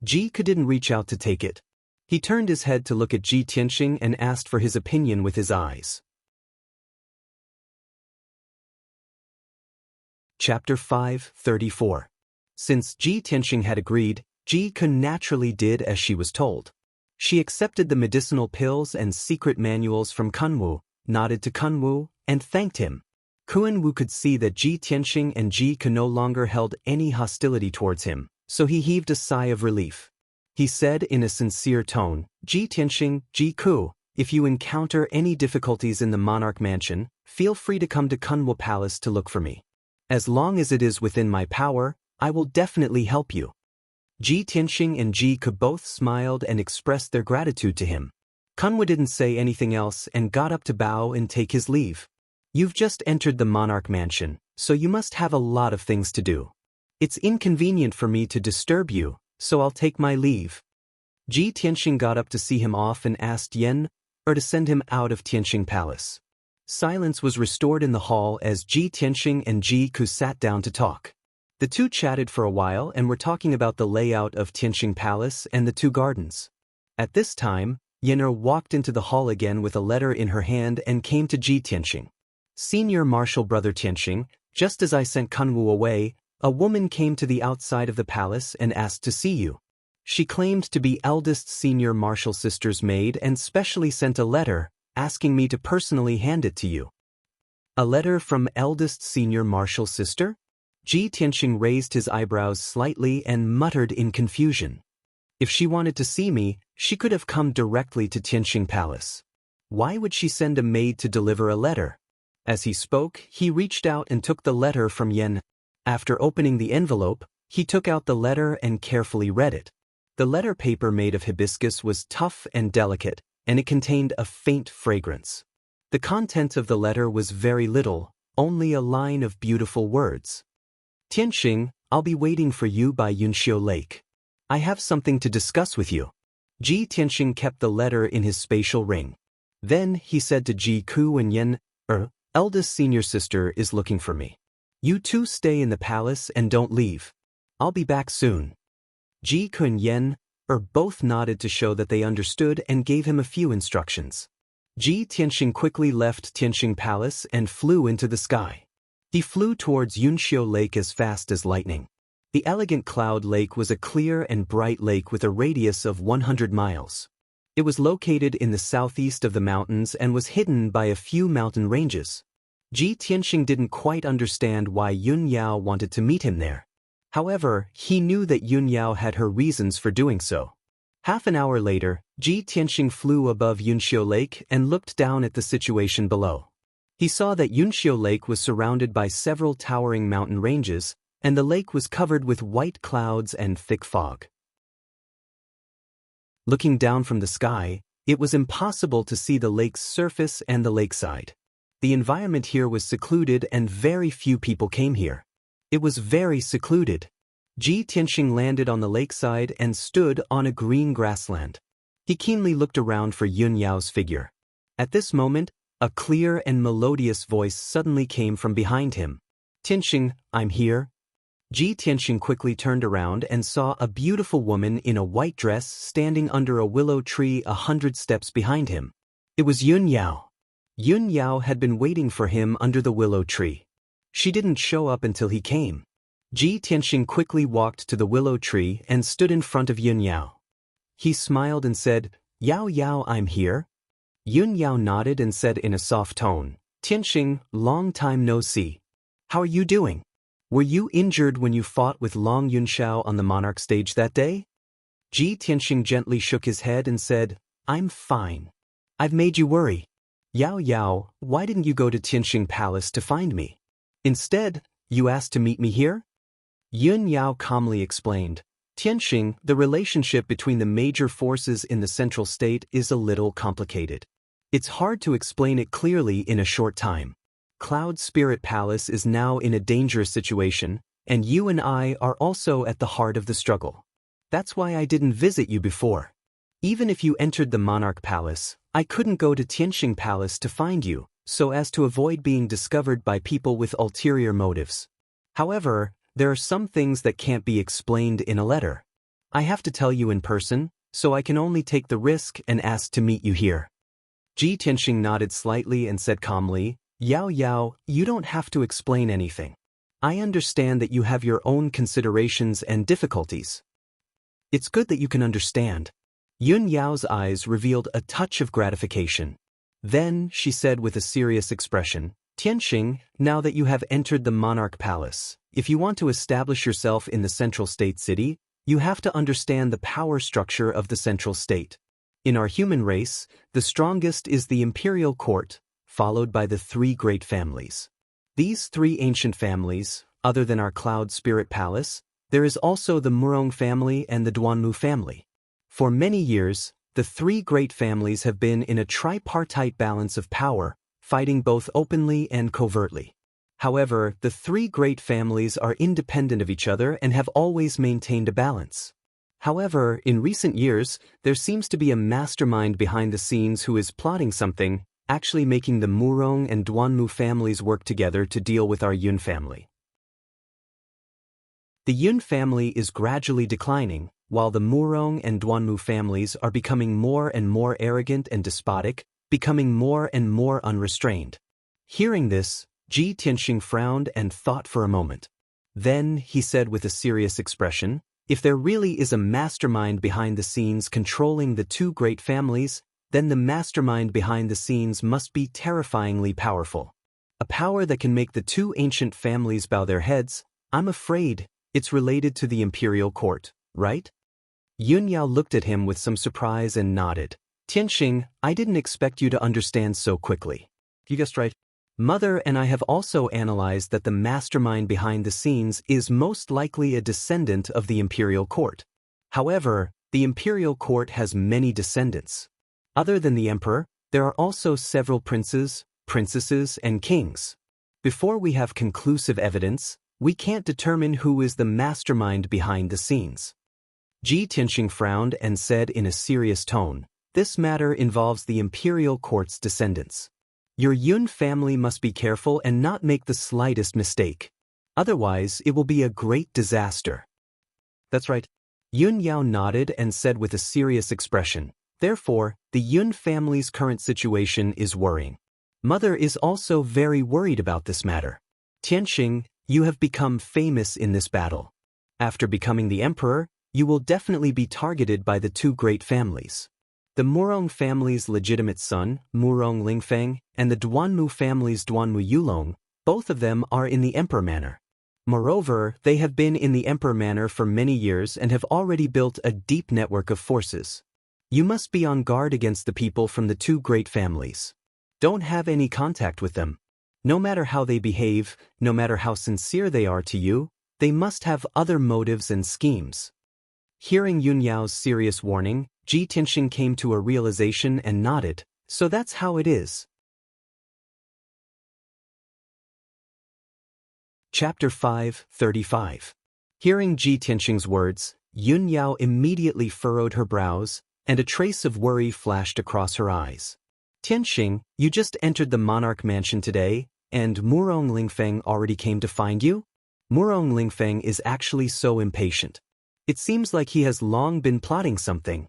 Jiku didn't reach out to take it. He turned his head to look at Ji Tianxing and asked for his opinion with his eyes. Chapter 5:34. Since Ji Tianxing had agreed, Jiku naturally did as she was told. She accepted the medicinal pills and secret manuals from Kun-Wu, nodded to Kun-Wu, and thanked him. Kun-Wu could see that Ji Tianxing and Jiku no longer held any hostility towards him, so he heaved a sigh of relief. He said in a sincere tone, "Ji Tianxing, Jiku, if you encounter any difficulties in the Monarch Mansion, feel free to come to Kun-Wu Palace to look for me. As long as it is within my power, I will definitely help you." Ji Tianxing and Jiku both smiled and expressed their gratitude to him. Kun-Wu didn't say anything else and got up to bow and take his leave. "You've just entered the Monarch Mansion, so you must have a lot of things to do. It's inconvenient for me to disturb you, so I'll take my leave." Ji Tianxing got up to see him off and asked Yen to send him out of Tianxing Palace. Silence was restored in the hall as Ji Tianxing and Jiku sat down to talk. The two chatted for a while and were talking about the layout of Tianxing Palace and the two gardens. At this time, Yen'er walked into the hall again with a letter in her hand and came to Ji Tianxing. "Senior Marshal Brother Tianxing, just as I sent Kun-Wu away, a woman came to the outside of the palace and asked to see you. She claimed to be eldest Senior Marshal Sister's maid and specially sent a letter, asking me to personally hand it to you." "A letter from eldest Senior Marshal Sister?" Ji Tianxing raised his eyebrows slightly and muttered in confusion. "If she wanted to see me, she could have come directly to Tianxing Palace. Why would she send a maid to deliver a letter?" As he spoke, he reached out and took the letter from Yen. After opening the envelope, he took out the letter and carefully read it. The letter paper made of hibiscus was tough and delicate, and it contained a faint fragrance. The content of the letter was very little, only a line of beautiful words. "Tianxing, I'll be waiting for you by Yunxiu Lake. I have something to discuss with you." Ji Tianxing kept the letter in his spatial ring. Then he said to Jiku and Yen, "Eldest senior sister is looking for me. You two stay in the palace and don't leave. I'll be back soon." Jiku and Yen both nodded to show that they understood and gave him a few instructions. Ji Tianxing quickly left Tianxing Palace and flew into the sky. He flew towards Yunxiu Lake as fast as lightning. The elegant cloud lake was a clear and bright lake with a radius of 100 miles. It was located in the southeast of the mountains and was hidden by a few mountain ranges. Ji Tianxing didn't quite understand why Yun Yao wanted to meet him there. However, he knew that Yun Yao had her reasons for doing so. Half an hour later, Ji Tianxing flew above Yunxiu Lake and looked down at the situation below. He saw that Yunxiu Lake was surrounded by several towering mountain ranges, and the lake was covered with white clouds and thick fog. Looking down from the sky, it was impossible to see the lake's surface and the lakeside. The environment here was secluded and very few people came here. It was very secluded. Ji Tianxing landed on the lakeside and stood on a green grassland. He keenly looked around for Yun Yao's figure. At this moment, a clear and melodious voice suddenly came from behind him. "Tianxing, I'm here." Ji Tianxing quickly turned around and saw a beautiful woman in a white dress standing under a willow tree 100 steps behind him. It was Yun Yao. Yun Yao had been waiting for him under the willow tree. She didn't show up until he came. Ji Tianxing quickly walked to the willow tree and stood in front of Yun Yao. He smiled and said, "Yao Yao, I'm here." Yun Yao nodded and said in a soft tone, "Tianxing, long time no see. How are you doing? Were you injured when you fought with Long Yunshao on the monarch stage that day?" Ji Tianxing gently shook his head and said, "I'm fine. I've made you worry. Yao Yao, why didn't you go to Tianxing Palace to find me? Instead, you asked to meet me here?" Yun Yao calmly explained, "Tianxing, the relationship between the major forces in the central state is a little complicated. It's hard to explain it clearly in a short time. Cloud Spirit Palace is now in a dangerous situation, and you and I are also at the heart of the struggle. That's why I didn't visit you before. Even if you entered the Monarch Palace, I couldn't go to Tianxing Palace to find you, so as to avoid being discovered by people with ulterior motives. However, there are some things that can't be explained in a letter. I have to tell you in person, so I can only take the risk and ask to meet you here." Ji Tianxing nodded slightly and said calmly, "Yao Yao, you don't have to explain anything. I understand that you have your own considerations and difficulties. It's good that you can understand." Yun Yao's eyes revealed a touch of gratification. Then she said with a serious expression, "Tianxing, now that you have entered the Monarch Palace, if you want to establish yourself in the central state city, you have to understand the power structure of the central state. In our human race, the strongest is the imperial court, followed by the three great families. These three ancient families, other than our Cloud Spirit Palace, there is also the Murong family and the Duanmu family. For many years, the three great families have been in a tripartite balance of power, fighting both openly and covertly. However, the three great families are independent of each other and have always maintained a balance. However, in recent years, there seems to be a mastermind behind the scenes who is plotting something, actually making the Murong and Duanmu families work together to deal with our Yun family. The Yun family is gradually declining, while the Murong and Duanmu families are becoming more and more arrogant and despotic, becoming more and more unrestrained. Hearing this, Ji Tianxing frowned and thought for a moment. Then he said with a serious expression, "If there really is a mastermind behind the scenes controlling the two great families, then the mastermind behind the scenes must be terrifyingly powerful. A power that can make the two ancient families bow their heads. I'm afraid it's related to the imperial court, right?" Yun Yao looked at him with some surprise and nodded. "Tianxing, I didn't expect you to understand so quickly. You guessed right. Mother and I have also analyzed that the mastermind behind the scenes is most likely a descendant of the imperial court. However, the imperial court has many descendants. Other than the emperor, there are also several princes, princesses, and kings. Before we have conclusive evidence, we can't determine who is the mastermind behind the scenes." Ji Tianxing frowned and said in a serious tone, "This matter involves the imperial court's descendants. Your Yun family must be careful and not make the slightest mistake. Otherwise, it will be a great disaster." "That's right." Yun Yao nodded and said with a serious expression, "Therefore, the Yun family's current situation is worrying. Mother is also very worried about this matter. Tianxing, you have become famous in this battle. After becoming the emperor, you will definitely be targeted by the two great families. The Murong family's legitimate son, Murong Lingfeng, and the Duanmu family's Duanmu Yulong, both of them are in the Emperor Manor. Moreover, they have been in the Emperor Manor for many years and have already built a deep network of forces. You must be on guard against the people from the two great families. Don't have any contact with them. No matter how they behave, no matter how sincere they are to you, they must have other motives and schemes." Hearing Yun Yao's serious warning, Ji Tianxing came to a realization and nodded, "So that's how it is." Chapter 5:35. Hearing Ji Tianxing's words, Yun Yao immediately furrowed her brows, and a trace of worry flashed across her eyes. "Tianxing, you just entered the monarch mansion today, and Murong Lingfeng already came to find you?" Murong Lingfeng is actually so impatient. It seems like he has long been plotting something.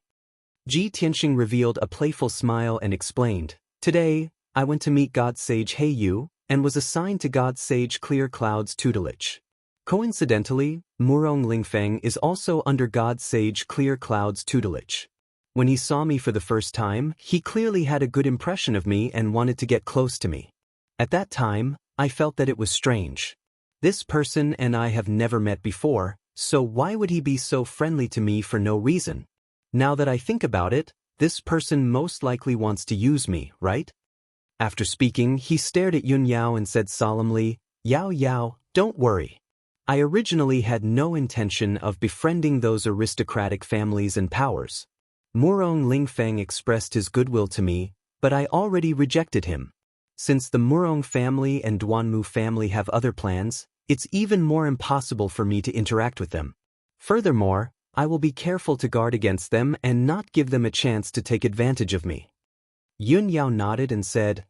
Ji Tianxing revealed a playful smile and explained, "Today, I went to meet God Sage Heiyu, and was assigned to God Sage Clear Cloud's tutelage. Coincidentally, Murong Lingfeng is also under God Sage Clear Cloud's tutelage. When he saw me for the first time, he clearly had a good impression of me and wanted to get close to me. At that time, I felt that it was strange. This person and I have never met before, so why would he be so friendly to me for no reason? Now that I think about it, this person most likely wants to use me, right? After speaking, he stared at Yun Yao and said solemnly, "Yao Yao, don't worry. I originally had no intention of befriending those aristocratic families and powers. Murong Lingfeng expressed his goodwill to me, but I already rejected him. Since the Murong family and Duanmu family have other plans, it's even more impossible for me to interact with them. Furthermore, I will be careful to guard against them and not give them a chance to take advantage of me." Yun Yao nodded and said,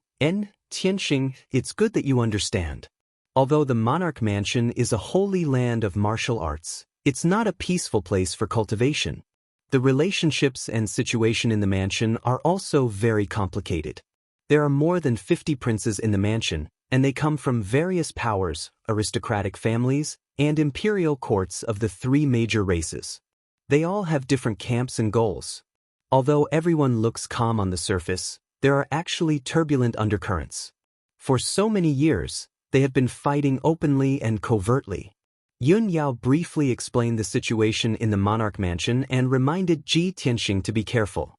Tianxing, it's good that you understand. Although the monarch mansion is a holy land of martial arts, it's not a peaceful place for cultivation. The relationships and situation in the mansion are also very complicated. There are more than 50 princes in the mansion, and they come from various powers, aristocratic families, and imperial courts of the 3 major races. They all have different camps and goals. Although everyone looks calm on the surface, there are actually turbulent undercurrents. For so many years, they have been fighting openly and covertly. Yun Yao briefly explained the situation in the monarch mansion and reminded Ji Tianxing to be careful.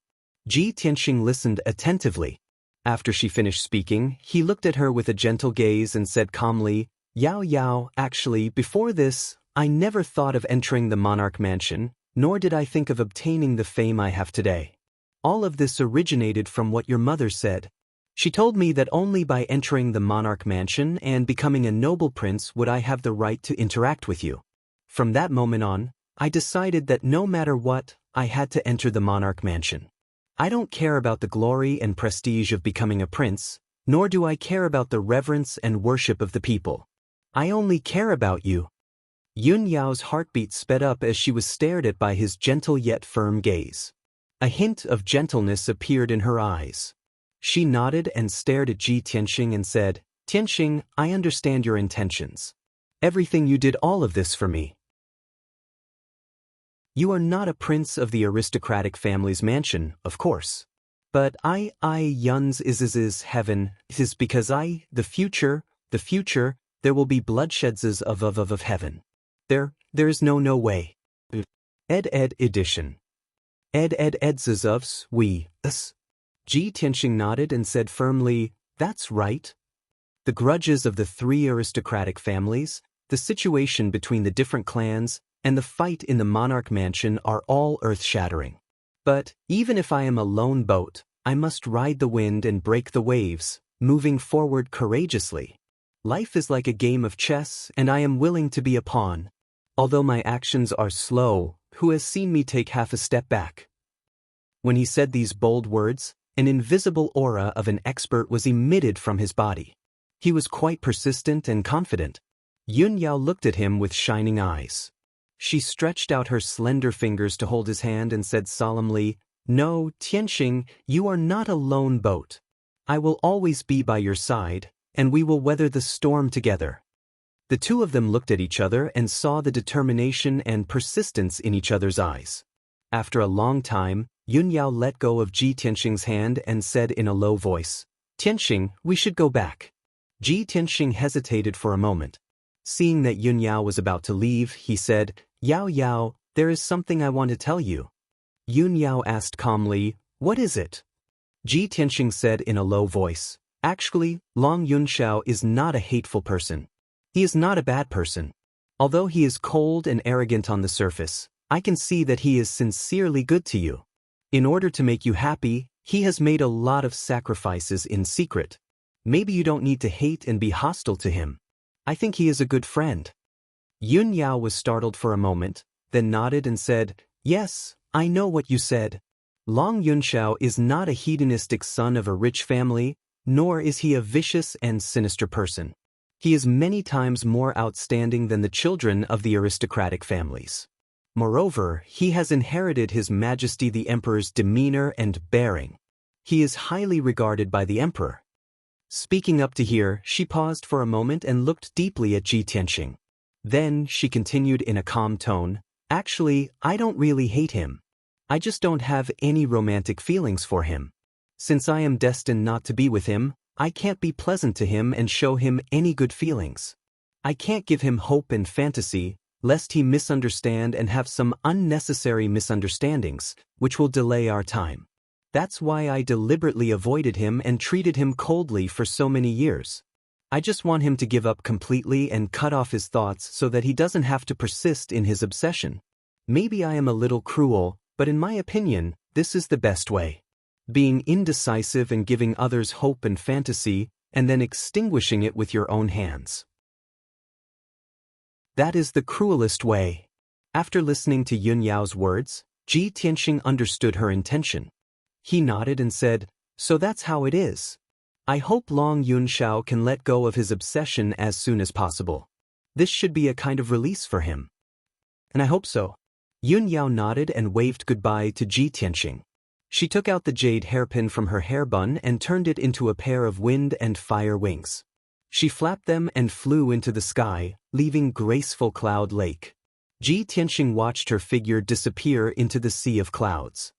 Ji Tianxing listened attentively. After she finished speaking, he looked at her with a gentle gaze and said calmly, "Yao Yao, actually, before this, I never thought of entering the monarch mansion, nor did I think of obtaining the fame I have today. All of this originated from what your mother said. She told me that only by entering the monarch mansion and becoming a noble prince would I have the right to interact with you. From that moment on, I decided that no matter what, I had to enter the monarch mansion. I don't care about the glory and prestige of becoming a prince, nor do I care about the reverence and worship of the people. I only care about you." Yun Yao's heartbeat sped up as she was stared at by his gentle yet firm gaze. A hint of gentleness appeared in her eyes. She nodded and stared at Ji Tianxing and said, "Tianxing, I understand your intentions. Everything you did all of this for me. You are not a prince of the aristocratic family's mansion, of course. But Yun's is heaven, is because the future, there will be bloodsheds of heaven. There is no way." Ed edition. Ed of we, us. Ji Tianxing nodded and said firmly, "That's right. The grudges of the 3 aristocratic families, the situation between the different clans, and the fight in the monarch mansion are all earth-shattering. But, even if I am a lone boat, I must ride the wind and break the waves, moving forward courageously. Life is like a game of chess, and I am willing to be a pawn. Although my actions are slow, who has seen me take half a step back?" When he said these bold words, an invisible aura of an expert was emitted from his body. He was quite persistent and confident. Yun Yao looked at him with shining eyes. She stretched out her slender fingers to hold his hand and said solemnly, "No, Tianxing, you are not a lone boat. I will always be by your side, and we will weather the storm together." The 2 of them looked at each other and saw the determination and persistence in each other's eyes. After a long time, Yun Yao let go of Ji Tianxing's hand and said in a low voice, "Tianxing, we should go back." Ji Tianxing hesitated for a moment. Seeing that Yun Yao was about to leave, he said, "Yao Yao, there is something I want to tell you." Yun Yao asked calmly, "What is it?" Ji Tianxing said in a low voice, "Actually, Long Yunxiao is not a hateful person. He is not a bad person. Although he is cold and arrogant on the surface, I can see that he is sincerely good to you. In order to make you happy, he has made a lot of sacrifices in secret. Maybe you don't need to hate and be hostile to him. I think he is a good friend." Yun Yao was startled for a moment, then nodded and said, "Yes, I know what you said. Long Yunxiao is not a hedonistic son of a rich family, nor is he a vicious and sinister person. He is many times more outstanding than the children of the aristocratic families. Moreover, he has inherited His Majesty the Emperor's demeanor and bearing. He is highly regarded by the Emperor. Speaking up to hear, she paused for a moment and looked deeply at Ji Tianxing. Then, she continued in a calm tone, "Actually, I don't really hate him. I just don't have any romantic feelings for him. Since I am destined not to be with him, I can't be pleasant to him and show him any good feelings. I can't give him hope and fantasy, lest he misunderstand and have some unnecessary misunderstandings, which will delay our time. That's why I deliberately avoided him and treated him coldly for so many years. I just want him to give up completely and cut off his thoughts so that he doesn't have to persist in his obsession. Maybe I am a little cruel, but in my opinion, this is the best way. Being indecisive and giving others hope and fantasy, and then extinguishing it with your own hands. That is the cruelest way." After listening to Yun Yao's words, Ji Tianxing understood her intention. He nodded and said, "So that's how it is. I hope Long Yunshao can let go of his obsession as soon as possible. This should be a kind of release for him." "And I hope so." Yun Yao nodded and waved goodbye to Ji Tianxing. She took out the jade hairpin from her hair bun and turned it into a pair of wind and fire wings. She flapped them and flew into the sky, leaving graceful Cloud Lake. Ji Tianxing watched her figure disappear into the sea of clouds.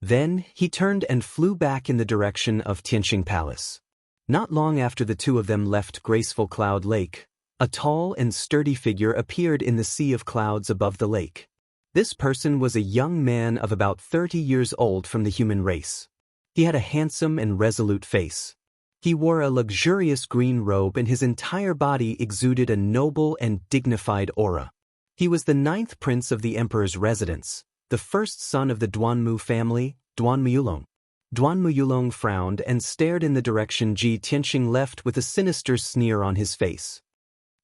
Then, he turned and flew back in the direction of Tianxing Palace. Not long after the two of them left graceful Cloud Lake, a tall and sturdy figure appeared in the sea of clouds above the lake. This person was a young man of about 30 years old from the human race. He had a handsome and resolute face. He wore a luxurious green robe and his entire body exuded a noble and dignified aura. He was the 9th prince of the emperor's residence, the first son of the Duanmu family, Duanmu Yulong frowned and stared in the direction Ji Tianxing left with a sinister sneer on his face.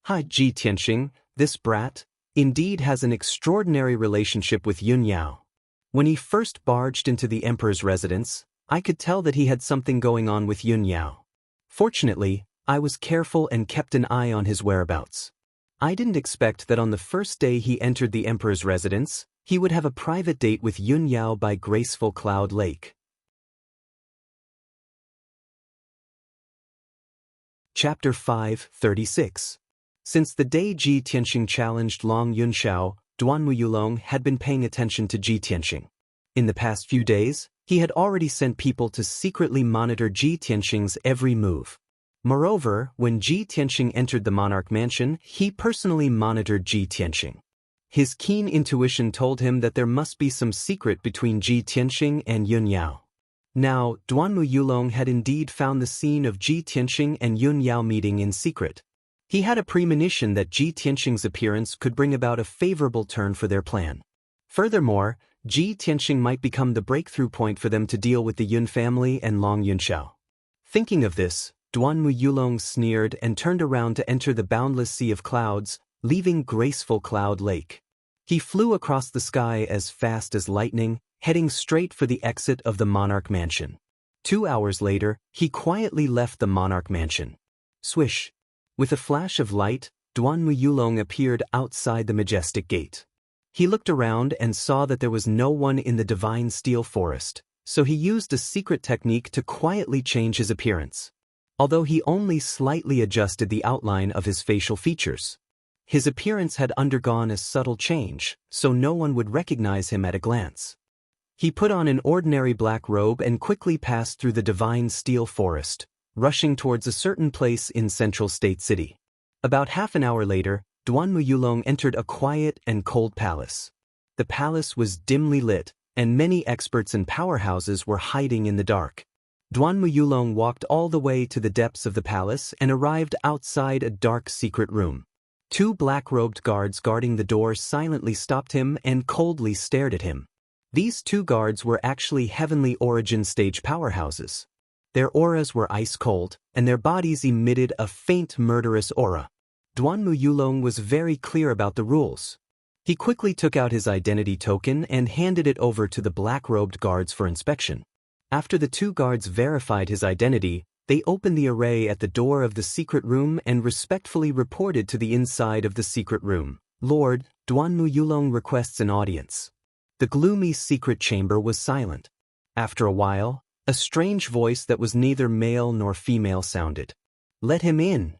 "Hi, Ji Tianxing, this brat indeed has an extraordinary relationship with Yun Yao. When he first barged into the emperor's residence, I could tell that he had something going on with Yun Yao. Fortunately, I was careful and kept an eye on his whereabouts. I didn't expect that on the first day he entered the emperor's residence, he would have a private date with Yun Yao by graceful Cloud Lake." Chapter 5:36. Since the day Ji Tianxing challenged Long Yunshao, Duanmu Yulong had been paying attention to Ji Tianxing. In the past few days, he had already sent people to secretly monitor Ji Tianxing's every move. Moreover, when Ji Tianxing entered the monarch mansion, he personally monitored Ji Tianxing. His keen intuition told him that there must be some secret between Ji Tianxing and Yun Yao. Now, Duanmu Yulong had indeed found the scene of Ji Tianxing and Yun Yao meeting in secret. He had a premonition that Ji Tianxing's appearance could bring about a favorable turn for their plan. Furthermore, Ji Tianxing might become the breakthrough point for them to deal with the Yun family and Long Yunshao. Thinking of this, Duanmu Yulong sneered and turned around to enter the boundless sea of clouds, leaving graceful Cloud Lake. He flew across the sky as fast as lightning, heading straight for the exit of the monarch mansion. 2 hours later, he quietly left the monarch mansion. Swish! With a flash of light, Duanmu Yulong appeared outside the majestic gate. He looked around and saw that there was no one in the divine steel forest, so he used a secret technique to quietly change his appearance. Although he only slightly adjusted the outline of his facial features, his appearance had undergone a subtle change, so no one would recognize him at a glance. He put on an ordinary black robe and quickly passed through the divine steel forest, rushing towards a certain place in Central State City. About half an hour later, Duanmu Yulong entered a quiet and cold palace. The palace was dimly lit, and many experts and powerhouses were hiding in the dark. Duanmu Yulong walked all the way to the depths of the palace and arrived outside a dark secret room. 2 black-robed guards guarding the door silently stopped him and coldly stared at him. These 2 guards were actually heavenly origin stage powerhouses. Their auras were ice-cold, and their bodies emitted a faint murderous aura. Duanmu Yulong was very clear about the rules. He quickly took out his identity token and handed it over to the black-robed guards for inspection. After the 2 guards verified his identity, they opened the array at the door of the secret room and respectfully reported to the inside of the secret room. "Lord, Duanmu Yulong requests an audience." The gloomy secret chamber was silent. After a while, A strange voice that was neither male nor female sounded. "Let him in."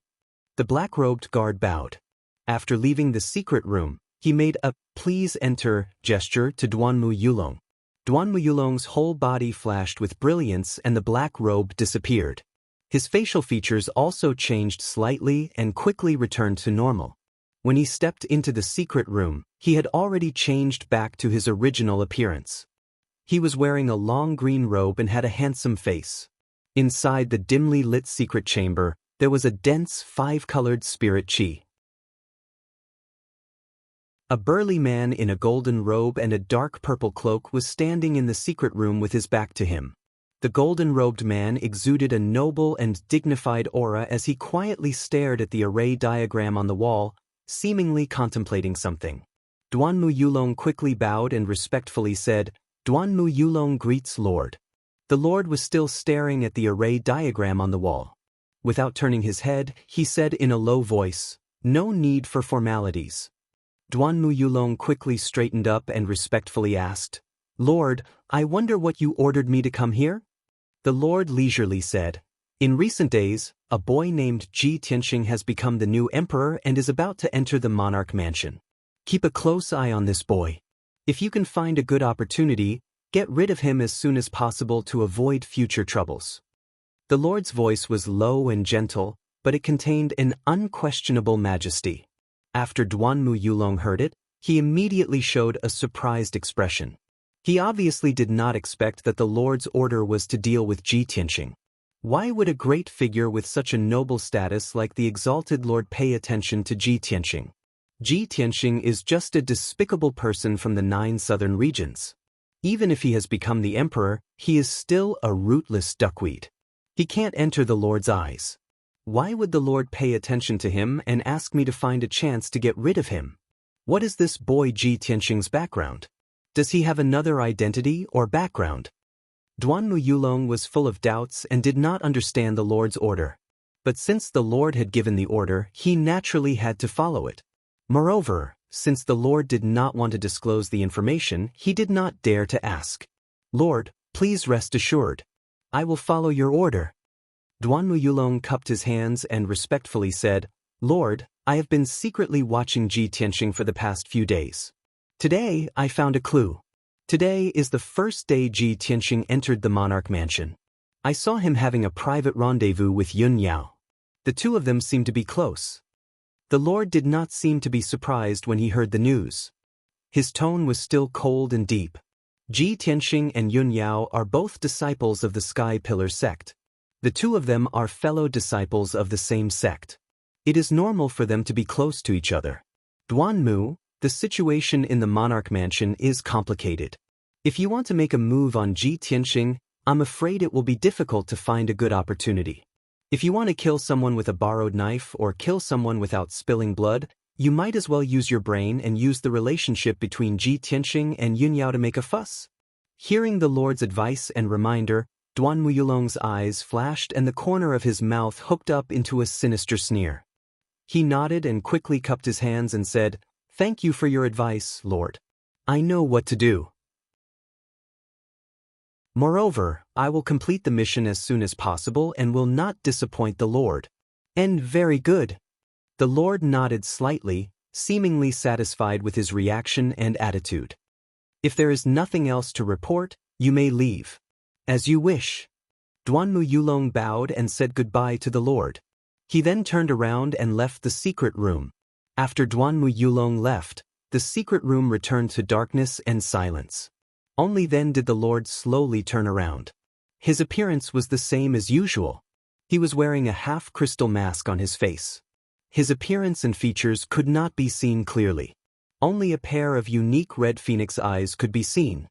The black-robed guard bowed. After leaving the secret room, he made a "please enter" gesture to Duanmu Yulong. Duanmu Yulong's whole body flashed with brilliance and the black robe disappeared. His facial features also changed slightly and quickly returned to normal. When he stepped into the secret room, he had already changed back to his original appearance. He was wearing a long green robe and had a handsome face. Inside the dimly lit secret chamber, there was a dense five-colored spirit chi. A burly man in a golden robe and a dark purple cloak was standing in the secret room with his back to him. The golden-robed man exuded a noble and dignified aura as he quietly stared at the array diagram on the wall, seemingly contemplating something. Duanmu Yulong quickly bowed and respectfully said, "Duanmu Yulong greets Lord." The Lord was still staring at the array diagram on the wall. Without turning his head, he said in a low voice, "No need for formalities." Duanmu Yulong quickly straightened up and respectfully asked, "Lord, I wonder what you ordered me to come here?" The Lord leisurely said, "In recent days, a boy named Ji Tianxing has become the new emperor and is about to enter the monarch mansion. Keep a close eye on this boy. If you can find a good opportunity, get rid of him as soon as possible to avoid future troubles." The Lord's voice was low and gentle, but it contained an unquestionable majesty. After Duanmu Yulong heard it, he immediately showed a surprised expression. He obviously did not expect that the Lord's order was to deal with Ji Tianxing. Why would a great figure with such a noble status like the exalted Lord pay attention to Ji Tianxing? Ji Tianxing is just a despicable person from the 9 southern regions. Even if he has become the emperor, he is still a rootless duckweed. He can't enter the Lord's eyes. Why would the Lord pay attention to him and ask me to find a chance to get rid of him? What is this boy Ji Tianxing's background? Does he have another identity or background? Duanmu Yulong was full of doubts and did not understand the Lord's order. But since the Lord had given the order, he naturally had to follow it. Moreover, since the Lord did not want to disclose the information, he did not dare to ask. "Lord, please rest assured. I will follow your order." Duanmu Yulong cupped his hands and respectfully said, "Lord, I have been secretly watching Ji Tianxing for the past few days. Today, I found a clue. Today is the first day Ji Tianxing entered the monarch mansion. I saw him having a private rendezvous with Yun Yao. The two of them seemed to be close." The Lord did not seem to be surprised when he heard the news. His tone was still cold and deep. Ji Tianxing and Yun Yao are both disciples of the Sky Pillar sect. The two of them are fellow disciples of the same sect. It is normal for them to be close to each other. Duanmu, the situation in the monarch mansion is complicated. If you want to make a move on Ji Tianxing, I'm afraid it will be difficult to find a good opportunity. If you want to kill someone with a borrowed knife or kill someone without spilling blood, you might as well use your brain and use the relationship between Ji Tianxing and Yun Yao to make a fuss. Hearing the Lord's advice and reminder, Duanmu Yulong's eyes flashed and the corner of his mouth hooked up into a sinister sneer. He nodded and quickly cupped his hands and said, "Thank you for your advice, Lord. I know what to do. Moreover, I will complete the mission as soon as possible and will not disappoint the Lord." "And very good." The Lord nodded slightly, seemingly satisfied with his reaction and attitude. "If there is nothing else to report, you may leave." "As you wish." Duanmu Yulong bowed and said goodbye to the Lord. He then turned around and left the secret room. After Duanmu Yulong left, the secret room returned to darkness and silence. Only then did the Lord slowly turn around. His appearance was the same as usual. He was wearing a half-crystal mask on his face. His appearance and features could not be seen clearly. Only a pair of unique red phoenix eyes could be seen.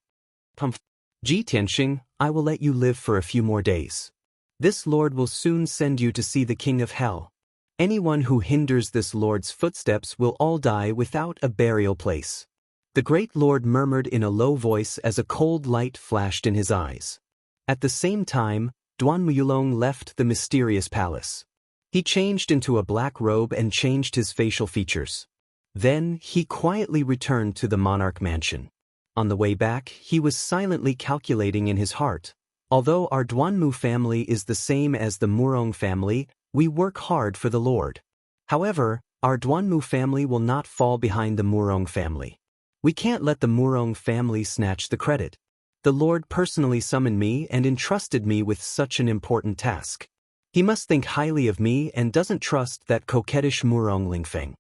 "Ji Tianxing, I will let you live for a few more days. This Lord will soon send you to see the King of Hell. Anyone who hinders this Lord's footsteps will all die without a burial place." The great Lord murmured in a low voice as a cold light flashed in his eyes. At the same time, Duanmu Yulong left the mysterious palace. He changed into a black robe and changed his facial features. Then, he quietly returned to the monarch mansion. On the way back, he was silently calculating in his heart, Although our Duanmu family is the same as the Murong family, we work hard for the Lord. However, our Duanmu family will not fall behind the Murong family. We can't let the Murong family snatch the credit. The Lord personally summoned me and entrusted me with such an important task. He must think highly of me and doesn't trust that coquettish Murong Lingfeng.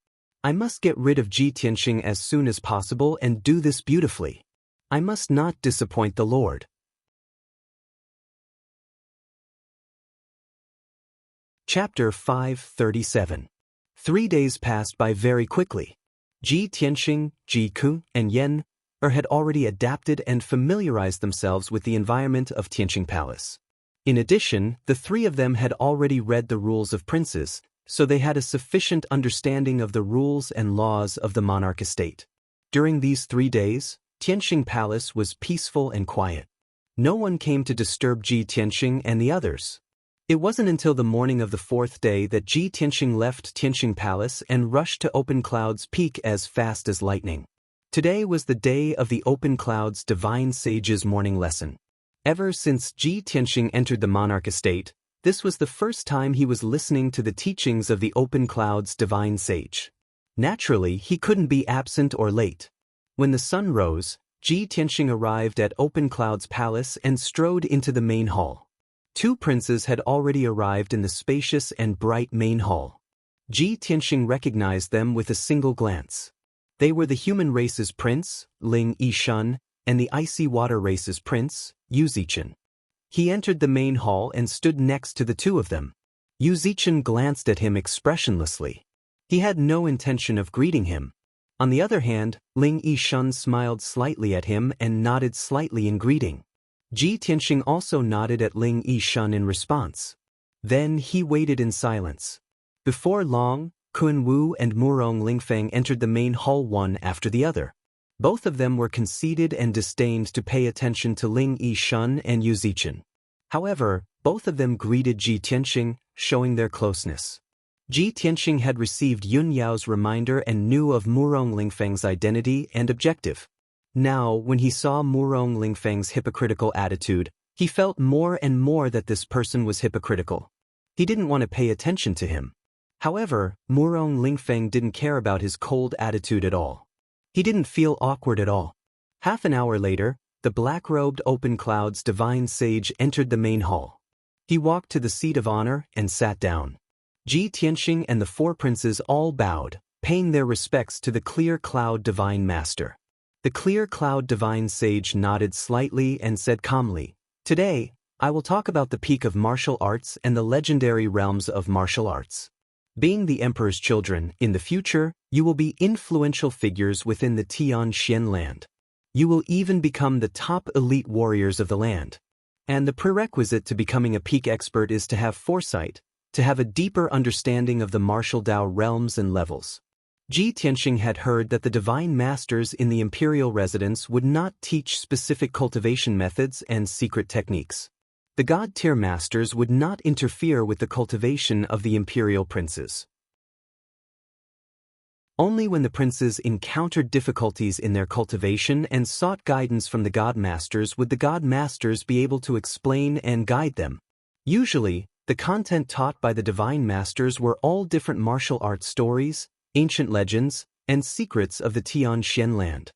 I must get rid of Ji Tianxing as soon as possible and do this beautifully. I must not disappoint the Lord. Chapter 537. 3 days passed by very quickly. Ji Tianxing, Ji Ku, and Yan had already adapted and familiarized themselves with the environment of Tianxing Palace. In addition, the three of them had already read the rules of princes, so they had a sufficient understanding of the rules and laws of the monarch estate. During these 3 days, Tianxing Palace was peaceful and quiet. No one came to disturb Ji Tianxing and the others. It wasn't until the morning of the 4th day that Ji Tianxing left Tianxing Palace and rushed to Open Cloud's peak as fast as lightning. Today was the day of the Open Cloud's Divine Sage's morning lesson. Ever since Ji Tianxing entered the monarch estate, this was the first time he was listening to the teachings of the Open Cloud's Divine Sage. Naturally, he couldn't be absent or late. When the sun rose, Ji Tianxing arrived at Open Cloud's palace and strode into the main hall. 2 princes had already arrived in the spacious and bright main hall. Ji Tianxing recognized them with a single glance. They were the human race's prince, Ling Yishun, and the icy water race's prince, Yu Zichen. He entered the main hall and stood next to the 2 of them. Yu Zichen glanced at him expressionlessly. He had no intention of greeting him. On the other hand, Ling Yishun smiled slightly at him and nodded slightly in greeting. Ji Tianxing also nodded at Ling Yishun in response. Then he waited in silence. Before long, Kun Wu and Murong Lingfeng entered the main hall one after the other. Both of them were conceited and disdained to pay attention to Ling Yishun and Yu Zichen. However, both of them greeted Ji Tianxing, showing their closeness. Ji Tianxing had received Yun Yao's reminder and knew of Murong Lingfeng's identity and objective. Now, when he saw Murong Lingfeng's hypocritical attitude, he felt more and more that this person was hypocritical. He didn't want to pay attention to him. However, Murong Lingfeng didn't care about his cold attitude at all. He didn't feel awkward at all. Half an hour later, the black-robed Open Cloud's divine sage entered the main hall. He walked to the seat of honor and sat down. Ji Tianxing and the 4 princes all bowed, paying their respects to the Clear Cloud Divine Master. The Clear Cloud Divine Sage nodded slightly and said calmly, "Today, I will talk about the peak of martial arts and the legendary realms of martial arts. Being the Emperor's children, in the future, you will be influential figures within the Tianxian land. You will even become the top elite warriors of the land. And the prerequisite to becoming a peak expert is to have foresight, to have a deeper understanding of the martial Dao realms and levels." Ji Tianxing had heard that the divine masters in the imperial residence would not teach specific cultivation methods and secret techniques. The god-tier masters would not interfere with the cultivation of the imperial princes. Only when the princes encountered difficulties in their cultivation and sought guidance from the god masters would the god masters be able to explain and guide them. Usually, the content taught by the divine masters were all different martial arts stories, ancient legends, and secrets of the Tianxian land.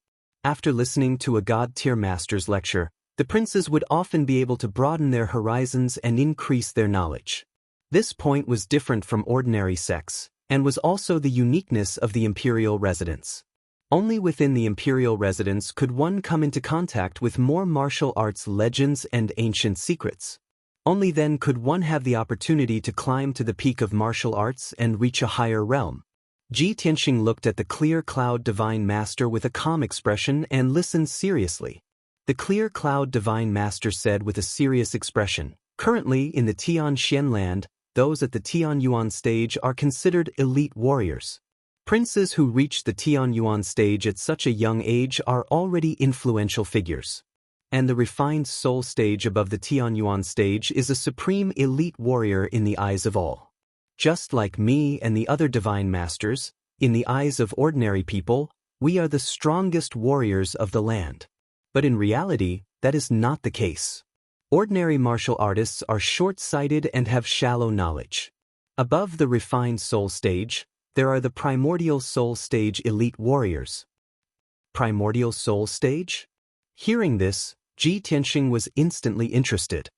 After listening to a god-tier master's lecture, the princes would often be able to broaden their horizons and increase their knowledge. This point was different from ordinary sects, and was also the uniqueness of the imperial residence. Only within the imperial residence could one come into contact with more martial arts legends and ancient secrets. Only then could one have the opportunity to climb to the peak of martial arts and reach a higher realm. Ji Tianxing looked at the Clear Cloud Divine Master with a calm expression and listened seriously. The Clear Cloud Divine Master said with a serious expression, "Currently in the Tianxian land, those at the Tianyuan stage are considered elite warriors. Princes who reach the Tianyuan stage at such a young age are already influential figures. And the refined soul stage above the Tianyuan stage is a supreme elite warrior in the eyes of all. Just like me and the other divine masters, in the eyes of ordinary people, we are the strongest warriors of the land. But in reality, that is not the case. Ordinary martial artists are short-sighted and have shallow knowledge. Above the refined soul stage, there are the primordial soul stage elite warriors. Primordial soul stage? Hearing this, Ji Tianxing was instantly interested.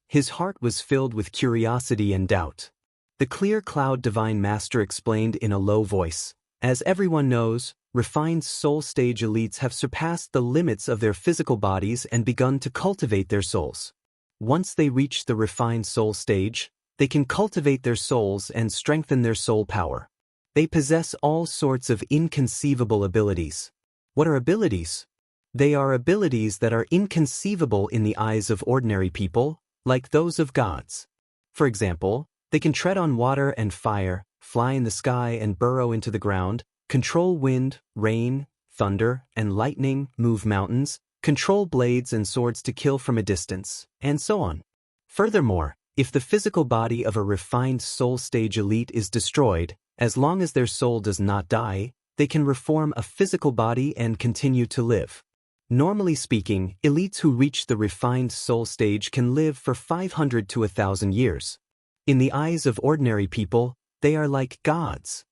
His heart was filled with curiosity and doubt. The clear cloud divine master explained in a low voice, "As everyone knows, refined soul stage elites have surpassed the limits of their physical bodies and begun to cultivate their souls. Once they reach the refined soul stage, they can cultivate their souls and strengthen their soul power. They possess all sorts of inconceivable abilities." What are abilities? They are abilities that are inconceivable in the eyes of ordinary people, like those of gods. For example, they can tread on water and fire, fly in the sky and burrow into the ground, control wind, rain, thunder, and lightning, move mountains, control blades and swords to kill from a distance, and so on. Furthermore, if the physical body of a refined soul stage elite is destroyed, as long as their soul does not die, they can reform a physical body and continue to live. Normally speaking, elites who reach the refined soul stage can live for 500 to 1,000 years. In the eyes of ordinary people, they are like gods.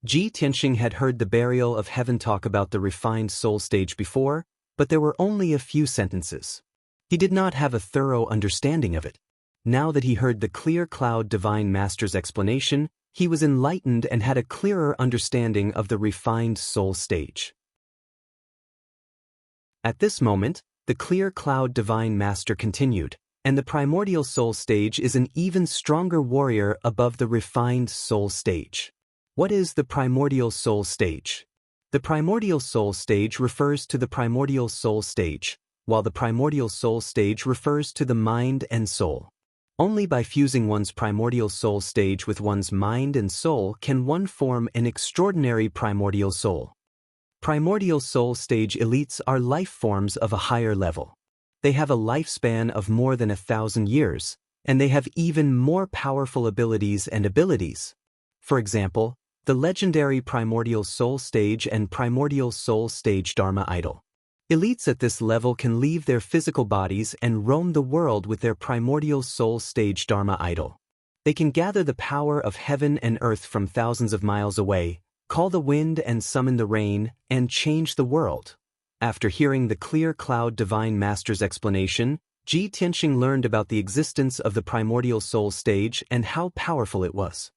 Ji Tianxing had heard the burial of heaven talk about the refined soul stage before, but there were only a few sentences. He did not have a thorough understanding of it. Now that he heard the clear cloud divine master's explanation, he was enlightened and had a clearer understanding of the refined soul stage. At this moment, the clear cloud divine master continued, and the primordial soul stage is an even stronger warrior above the refined soul stage. What is the primordial soul stage? The primordial soul stage refers to the primordial soul stage, while the primordial soul stage refers to the mind and soul. Only by fusing one's primordial soul stage with one's mind and soul can one form an extraordinary primordial soul. Primordial soul stage elites are life forms of a higher level. They have a lifespan of more than 1,000 years, and they have even more powerful abilities. For example, the legendary primordial soul stage and primordial soul stage Dharma idol. Elites at this level can leave their physical bodies and roam the world with their primordial soul stage Dharma idol. They can gather the power of heaven and earth from thousands of miles away, call the wind and summon the rain, and change the world. After hearing the clear cloud divine master's explanation, Ji Tianxing learned about the existence of the primordial soul stage and how powerful it was.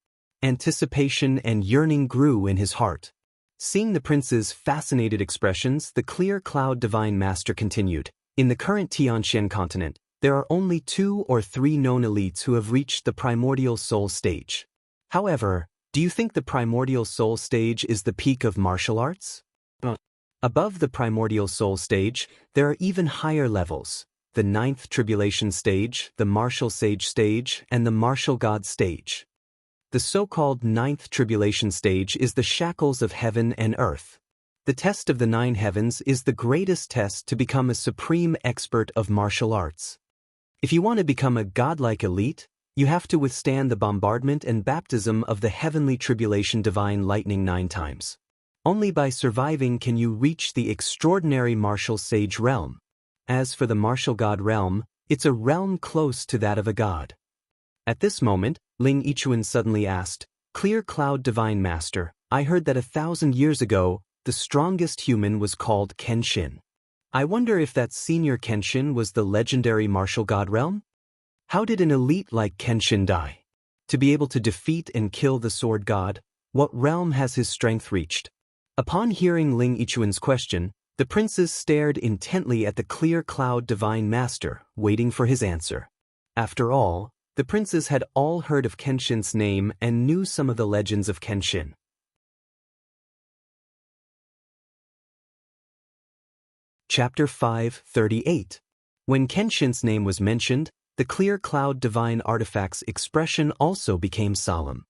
Anticipation and yearning grew in his heart. Seeing the prince's fascinated expressions, the clear cloud divine master continued, "In the current Tianxian continent, there are only 2 or 3 known elites who have reached the primordial soul stage. However, do you think the primordial soul stage is the peak of martial arts? Above the primordial soul stage, there are even higher levels: the 9th tribulation stage, the martial sage stage, and the martial god stage. The so-called 9th tribulation stage is the shackles of heaven and earth. The test of the 9 heavens is the greatest test to become a supreme expert of martial arts. If you want to become a godlike elite, you have to withstand the bombardment and baptism of the heavenly tribulation divine lightning 9 times. Only by surviving can you reach the extraordinary martial sage realm. As for the martial god realm, it's a realm close to that of a god." At this moment, Ling Yichuan suddenly asked, "Clear cloud divine master, I heard that 1,000 years ago, the strongest human was called Kenshin. I wonder if that senior Kenshin was the legendary martial god realm? How did an elite like Kenshin die? To be able to defeat and kill the sword god, what realm has his strength reached?" Upon hearing Ling Yichuan's question, the princes stared intently at the clear cloud divine master, waiting for his answer. After all, the princes had all heard of Kenshin's name and knew some of the legends of Kenshin. Chapter 538. When Kenshin's name was mentioned, the clear cloud divine artifact's expression also became solemn.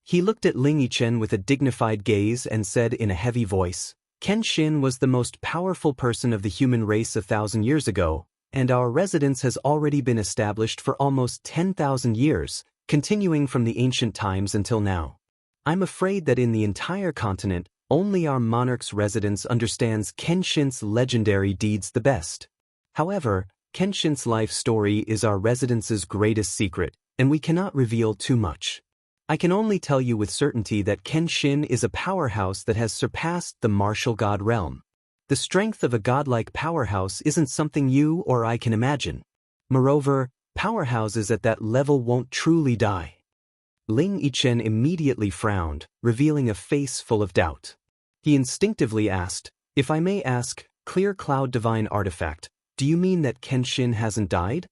He looked at Ling Yichen with a dignified gaze and said in a heavy voice, "Kenshin was the most powerful person of the human race 1,000 years ago, and our residence has already been established for almost 10,000 years, continuing from the ancient times until now. I'm afraid that in the entire continent, only our monarch's residence understands Kenshin's legendary deeds the best. However, Kenshin's life story is our residence's greatest secret, and we cannot reveal too much. I can only tell you with certainty that Kenshin is a powerhouse that has surpassed the martial god realm. The strength of a godlike powerhouse isn't something you or I can imagine. Moreover, powerhouses at that level won't truly die. Ling Yichen immediately frowned, revealing a face full of doubt. He instinctively asked, "If I may ask, Clear Cloud Divine Artifact, do you mean that Kenshin hasn't died?"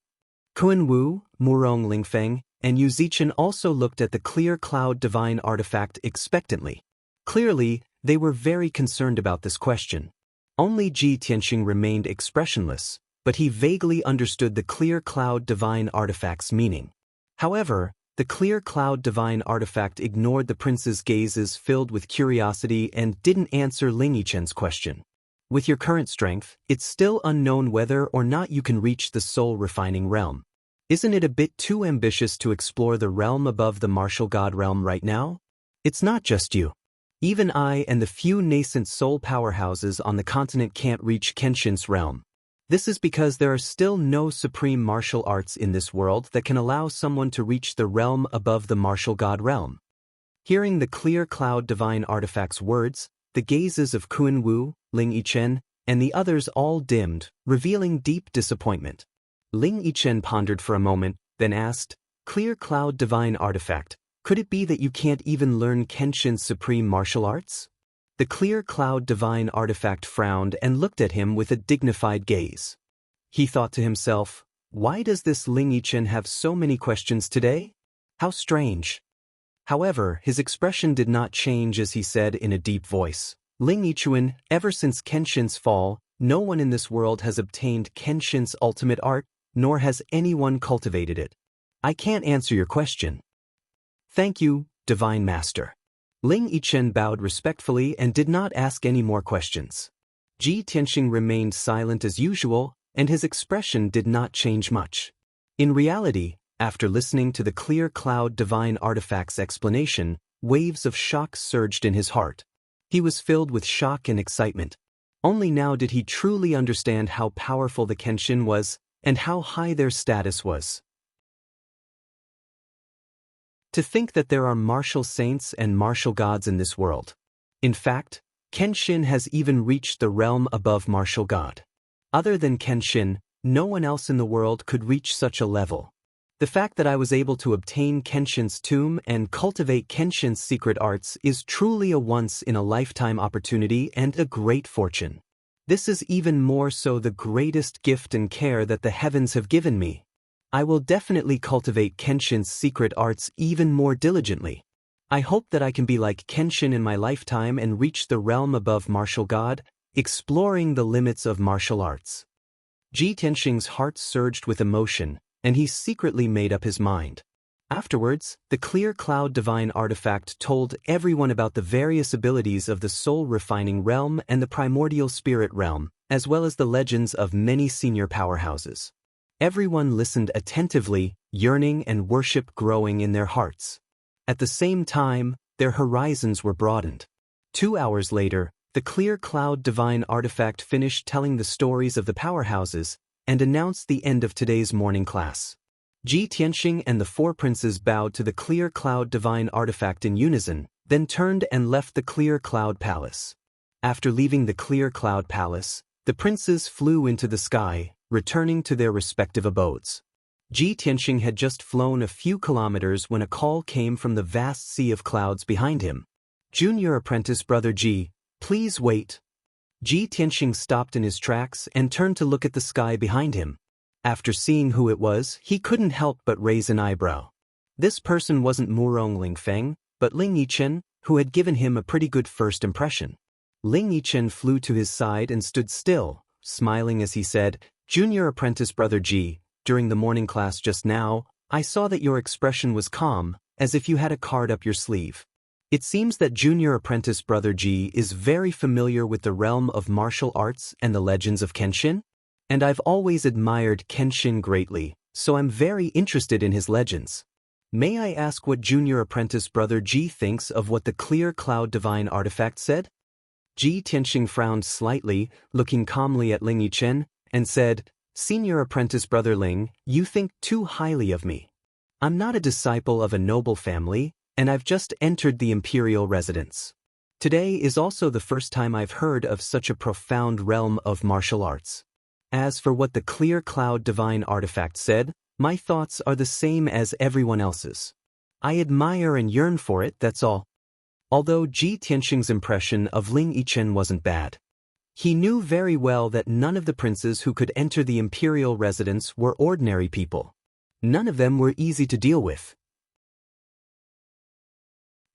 Kun Wu, Murong Lingfeng, and Yu Zichen also looked at the Clear Cloud Divine Artifact expectantly. Clearly, they were very concerned about this question. Only Ji Tianxing remained expressionless, but he vaguely understood the Clear Cloud Divine Artifact's meaning. However, the Clear Cloud Divine Artifact ignored the prince's gazes filled with curiosity and didn't answer Ling Yichen's question. With your current strength, it's still unknown whether or not you can reach the soul-refining realm. Isn't it a bit too ambitious to explore the realm above the martial god realm right now? It's not just you. Even I and the few nascent soul powerhouses on the continent can't reach Kenshin's realm. This is because there are still no supreme martial arts in this world that can allow someone to reach the realm above the martial god realm. Hearing the Clear Cloud Divine Artifact's words, the gazes of Kun Wu, Ling Yichen, and the others all dimmed, revealing deep disappointment. Ling Yichen pondered for a moment, then asked, "Clear Cloud Divine Artifact, could it be that you can't even learn Kenshin's supreme martial arts?" The Clear Cloud Divine Artifact frowned and looked at him with a dignified gaze. He thought to himself, why does this Ling Yichen have so many questions today? How strange. However, his expression did not change as he said in a deep voice, "Ling Yichuan, ever since Kenshin's fall, no one in this world has obtained Kenshin's ultimate art, nor has anyone cultivated it. I can't answer your question." "Thank you, Divine Master." Ling Yichen bowed respectfully and did not ask any more questions. Ji Tianxing remained silent as usual, and his expression did not change much. In reality, after listening to the Clear Cloud Divine Artifact's explanation, waves of shock surged in his heart. He was filled with shock and excitement. Only now did he truly understand how powerful the Kenshin was, and how high their status was. To think that there are martial saints and martial gods in this world. In fact, Kenshin has even reached the realm above martial god. Other than Kenshin, no one else in the world could reach such a level. The fact that I was able to obtain Kenshin's tomb and cultivate Kenshin's secret arts is truly a once-in-a-lifetime opportunity and a great fortune. This is even more so the greatest gift and care that the heavens have given me. I will definitely cultivate Kenshin's secret arts even more diligently. I hope that I can be like Kenshin in my lifetime and reach the realm above martial god, exploring the limits of martial arts. Ji Tianxing's heart surged with emotion, and he secretly made up his mind. Afterwards, the Clear Cloud Divine Artifact told everyone about the various abilities of the soul-refining realm and the primordial spirit realm, as well as the legends of many senior powerhouses. Everyone listened attentively, yearning and worship growing in their hearts. At the same time, their horizons were broadened. 2 hours later, the Clear Cloud Divine Artifact finished telling the stories of the powerhouses and announced the end of today's morning class. Ji Tianxing and the 4 princes bowed to the Clear Cloud Divine Artifact in unison, then turned and left the Clear Cloud Palace. After leaving the Clear Cloud Palace, the princes flew into the sky, returning to their respective abodes. Ji Tianxing had just flown a few kilometers when a call came from the vast sea of clouds behind him. "Junior apprentice brother Ji, please wait." Ji Tianxing stopped in his tracks and turned to look at the sky behind him. After seeing who it was, he couldn't help but raise an eyebrow. This person wasn't Murong Lingfeng, but Ling Yichen, who had given him a pretty good first impression. Ling Yichen flew to his side and stood still, smiling as he said, "Junior apprentice brother Ji, during the morning class just now, I saw that your expression was calm, as if you had a card up your sleeve. It seems that junior apprentice brother Ji is very familiar with the realm of martial arts and the legends of Kenshin? And I've always admired Kenshin greatly, so I'm very interested in his legends. May I ask what junior apprentice brother Ji thinks of what the Clear Cloud Divine Artifact said?" Ji Tianxing frowned slightly, looking calmly at Ling Yichen, and said, Senior apprentice Brother Ling, you think too highly of me. I'm not a disciple of a noble family, and I've just entered the imperial residence. Today is also the first time I've heard of such a profound realm of martial arts. As for what the clear cloud divine artifact said, my thoughts are the same as everyone else's. I admire and yearn for it, that's all. Although Ji Tianxing's impression of Ling Yichen wasn't bad. He knew very well that none of the princes who could enter the imperial residence were ordinary people. None of them were easy to deal with.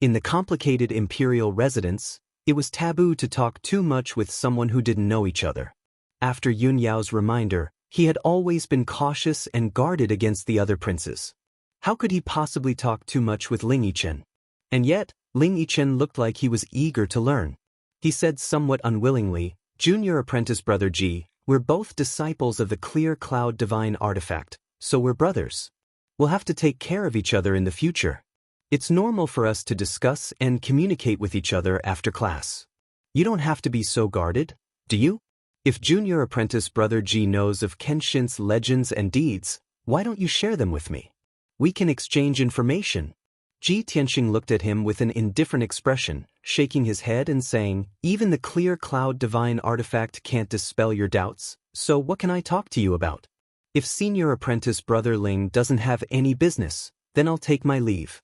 In the complicated imperial residence, it was taboo to talk too much with someone who didn't know each other. After Yun Yao's reminder, he had always been cautious and guarded against the other princes. How could he possibly talk too much with Ling Yichen? And yet, Ling Yichen looked like he was eager to learn. He said somewhat unwillingly, "Junior apprentice Brother Ji, we're both disciples of the clear cloud divine artifact, so we're brothers. We'll have to take care of each other in the future. It's normal for us to discuss and communicate with each other after class. You don't have to be so guarded, do you? If Junior apprentice Brother Ji knows of Kenshin's legends and deeds, why don't you share them with me? We can exchange information." Ji Tianxing looked at him with an indifferent expression, shaking his head and saying, "Even the clear cloud divine artifact can't dispel your doubts, so what can I talk to you about? If Senior apprentice Brother Ling doesn't have any business, then I'll take my leave."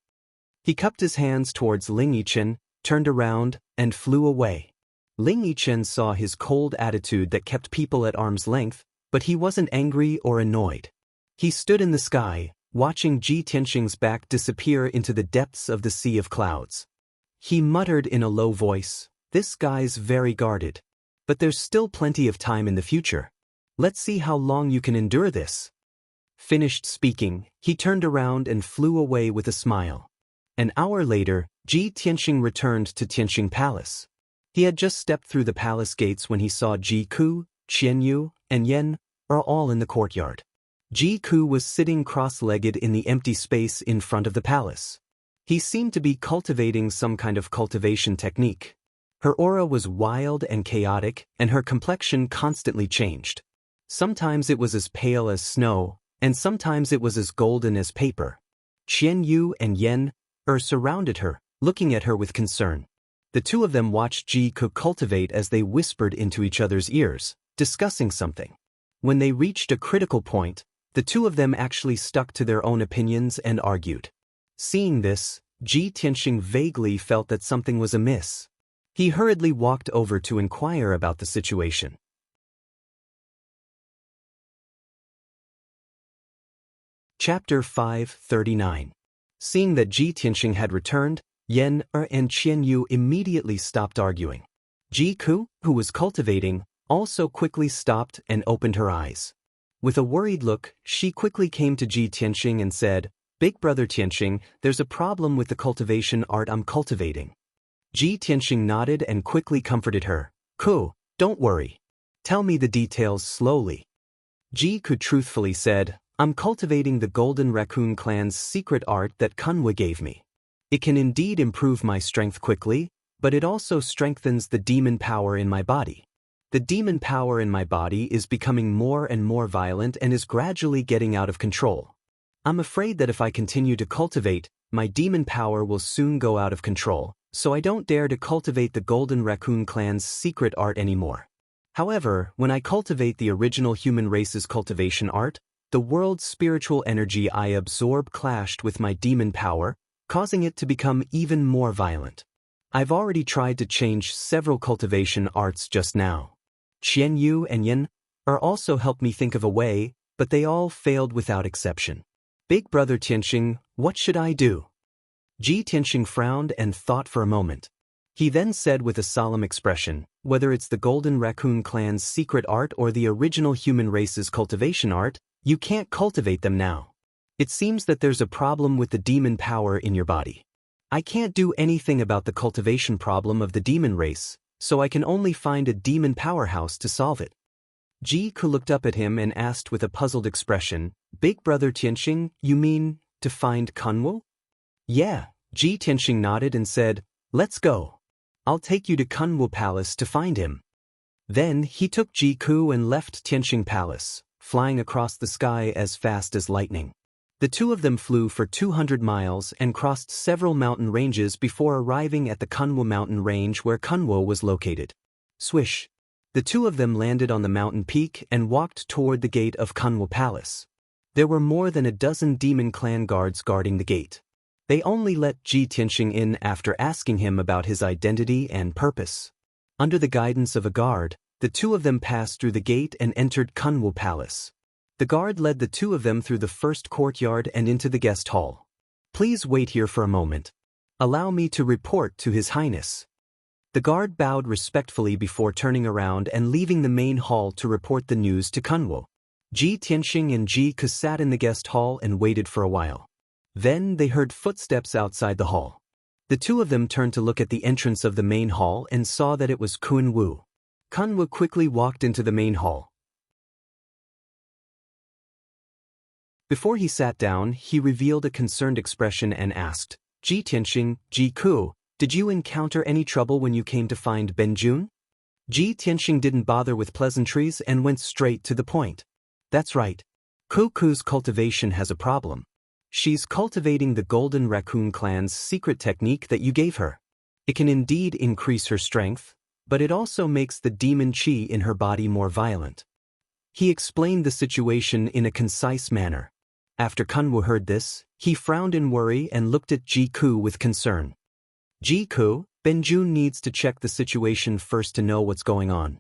He cupped his hands towards Ling Yichen, turned around, and flew away. Ling Yichen saw his cold attitude that kept people at arm's length, but he wasn't angry or annoyed. He stood in the sky, watching Ji Tianxing's back disappear into the depths of the sea of clouds. He muttered in a low voice, "This guy's very guarded. But there's still plenty of time in the future. Let's see how long you can endure this." Finished speaking, he turned around and flew away with a smile. An hour later, Ji Tianxing returned to Tianxing Palace. He had just stepped through the palace gates when he saw Ji Ku, Qian Yu, and Yen are all in the courtyard. Ji Ku was sitting cross-legged in the empty space in front of the palace. He seemed to be cultivating some kind of cultivation technique. Her aura was wild and chaotic, and her complexion constantly changed. Sometimes it was as pale as snow, and sometimes it was as golden as paper. Qian Yu and Yen surrounded her, looking at her with concern. The two of them watched Ji Ku cultivate as they whispered into each other's ears, discussing something. When they reached a critical point, the two of them actually stuck to their own opinions and argued. Seeing this, Ji Tianxing vaguely felt that something was amiss. He hurriedly walked over to inquire about the situation. Chapter 539. Seeing that Ji Tianxing had returned, Yen and Qian Yu immediately stopped arguing. Ji Ku, who was cultivating, also quickly stopped and opened her eyes. With a worried look, she quickly came to Ji Tianxing and said, "Big brother Tianxing, there's a problem with the cultivation art I'm cultivating." Ji Tianxing nodded and quickly comforted her. "Ku, don't worry. Tell me the details slowly." Ji Ku truthfully said, "I'm cultivating the Golden Raccoon Clan's secret art that Kunwa gave me. It can indeed improve my strength quickly, but it also strengthens the demon power in my body. The demon power in my body is becoming more and more violent and is gradually getting out of control. I'm afraid that if I continue to cultivate, my demon power will soon go out of control, so I don't dare to cultivate the Golden Raccoon Clan's secret art anymore. However, when I cultivate the original human race's cultivation art, the world's spiritual energy I absorb clashed with my demon power, causing it to become even more violent. I've already tried to change several cultivation arts just now. Qian Yu and Yen also helped me think of a way, but they all failed without exception. Big brother Tianxing, what should I do?" Ji Tianxing frowned and thought for a moment. He then said with a solemn expression, "Whether it's the Golden Raccoon Clan's secret art or the original human race's cultivation art, you can't cultivate them now. It seems that there's a problem with the demon power in your body. I can't do anything about the cultivation problem of the demon race, so I can only find a demon powerhouse to solve it." Ji Ku looked up at him and asked with a puzzled expression, "Big brother Tianxing, you mean to find Kunwu?" "Yeah," Ji Tianxing nodded and said, "Let's go. I'll take you to Kunwu Palace to find him." Then he took Ji Ku and left Tianxing Palace, flying across the sky as fast as lightning. The two of them flew for 200 miles and crossed several mountain ranges before arriving at the Kunwo mountain range where Kunwo was located. Swish! The two of them landed on the mountain peak and walked toward the gate of Kunwo Palace. There were more than a dozen demon clan guards guarding the gate. They only let Ji Tianxing in after asking him about his identity and purpose. Under the guidance of a guard, the two of them passed through the gate and entered Kunwo Palace. The guard led the two of them through the first courtyard and into the guest hall. Please wait here for a moment. Allow me to report to His Highness. The guard bowed respectfully before turning around and leaving the main hall to report the news to Kunwo. Ji Tianxing and Ji Ke sat in the guest hall and waited for a while. Then they heard footsteps outside the hall. The two of them turned to look at the entrance of the main hall and saw that it was Kun Wu. Kunwo quickly walked into the main hall. Before he sat down, he revealed a concerned expression and asked, Ji Tianxing, Ji Ku, did you encounter any trouble when you came to find Benjun? Ji Tianxing didn't bother with pleasantries and went straight to the point. That's right. Ku's cultivation has a problem. She's cultivating the Golden Raccoon clan's secret technique that you gave her. It can indeed increase her strength, but it also makes the demon chi in her body more violent. He explained the situation in a concise manner. After Kunwo heard this, he frowned in worry and looked at Ji Ku with concern. Ji Ku, Benjun needs to check the situation first to know what's going on.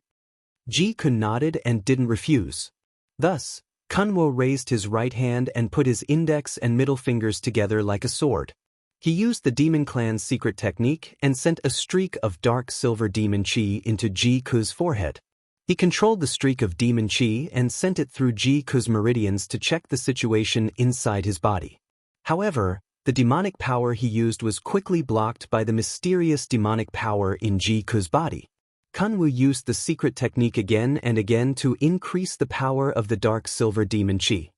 Ji Ku nodded and didn't refuse. Thus, Kunwo raised his right hand and put his index and middle fingers together like a sword. He used the demon clan's secret technique and sent a streak of dark silver demon chi into Ji Ku's forehead. He controlled the streak of demon chi and sent it through Ji Ku's meridians to check the situation inside his body. However, the demonic power he used was quickly blocked by the mysterious demonic power in Ji Ku's body. Kunwo used the secret technique again and again to increase the power of the dark silver demon chi.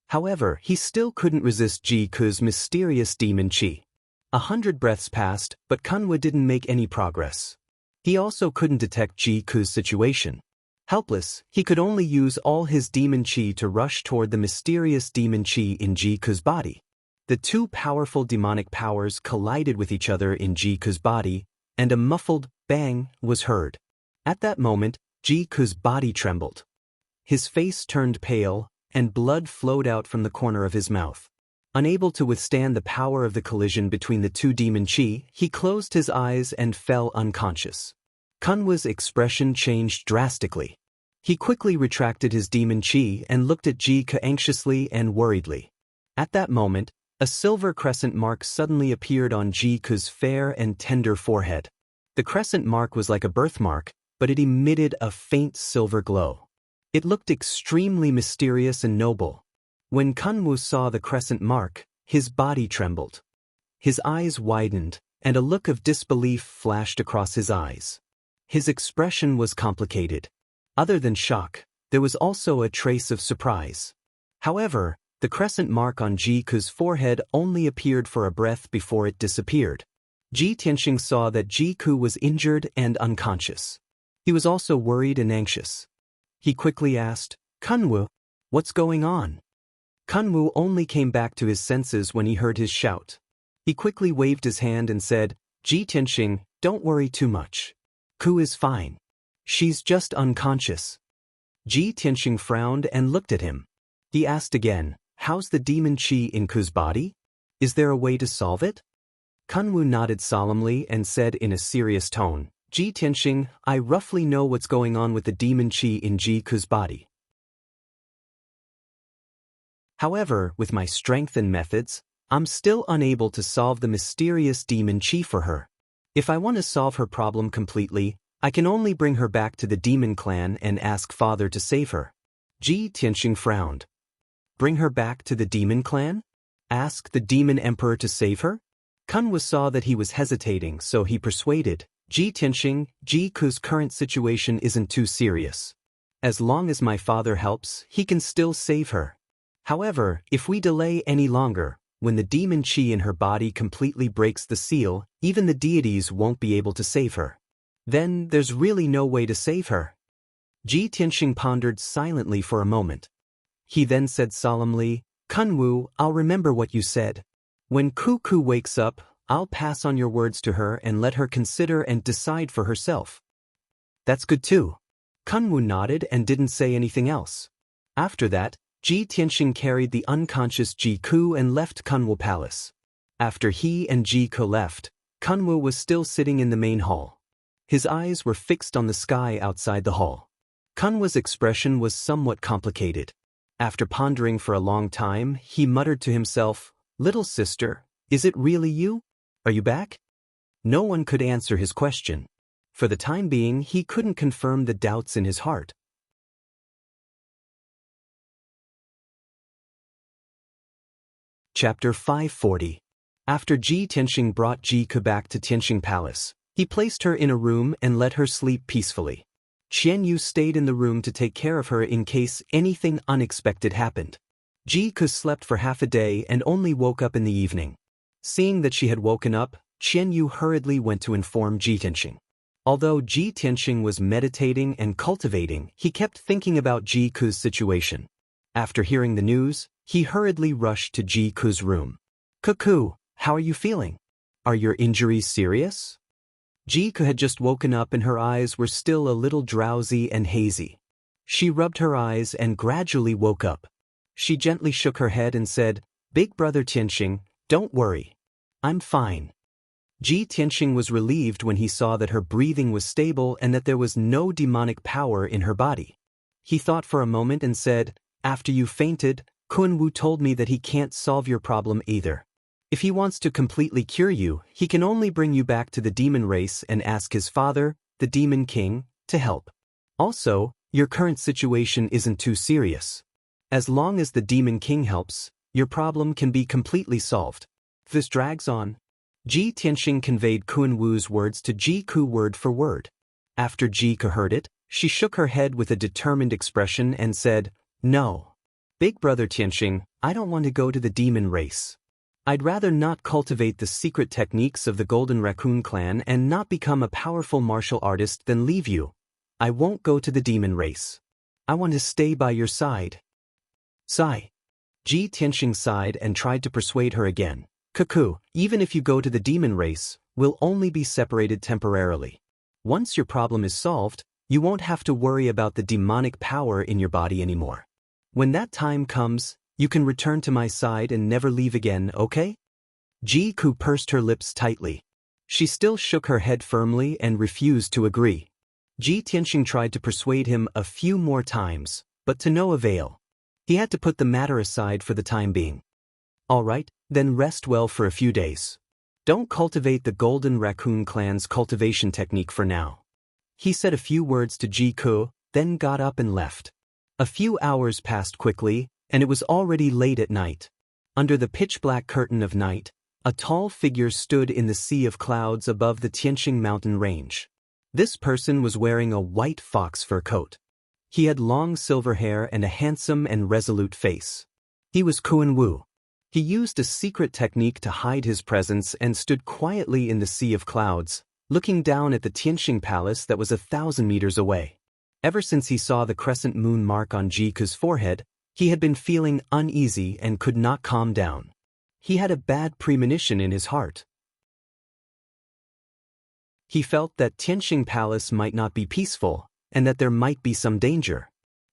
However, he still couldn't resist Ji Ku's mysterious demon chi. 100 breaths passed, but Kunwo didn't make any progress. He also couldn't detect Ji Ku's situation. Helpless, he could only use all his demon chi to rush toward the mysterious demon chi in Ji Ku's body. The two powerful demonic powers collided with each other in Ji Ku's body, and a muffled bang was heard. At that moment, Ji Ku's body trembled. His face turned pale, and blood flowed out from the corner of his mouth. Unable to withstand the power of the collision between the two demon chi, he closed his eyes and fell unconscious. Kunwo's expression changed drastically. He quickly retracted his demon chi and looked at Ji Ke anxiously and worriedly. At that moment, a silver crescent mark suddenly appeared on Ji Ke's fair and tender forehead. The crescent mark was like a birthmark, but it emitted a faint silver glow. It looked extremely mysterious and noble. When Kunwo saw the crescent mark, his body trembled. His eyes widened, and a look of disbelief flashed across his eyes. His expression was complicated. Other than shock, there was also a trace of surprise. However, the crescent mark on Ji Ke's forehead only appeared for a breath before it disappeared. Ji Tianxing saw that Ji Ke was injured and unconscious. He was also worried and anxious. He quickly asked, Kunwo, what's going on? Kunwo only came back to his senses when he heard his shout. He quickly waved his hand and said, Ji Tianxing, don't worry too much. Ku is fine. She's just unconscious. Ji Tianxing frowned and looked at him. He asked again, how's the demon chi in Ku's body? Is there a way to solve it? Kunwo nodded solemnly and said in a serious tone, Ji Tianxing, I roughly know what's going on with the demon chi in Ji Ke's body. However, with my strength and methods, I'm still unable to solve the mysterious demon chi for her. If I want to solve her problem completely, I can only bring her back to the demon clan and ask Father to save her. Ji Tianxing frowned. Bring her back to the demon clan? Ask the demon emperor to save her? Kunwo saw that he was hesitating, so he persuaded, Ji Tianxing, Ji Ke's current situation isn't too serious. As long as my father helps, he can still save her. However, if we delay any longer, when the demon chi in her body completely breaks the seal, even the deities won't be able to save her. Then there's really no way to save her. Ji Tianxing pondered silently for a moment. He then said solemnly, "Kunwu, I'll remember what you said. When Cuckoo wakes up, I'll pass on your words to her and let her consider and decide for herself." "That's good too." Kunwu nodded and didn't say anything else. After that, Ji Tianxing carried the unconscious Ji Ku and left Kunwu Palace. After he and Ji Ku left, Kunwu was still sitting in the main hall. His eyes were fixed on the sky outside the hall. Kunwu's expression was somewhat complicated. After pondering for a long time, he muttered to himself, "Little sister, is it really you? Are you back?" No one could answer his question. For the time being, he couldn't confirm the doubts in his heart. Chapter 540. After Ji Tianxing brought Ji Ke back to Tianxing Palace, he placed her in a room and let her sleep peacefully. Qian Yu stayed in the room to take care of her in case anything unexpected happened. Ji Ke slept for half a day and only woke up in the evening. Seeing that she had woken up, Qian Yu hurriedly went to inform Ji Tianxing. Although Ji Tianxing was meditating and cultivating, he kept thinking about Ji Ke's situation. After hearing the news, he hurriedly rushed to Ji Ke's room. "Cuckoo, how are you feeling? Are your injuries serious?" Ji Ke had just woken up and her eyes were still a little drowsy and hazy. She rubbed her eyes and gradually woke up. She gently shook her head and said, "Big brother Tianxing, don't worry. I'm fine." Ji Tianxing was relieved when he saw that her breathing was stable and that there was no demonic power in her body. He thought for a moment and said, "After you fainted, Kunwu told me that he can't solve your problem either. If he wants to completely cure you, he can only bring you back to the demon race and ask his father, the Demon King, to help. Also, your current situation isn't too serious. As long as the Demon King helps, your problem can be completely solved. If this drags on..." Ji Tianxing conveyed Kunwu's words to Ji Ke word for word. After Ji Ke heard it, she shook her head with a determined expression and said, "No. Big brother Tianxing, I don't want to go to the demon race. I'd rather not cultivate the secret techniques of the Golden Raccoon clan and not become a powerful martial artist than leave you. I won't go to the demon race. I want to stay by your side." Sigh. Ji Tianxing sighed and tried to persuade her again. "Cuckoo, even if you go to the demon race, we'll only be separated temporarily. Once your problem is solved, you won't have to worry about the demonic power in your body anymore. When that time comes, you can return to my side and never leave again, okay?" Ji Ke pursed her lips tightly. She still shook her head firmly and refused to agree. Ji Tianxing tried to persuade him a few more times, but to no avail. He had to put the matter aside for the time being. "All right, then rest well for a few days. Don't cultivate the Golden Raccoon clan's cultivation technique for now." He said a few words to Ji Ke, then got up and left. A few hours passed quickly, and it was already late at night. Under the pitch-black curtain of night, a tall figure stood in the sea of clouds above the Tianxing mountain range. This person was wearing a white fox fur coat. He had long silver hair and a handsome and resolute face. He was Kunwu. He used a secret technique to hide his presence and stood quietly in the sea of clouds, looking down at the Tianxing Palace that was 1,000 meters away. Ever since he saw the crescent moon mark on Ji Ke's forehead, he had been feeling uneasy and could not calm down. He had a bad premonition in his heart. He felt that Tianxing Palace might not be peaceful, and that there might be some danger.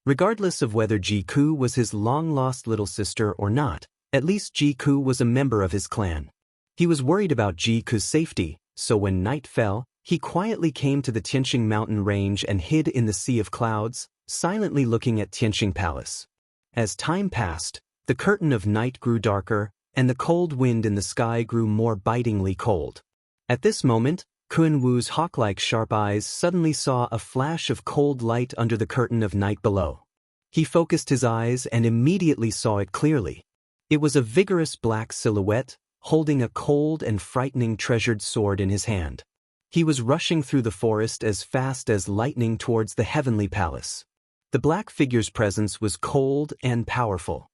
Regardless of whether Ji Ke was his long-lost little sister or not, at least Ji Ke was a member of his clan. He was worried about Ji Ke's safety, so when night fell, he quietly came to the Tianxing mountain range and hid in the sea of clouds, silently looking at Tianxing Palace. As time passed, the curtain of night grew darker, and the cold wind in the sky grew more bitingly cold. At this moment, Kunwu's hawk-like sharp eyes suddenly saw a flash of cold light under the curtain of night below. He focused his eyes and immediately saw it clearly. It was a vigorous black silhouette, holding a cold and frightening treasured sword in his hand. He was rushing through the forest as fast as lightning towards the heavenly palace. The black figure's presence was cold and powerful.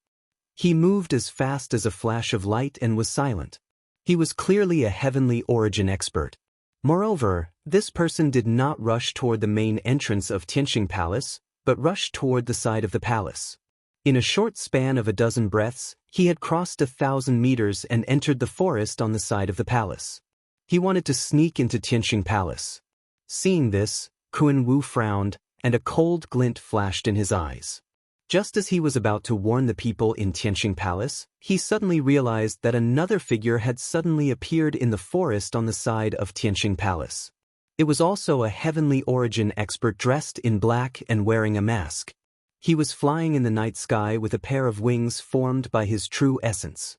He moved as fast as a flash of light and was silent. He was clearly a heavenly origin expert. Moreover, this person did not rush toward the main entrance of Tianxing Palace, but rushed toward the side of the palace. In a short span of a dozen breaths, he had crossed 1,000 meters and entered the forest on the side of the palace. He wanted to sneak into Tianqing Palace. Seeing this, Kun Wu frowned, and a cold glint flashed in his eyes. Just as he was about to warn the people in Tianqing Palace, he suddenly realized that another figure had suddenly appeared in the forest on the side of Tianqing Palace. It was also a heavenly origin expert dressed in black and wearing a mask. He was flying in the night sky with a pair of wings formed by his true essence.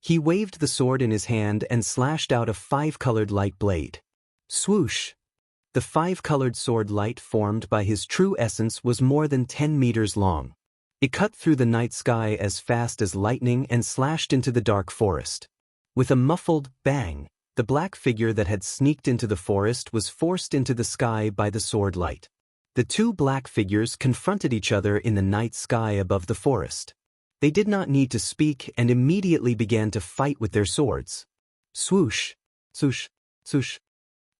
He waved the sword in his hand and slashed out a 5-colored light blade. Swoosh! The 5-colored sword light formed by his true essence was more than 10 meters long. It cut through the night sky as fast as lightning and slashed into the dark forest. With a muffled bang, the black figure that had sneaked into the forest was forced into the sky by the sword light. The two black figures confronted each other in the night sky above the forest. They did not need to speak and immediately began to fight with their swords. Swoosh! Swoosh! Swoosh!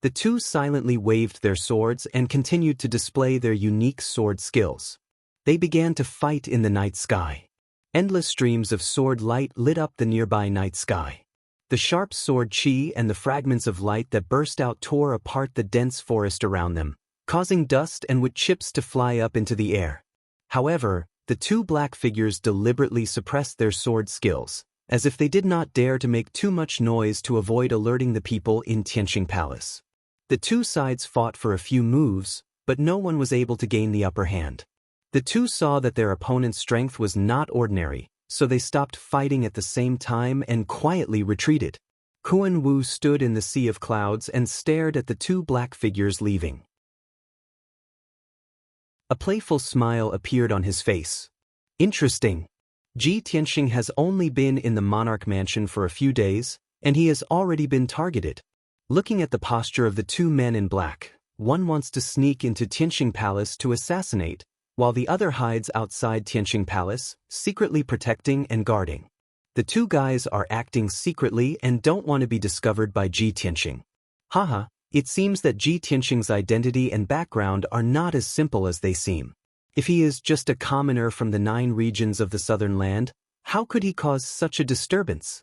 The two silently waved their swords and continued to display their unique sword skills. They began to fight in the night sky. Endless streams of sword light lit up the nearby night sky. The sharp sword chi and the fragments of light that burst out tore apart the dense forest around them, causing dust and wood chips to fly up into the air. However, the two black figures deliberately suppressed their sword skills, as if they did not dare to make too much noise to avoid alerting the people in Tianqing Palace. The two sides fought for a few moves, but no one was able to gain the upper hand. The two saw that their opponent's strength was not ordinary, so they stopped fighting at the same time and quietly retreated. Kun Wu stood in the sea of clouds and stared at the two black figures leaving. A playful smile appeared on his face. Interesting. Ji Tianqing has only been in the monarch mansion for a few days, and he has already been targeted. Looking at the posture of the two men in black, one wants to sneak into Tianqing Palace to assassinate, while the other hides outside Tianqing Palace, secretly protecting and guarding. The two guys are acting secretly and don't want to be discovered by Ji Tianqing. Haha, it seems that Ji Tianqing's identity and background are not as simple as they seem. If he is just a commoner from the 9 regions of the southern land, how could he cause such a disturbance?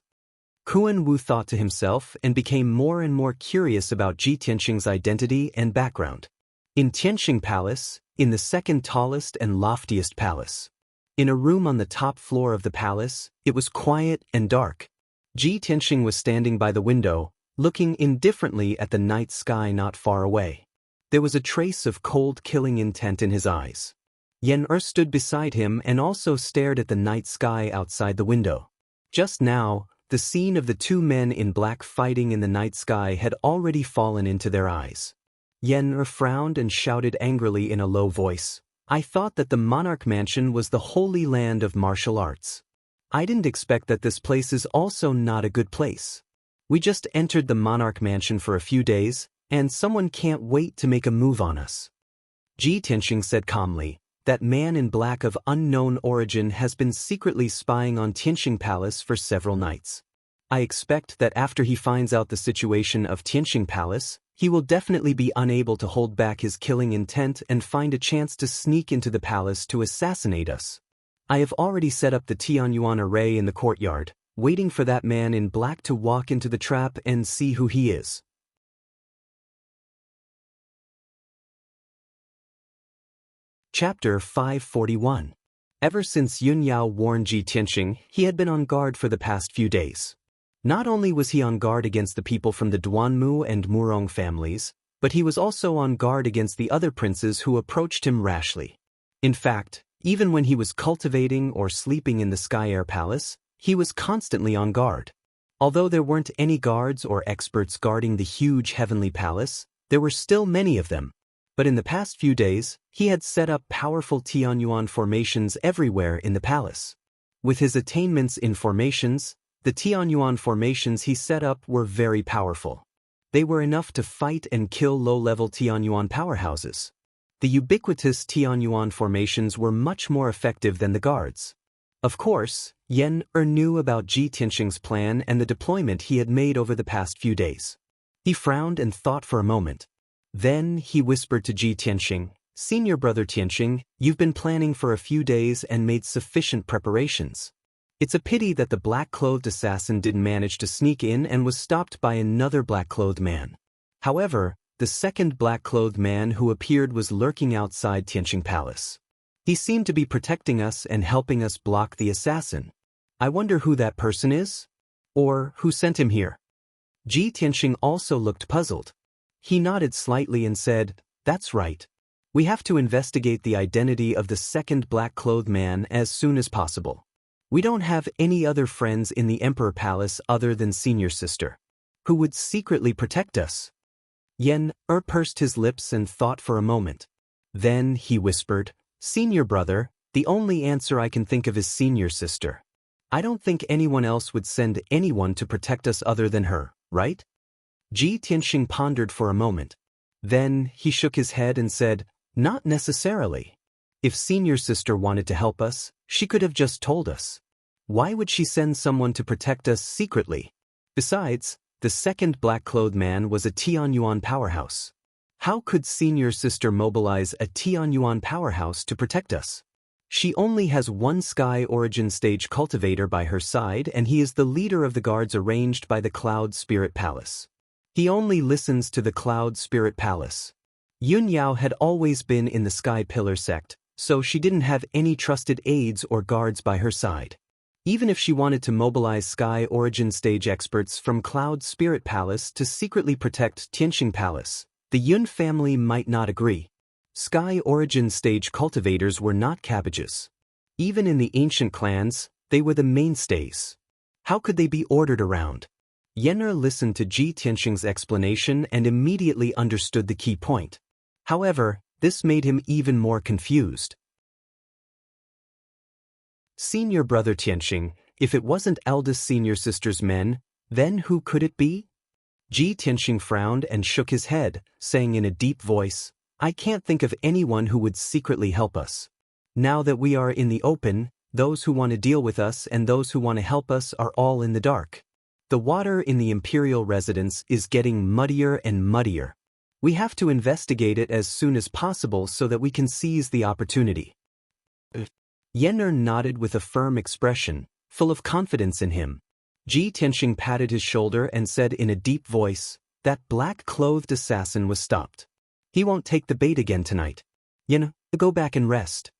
Kun Wu thought to himself and became more and more curious about Ji Tianqing's identity and background. In Tianqing Palace, in the second tallest and loftiest palace. In a room on the top floor of the palace, it was quiet and dark. Ji Tianqing was standing by the window, looking indifferently at the night sky not far away. There was a trace of cold killing intent in his eyes. Yen stood beside him and also stared at the night sky outside the window. Just now, the scene of the two men in black fighting in the night sky had already fallen into their eyes. Yen frowned and shouted angrily in a low voice, "I thought that the monarch mansion was the holy land of martial arts. I didn't expect that this place is also not a good place. We just entered the monarch mansion for a few days, and someone can't wait to make a move on us." Ji Tianqing said calmly, "That man in black of unknown origin has been secretly spying on Tianqing Palace for several nights. I expect that after he finds out the situation of Tianqing Palace, he will definitely be unable to hold back his killing intent and find a chance to sneak into the palace to assassinate us. I have already set up the Tianyuan array in the courtyard, waiting for that man in black to walk into the trap and see who he is." Chapter 541. Ever since Yun Yao warned Ji Tianqing, he had been on guard for the past few days. Not only was he on guard against the people from the Duanmu and Murong families, but he was also on guard against the other princes who approached him rashly. In fact, even when he was cultivating or sleeping in the Sky Air Palace, he was constantly on guard. Although there weren't any guards or experts guarding the huge heavenly palace, there were still many of them. But in the past few days, he had set up powerful Tianyuan formations everywhere in the palace. With his attainments in formations, the Tianyuan formations he set up were very powerful. They were enough to fight and kill low-level Tianyuan powerhouses. The ubiquitous Tianyuan formations were much more effective than the guards. Of course, Yen knew about Ji Tianqing's plan and the deployment he had made over the past few days. He frowned and thought for a moment. Then he whispered to Ji Tianqing, Senior brother Tianxing, you've been planning for a few days and made sufficient preparations. It's a pity that the black-clothed assassin didn't manage to sneak in and was stopped by another black-clothed man. However, the second black-clothed man who appeared was lurking outside Tianxing Palace. He seemed to be protecting us and helping us block the assassin. I wonder who that person is? Or who sent him here? Ji Tianxing also looked puzzled. He nodded slightly and said, "That's right. We have to investigate the identity of the second black-clothed man as soon as possible. We don't have any other friends in the Emperor Palace other than Senior Sister, who would secretly protect us." Yen pursed his lips and thought for a moment. Then he whispered, "Senior brother, the only answer I can think of is Senior Sister. I don't think anyone else would send anyone to protect us other than her, right?" Ji Tianxing pondered for a moment. Then he shook his head and said, "Not necessarily. If Senior Sister wanted to help us, she could have just told us. Why would she send someone to protect us secretly? Besides, the second black-clothed man was a Tianyuan powerhouse. How could Senior Sister mobilize a Tianyuan powerhouse to protect us? She only has one Sky Origin Stage cultivator by her side, and he is the leader of the guards arranged by the Cloud Spirit Palace. He only listens to the Cloud Spirit Palace." Yun Yao had always been in the Sky Pillar sect, so she didn't have any trusted aides or guards by her side. Even if she wanted to mobilize Sky Origin Stage experts from Cloud Spirit Palace to secretly protect Tianxing Palace, the Yun family might not agree. Sky Origin Stage cultivators were not cabbages. Even in the ancient clans, they were the mainstays. How could they be ordered around? Yenner listened to Ji Tianxing's explanation and immediately understood the key point. However, this made him even more confused. "Senior brother Tianxing, if it wasn't eldest Senior Sister's men, then who could it be?" Ji Tianxing frowned and shook his head, saying in a deep voice, "I can't think of anyone who would secretly help us. Now that we are in the open, those who want to deal with us and those who want to help us are all in the dark. The water in the Imperial residence is getting muddier and muddier. We have to investigate it as soon as possible so that we can seize the opportunity." Yenner nodded with a firm expression, full of confidence in him. Ji Tianxing patted his shoulder and said in a deep voice, "That black-clothed assassin was stopped. He won't take the bait again tonight. Go back and rest."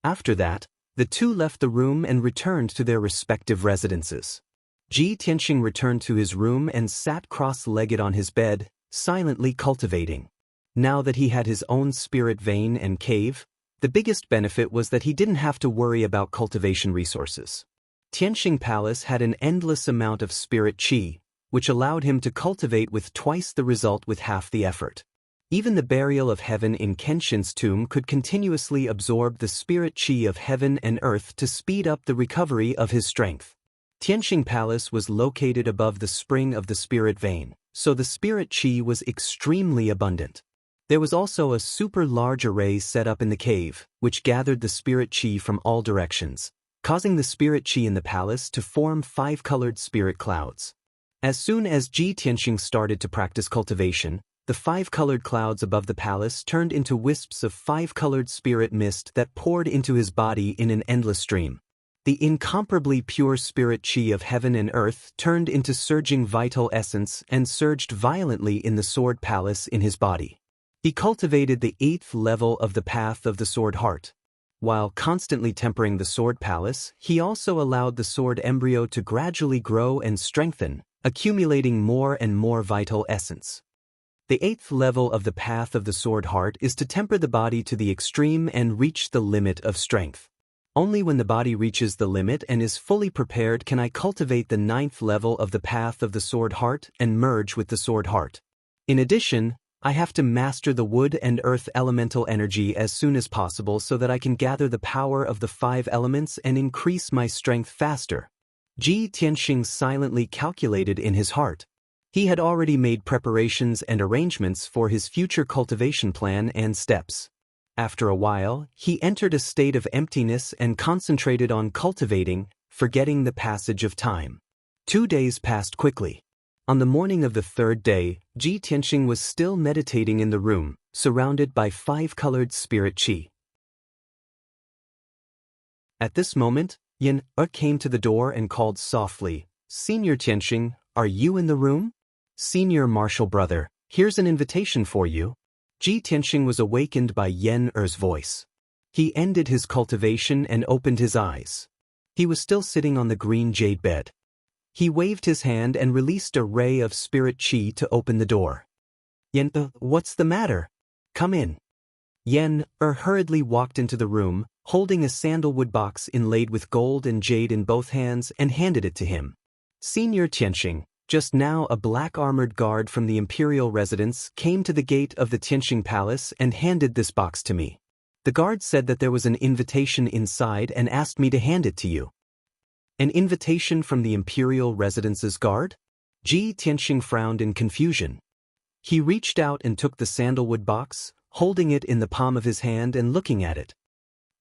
After that, the two left the room and returned to their respective residences. Ji Tianxing returned to his room and sat cross-legged on his bed, silently cultivating. Now that he had his own spirit vein and cave, the biggest benefit was that he didn't have to worry about cultivation resources. Tianxing Palace had an endless amount of spirit qi, which allowed him to cultivate with twice the result with half the effort. Even the burial of heaven in Kenshin's tomb could continuously absorb the spirit qi of heaven and earth to speed up the recovery of his strength. Tianxing Palace was located above the spring of the spirit vein, so the spirit qi was extremely abundant. There was also a super large array set up in the cave, which gathered the spirit qi from all directions, causing the spirit qi in the palace to form 5-colored spirit clouds. As soon as Ji Tianxing started to practice cultivation, the 5-colored clouds above the palace turned into wisps of 5-colored spirit mist that poured into his body in an endless stream. The incomparably pure spirit qi of heaven and earth turned into surging vital essence and surged violently in the sword palace in his body. He cultivated the 8th level of the path of the sword heart. While constantly tempering the sword palace, he also allowed the sword embryo to gradually grow and strengthen, accumulating more and more vital essence. The 8th level of the path of the sword heart is to temper the body to the extreme and reach the limit of strength. Only when the body reaches the limit and is fully prepared can I cultivate the 9th level of the path of the sword heart and merge with the sword heart. In addition, I have to master the wood and earth elemental energy as soon as possible so that I can gather the power of the 5 elements and increase my strength faster. Ji Tianxing silently calculated in his heart. He had already made preparations and arrangements for his future cultivation plan and steps. After a while, he entered a state of emptiness and concentrated on cultivating, forgetting the passage of time. 2 days passed quickly. On the morning of the 3rd day, Ji Tianxing was still meditating in the room, surrounded by 5-colored spirit chi. At this moment, Yin came to the door and called softly, "Senior Tianxing, are you in the room? Senior Marshal Brother, here's an invitation for you." Ji Tianxing was awakened by Yen Er's voice. He ended his cultivation and opened his eyes. He was still sitting on the green jade bed. He waved his hand and released a ray of spirit chi to open the door. "Yen, what's the matter? Come in." Yen hurriedly walked into the room, holding a sandalwood box inlaid with gold and jade in both hands, and handed it to him. "Senior Tianxing, just now a black armored guard from the imperial residence came to the gate of the Tianxing Palace and handed this box to me. The guard said that there was an invitation inside and asked me to hand it to you." "An invitation from the imperial residence's guard?" Ji Tianxing frowned in confusion. He reached out and took the sandalwood box, holding it in the palm of his hand and looking at it.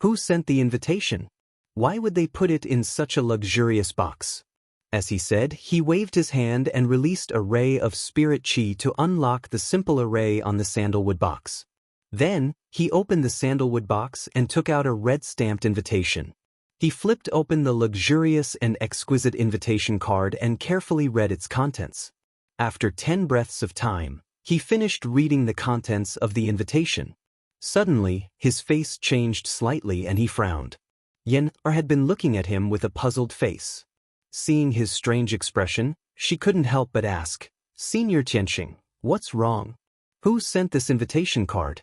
"Who sent the invitation? Why would they put it in such a luxurious box?" As he said, he waved his hand and released a ray of spirit chi to unlock the simple array on the sandalwood box. Then, he opened the sandalwood box and took out a red-stamped invitation. He flipped open the luxurious and exquisite invitation card and carefully read its contents. After 10 breaths of time, he finished reading the contents of the invitation. Suddenly, his face changed slightly and he frowned. Yen had been looking at him with a puzzled face. Seeing his strange expression, she couldn't help but ask, "Senior Tianxing, what's wrong? Who sent this invitation card?"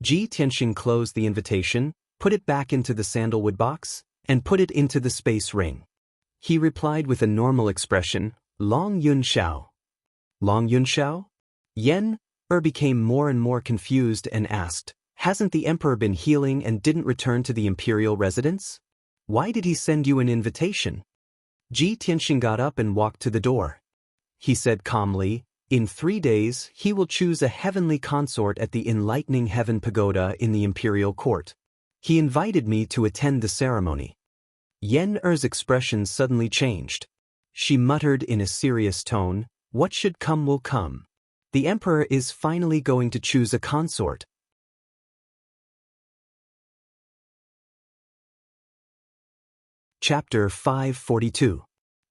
Ji Tianxing closed the invitation, put it back into the sandalwood box, and put it into the space ring. He replied with a normal expression, "Long Yun Xiao." "Long Yun Xiao?" Yen became more and more confused and asked, "Hasn't the emperor been healing and didn't return to the imperial residence? Why did he send you an invitation?" Ji Tianxing got up and walked to the door. He said calmly, "In 3 days, he will choose a heavenly consort at the Enlightening Heaven Pagoda in the imperial court. He invited me to attend the ceremony." Yen Er's expression suddenly changed. She muttered in a serious tone, "What should come will come. The emperor is finally going to choose a consort." Chapter 542.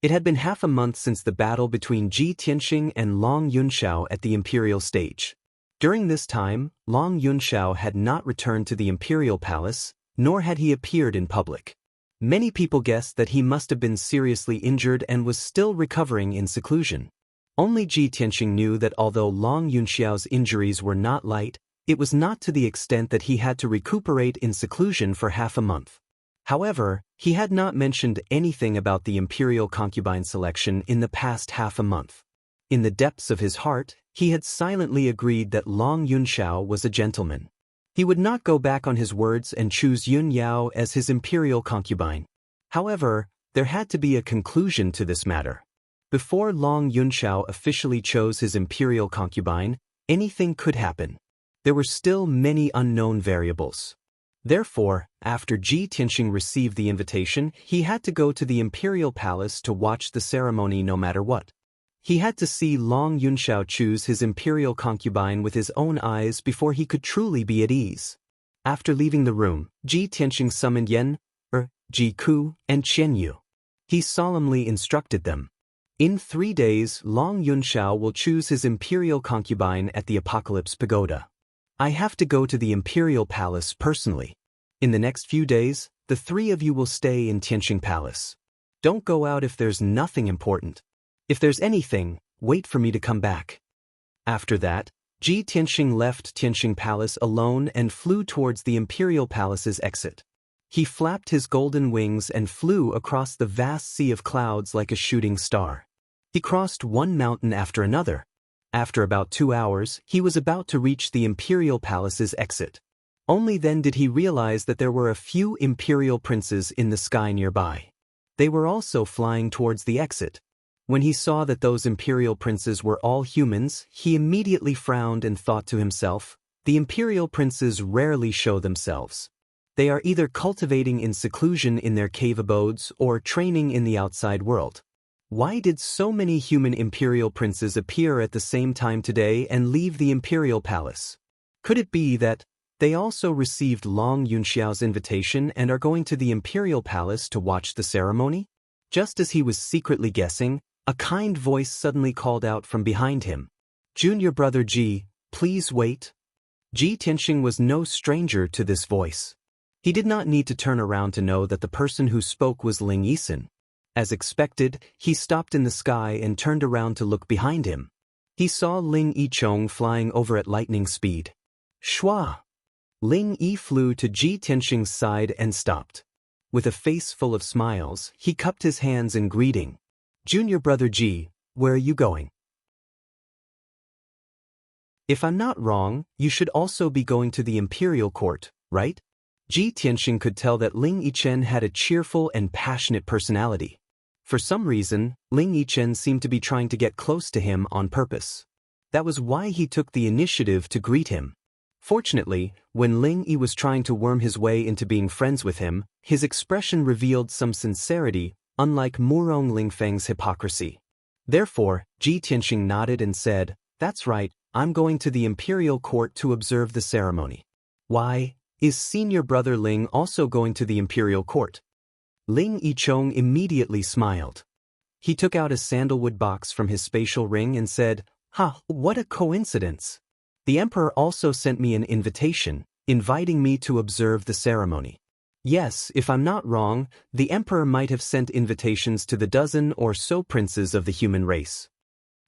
It had been half a month since the battle between Ji Tianxing and Long Yunxiao at the imperial stage. During this time, Long Yunxiao had not returned to the imperial palace, nor had he appeared in public. Many people guessed that he must have been seriously injured and was still recovering in seclusion. Only Ji Tianxing knew that although Long Yunxiao's injuries were not light, it was not to the extent that he had to recuperate in seclusion for half a month. However, he had not mentioned anything about the imperial concubine selection in the past half a month. In the depths of his heart, he had silently agreed that Long Yunxiao was a gentleman. He would not go back on his words and choose Yun Yao as his imperial concubine. However, there had to be a conclusion to this matter. Before Long Yunxiao officially chose his imperial concubine, anything could happen. There were still many unknown variables. Therefore, after Ji Tianxing received the invitation, he had to go to the imperial palace to watch the ceremony no matter what. He had to see Long Yunxiao choose his imperial concubine with his own eyes before he could truly be at ease. After leaving the room, Ji Tianxing summoned Yen, Ji Ku, and Qian Yu. He solemnly instructed them. In 3 days, Long Yunxiao will choose his imperial concubine at the Apocalypse Pagoda. I have to go to the imperial palace personally. In the next few days, the 3 of you will stay in Tianxing Palace. Don't go out if there's nothing important. If there's anything, wait for me to come back. After that, Ji Tianxing left Tianxing Palace alone and flew towards the imperial palace's exit. He flapped his golden wings and flew across the vast sea of clouds like a shooting star. He crossed one mountain after another. After about 2 hours, he was about to reach the imperial palace's exit. Only then did he realize that there were a few imperial princes in the sky nearby. They were also flying towards the exit. When he saw that those imperial princes were all humans, he immediately frowned and thought to himself, the imperial princes rarely show themselves. They are either cultivating in seclusion in their cave abodes or training in the outside world. Why did so many human imperial princes appear at the same time today and leave the imperial palace? Could it be that they also received Long Yunxiao's invitation and are going to the imperial palace to watch the ceremony? Just as he was secretly guessing, a kind voice suddenly called out from behind him. "Junior brother Ji, please wait." Ji Tianxing was no stranger to this voice. He did not need to turn around to know that the person who spoke was Ling Yisun. As expected, he stopped in the sky and turned around to look behind him. He saw Ling Yichong flying over at lightning speed. Shua! Ling Yi flew to Ji Tianxing's side and stopped. With a face full of smiles, he cupped his hands in greeting. "Junior brother Ji, where are you going?" "If I'm not wrong, you should also be going to the imperial court, right?" Ji Tianxing could tell that Ling Yichen had a cheerful and passionate personality. For some reason, Ling Yichen seemed to be trying to get close to him on purpose. That was why he took the initiative to greet him. Fortunately, when Ling Yi was trying to worm his way into being friends with him, his expression revealed some sincerity, unlike Murong Lingfeng's hypocrisy. Therefore, Ji Tianxing nodded and said, "That's right, I'm going to the imperial court to observe the ceremony." "Why, is senior brother Ling also going to the imperial court?" Ling Yichong immediately smiled. He took out a sandalwood box from his spatial ring and said, What a coincidence. The emperor also sent me an invitation, inviting me to observe the ceremony." Yes, if I'm not wrong, the emperor might have sent invitations to the dozen or so princes of the human race.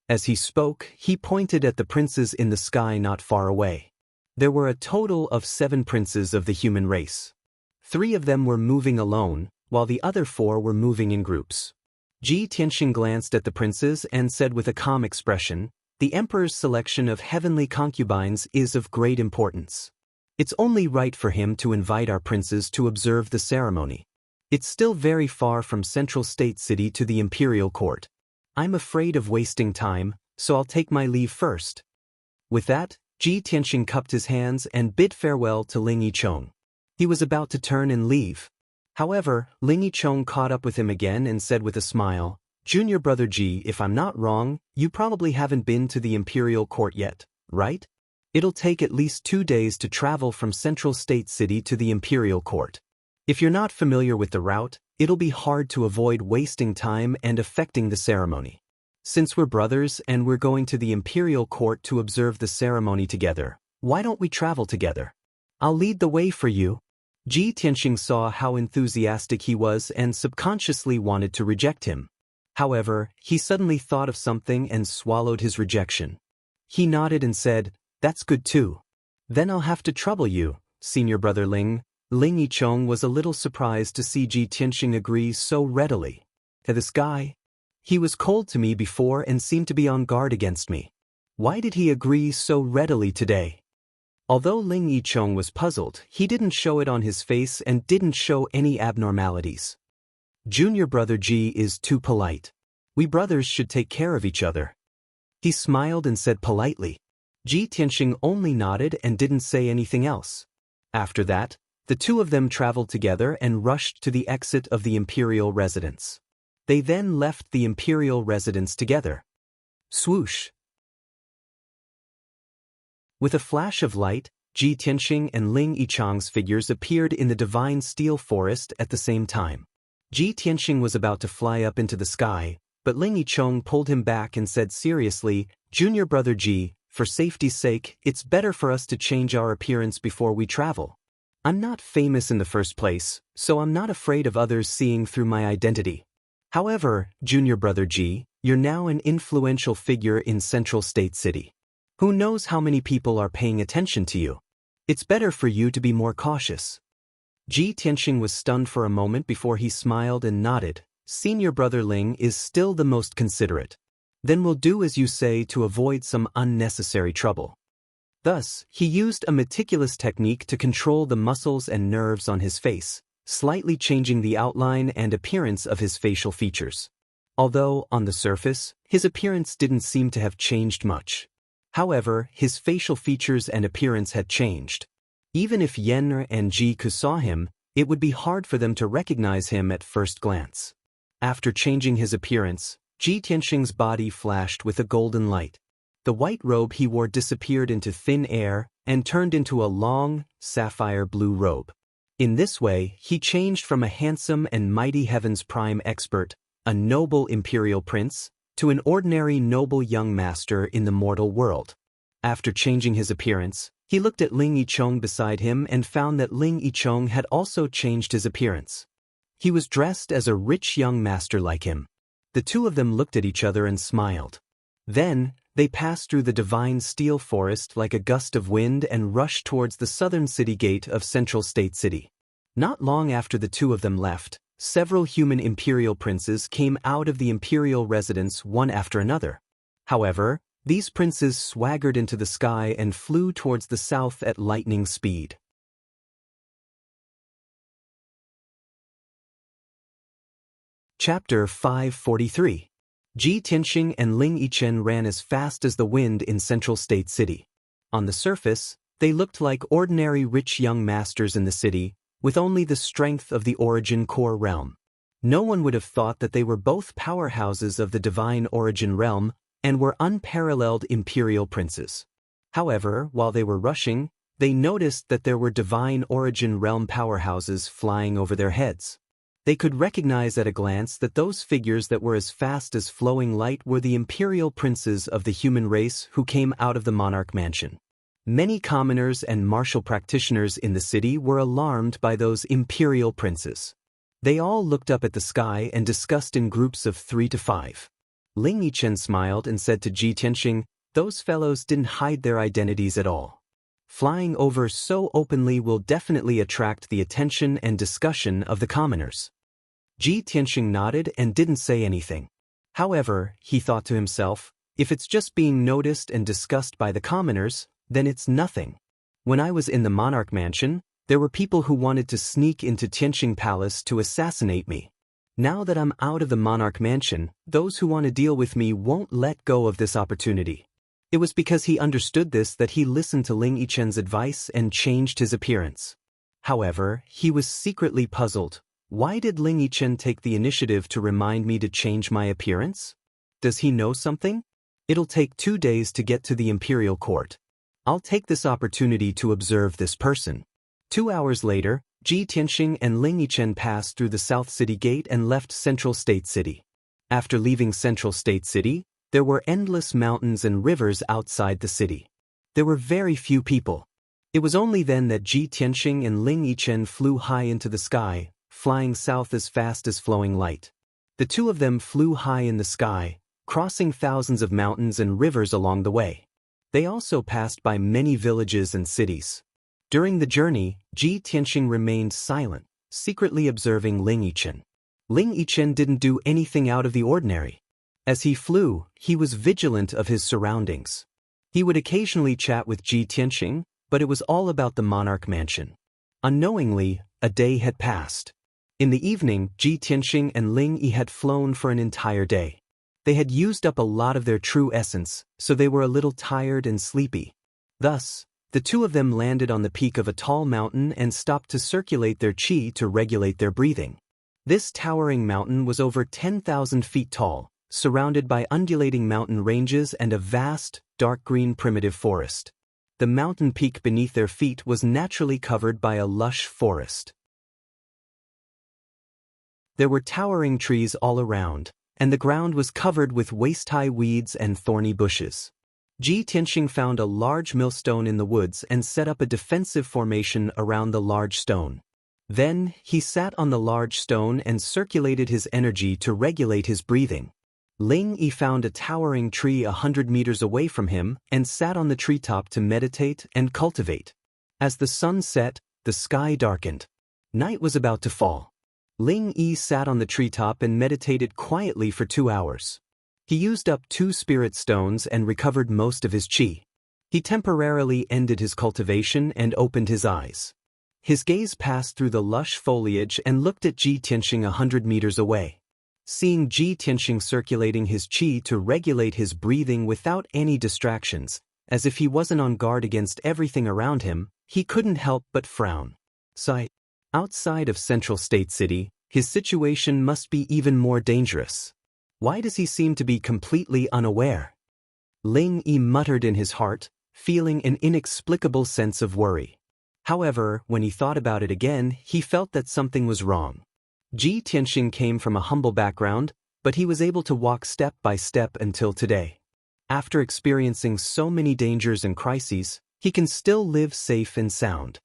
As he spoke, he pointed at the princes in the sky not far away. There were a total of 7 princes of the human race. 3 of them were moving alone, while the other 4 were moving in groups. Ji Tianxing glanced at the princes and said with a calm expression, "The emperor's selection of heavenly concubines is of great importance. It's only right for him to invite our princes to observe the ceremony. It's still very far from Central State City to the imperial court. I'm afraid of wasting time, so I'll take my leave first." With that, Ji Tianxing cupped his hands and bid farewell to Ling Yichong. He was about to turn and leave. However, Ling Yichong caught up with him again and said with a smile, "Junior brother Ji, if I'm not wrong, you probably haven't been to the imperial court yet, right? It'll take at least 2 days to travel from Central State City to the imperial court. If you're not familiar with the route, it'll be hard to avoid wasting time and affecting the ceremony. Since we're brothers and we're going to the imperial court to observe the ceremony together, why don't we travel together? I'll lead the way for you." Ji Tianxing saw how enthusiastic he was and subconsciously wanted to reject him. However, he suddenly thought of something and swallowed his rejection. He nodded and said, "That's good too. Then I'll have to trouble you, senior brother Ling." Ling Yichong was a little surprised to see Ji Tianxing agree so readily. This guy? He was cold to me before and seemed to be on guard against me. Why did he agree so readily today? Although Ling Yichong was puzzled, he didn't show it on his face and didn't show any abnormalities. "Junior brother Ji is too polite. We brothers should take care of each other." He smiled and said politely. Ji Tianxing only nodded and didn't say anything else. After that, the 2 of them traveled together and rushed to the exit of the imperial residence. They then left the imperial residence together. Swoosh! With a flash of light, Ji Tianxing and Ling Yichong's figures appeared in the divine steel forest at the same time. Ji Tianxing was about to fly up into the sky, but Ling Yichong pulled him back and said seriously, "Junior brother Ji, for safety's sake, it's better for us to change our appearance before we travel. I'm not famous in the first place, so I'm not afraid of others seeing through my identity. However, Junior brother Ji, you're now an influential figure in Central State City. Who knows how many people are paying attention to you? It's better for you to be more cautious." Ji Tianxing was stunned for a moment before he smiled and nodded. "Senior brother Ling is still the most considerate. Then we'll do as you say to avoid some unnecessary trouble." Thus, he used a meticulous technique to control the muscles and nerves on his face, slightly changing the outline and appearance of his facial features. Although, on the surface, his appearance didn't seem to have changed much. However, his facial features and appearance had changed. Even if Yen and Ji Ku saw him, it would be hard for them to recognize him at first glance. After changing his appearance, Ji Tianxing's body flashed with a golden light. The white robe he wore disappeared into thin air and turned into a long, sapphire blue robe. In this way, he changed from a handsome and mighty heaven's prime expert, a noble imperial prince, to an ordinary noble young master in the mortal world. After changing his appearance, he looked at Ling Yicheng beside him and found that Ling Yicheng had also changed his appearance. He was dressed as a rich young master like him. The two of them looked at each other and smiled. Then, they passed through the divine steel forest like a gust of wind and rushed towards the southern city gate of Central State City. Not long after the two of them left, several human imperial princes came out of the imperial residence one after another. However, these princes swaggered into the sky and flew towards the south at lightning speed. Chapter 543. Ji Tianxing and Ling Yichen ran as fast as the wind in Central State City. On the surface, they looked like ordinary rich young masters in the city, with only the strength of the origin core realm. No one would have thought that they were both powerhouses of the divine origin realm and were unparalleled imperial princes. However, while they were rushing, they noticed that there were divine origin realm powerhouses flying over their heads. They could recognize at a glance that those figures that were as fast as flowing light were the imperial princes of the human race who came out of the monarch mansion. Many commoners and martial practitioners in the city were alarmed by those imperial princes. They all looked up at the sky and discussed in groups of 3 to 5. Ling Yichen smiled and said to Ji Tianxing, "Those fellows didn't hide their identities at all. Flying over so openly will definitely attract the attention and discussion of the commoners." Ji Tianxing nodded and didn't say anything. However, he thought to himself, if it's just being noticed and discussed by the commoners, then it's nothing. When I was in the monarch mansion, there were people who wanted to sneak into Tianxing Palace to assassinate me. Now that I'm out of the monarch mansion, those who want to deal with me won't let go of this opportunity. It was because he understood this that he listened to Ling Yichen's advice and changed his appearance. However, he was secretly puzzled. Why did Ling Yichen take the initiative to remind me to change my appearance? Does he know something? It'll take 2 days to get to the imperial court. I'll take this opportunity to observe this person. 2 hours later, Ji Tianxing and Ling Yichen passed through the South City Gate and left Central State City. After leaving Central State City, there were endless mountains and rivers outside the city. There were very few people. It was only then that Ji Tianxing and Ling Yichen flew high into the sky, flying south as fast as flowing light. The two of them flew high in the sky, crossing thousands of mountains and rivers along the way. They also passed by many villages and cities. During the journey, Ji Tianxing remained silent, secretly observing Ling Yichen. Ling Yichen didn't do anything out of the ordinary. As he flew, he was vigilant of his surroundings. He would occasionally chat with Ji Tianxing, but it was all about the monarch mansion. Unknowingly, a day had passed. In the evening, Ji Tianxing and Ling Yi had flown for an entire day. They had used up a lot of their true essence, so they were a little tired and sleepy. Thus, the two of them landed on the peak of a tall mountain and stopped to circulate their qi to regulate their breathing. This towering mountain was over 10,000 feet tall, surrounded by undulating mountain ranges and a vast, dark green primitive forest. The mountain peak beneath their feet was naturally covered by a lush forest. There were towering trees all around, and the ground was covered with waist-high weeds and thorny bushes. Ji Tianxing found a large millstone in the woods and set up a defensive formation around the large stone. Then, he sat on the large stone and circulated his energy to regulate his breathing. Ling Yi found a towering tree 100 meters away from him and sat on the treetop to meditate and cultivate. As the sun set, the sky darkened. Night was about to fall. Ling Yi sat on the treetop and meditated quietly for 2 hours. He used up 2 spirit stones and recovered most of his qi. He temporarily ended his cultivation and opened his eyes. His gaze passed through the lush foliage and looked at Ji Tianxing 100 meters away. Seeing Ji Tianxing circulating his qi to regulate his breathing without any distractions, as if he wasn't on guard against everything around him, he couldn't help but frown. Sigh. Outside of Central State City, his situation must be even more dangerous. Why does he seem to be completely unaware? Ling Yi muttered in his heart, feeling an inexplicable sense of worry. However, when he thought about it again, he felt that something was wrong. Ji Tianxing came from a humble background, but he was able to walk step by step until today. After experiencing so many dangers and crises, he can still live safe and sound.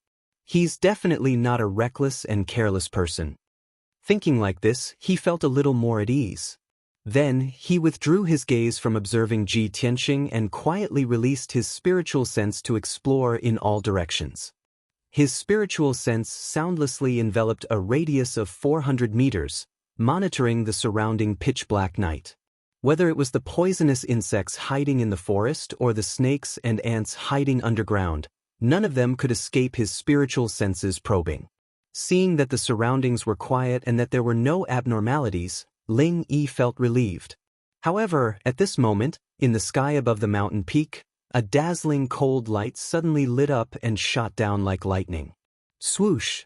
He's definitely not a reckless and careless person. Thinking like this, he felt a little more at ease. Then, he withdrew his gaze from observing Ji Tianxing and quietly released his spiritual sense to explore in all directions. His spiritual sense soundlessly enveloped a radius of 400 meters, monitoring the surrounding pitch-black night. Whether it was the poisonous insects hiding in the forest or the snakes and ants hiding underground, none of them could escape his spiritual senses probing. Seeing that the surroundings were quiet and that there were no abnormalities, Ling Yi felt relieved. However, at this moment, in the sky above the mountain peak, a dazzling cold light suddenly lit up and shot down like lightning. Swoosh!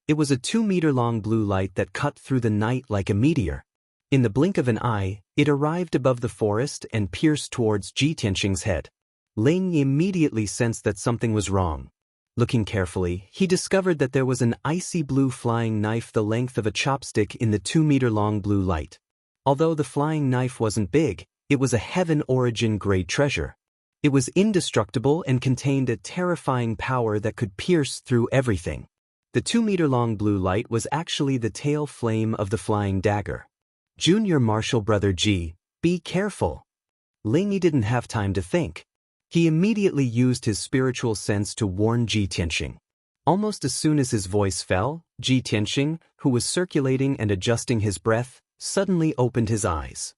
It was a 2-meter-long blue light that cut through the night like a meteor. In the blink of an eye, it arrived above the forest and pierced towards Ji Tianxing's head. Ling immediately sensed that something was wrong. Looking carefully, he discovered that there was an icy blue flying knife the length of a chopstick in the 2-meter-long blue light. Although the flying knife wasn't big, it was a heaven-origin-grade treasure. It was indestructible and contained a terrifying power that could pierce through everything. The 2-meter-long blue light was actually the tail flame of the flying dagger. Junior Marshal Brother Ji, be careful. Ling Yi didn't have time to think. He immediately used his spiritual sense to warn Ji Tianxing. Almost as soon as his voice fell, Ji Tianxing, who was circulating and adjusting his breath, suddenly opened his eyes.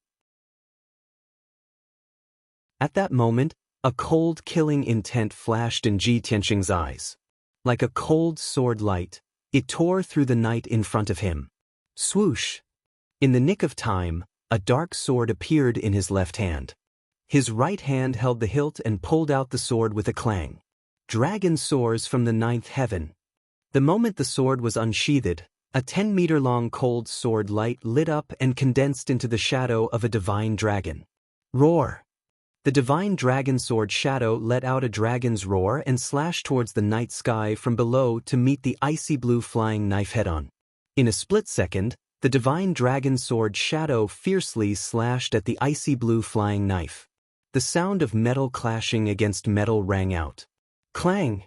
At that moment, a cold, killing intent flashed in Ji Tianxing's eyes. Like a cold sword light, it tore through the night in front of him. Swoosh! In the nick of time, a dark sword appeared in his left hand. His right hand held the hilt and pulled out the sword with a clang. Dragon soars from the 9th heaven. The moment the sword was unsheathed, a 10-meter-long cold sword light lit up and condensed into the shadow of a divine dragon. Roar! The divine dragon sword shadow let out a dragon's roar and slashed towards the night sky from below to meet the icy blue flying knife head-on. In a split second, the divine dragon sword shadow fiercely slashed at the icy blue flying knife. The sound of metal clashing against metal rang out. Clang!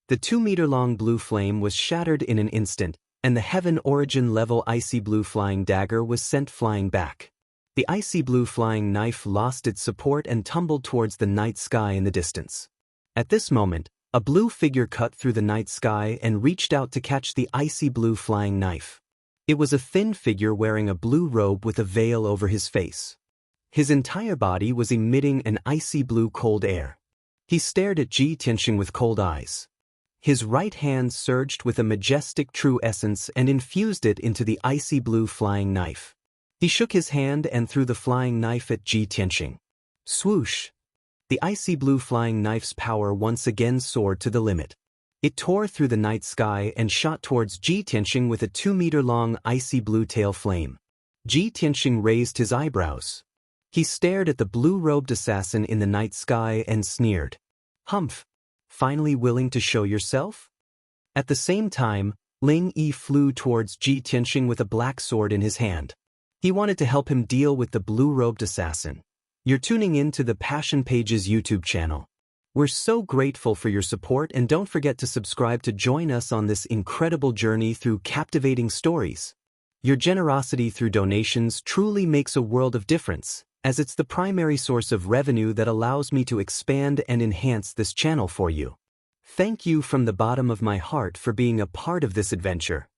The 2-meter-long blue flame was shattered in an instant, and the heaven-origin-level icy blue flying dagger was sent flying back. The icy blue flying knife lost its support and tumbled towards the night sky in the distance. At this moment, a blue figure cut through the night sky and reached out to catch the icy blue flying knife. It was a thin figure wearing a blue robe with a veil over his face. His entire body was emitting an icy blue cold air. He stared at Ji Tianxing with cold eyes. His right hand surged with a majestic true essence and infused it into the icy blue flying knife. He shook his hand and threw the flying knife at Ji Tianxing. Swoosh! The icy blue flying knife's power once again soared to the limit. It tore through the night sky and shot towards Ji Tianxing with a 2-meter-long icy blue tail flame. Ji Tianxing raised his eyebrows. He stared at the blue-robed assassin in the night sky and sneered. Humph! Finally willing to show yourself? At the same time, Ling Yi flew towards Ji Tianxing with a black sword in his hand. He wanted to help him deal with the blue-robed assassin. You're tuning in to the Passion Pages YouTube channel. We're so grateful for your support, and don't forget to subscribe to join us on this incredible journey through captivating stories. Your generosity through donations truly makes a world of difference, as it's the primary source of revenue that allows me to expand and enhance this channel for you. Thank you from the bottom of my heart for being a part of this adventure.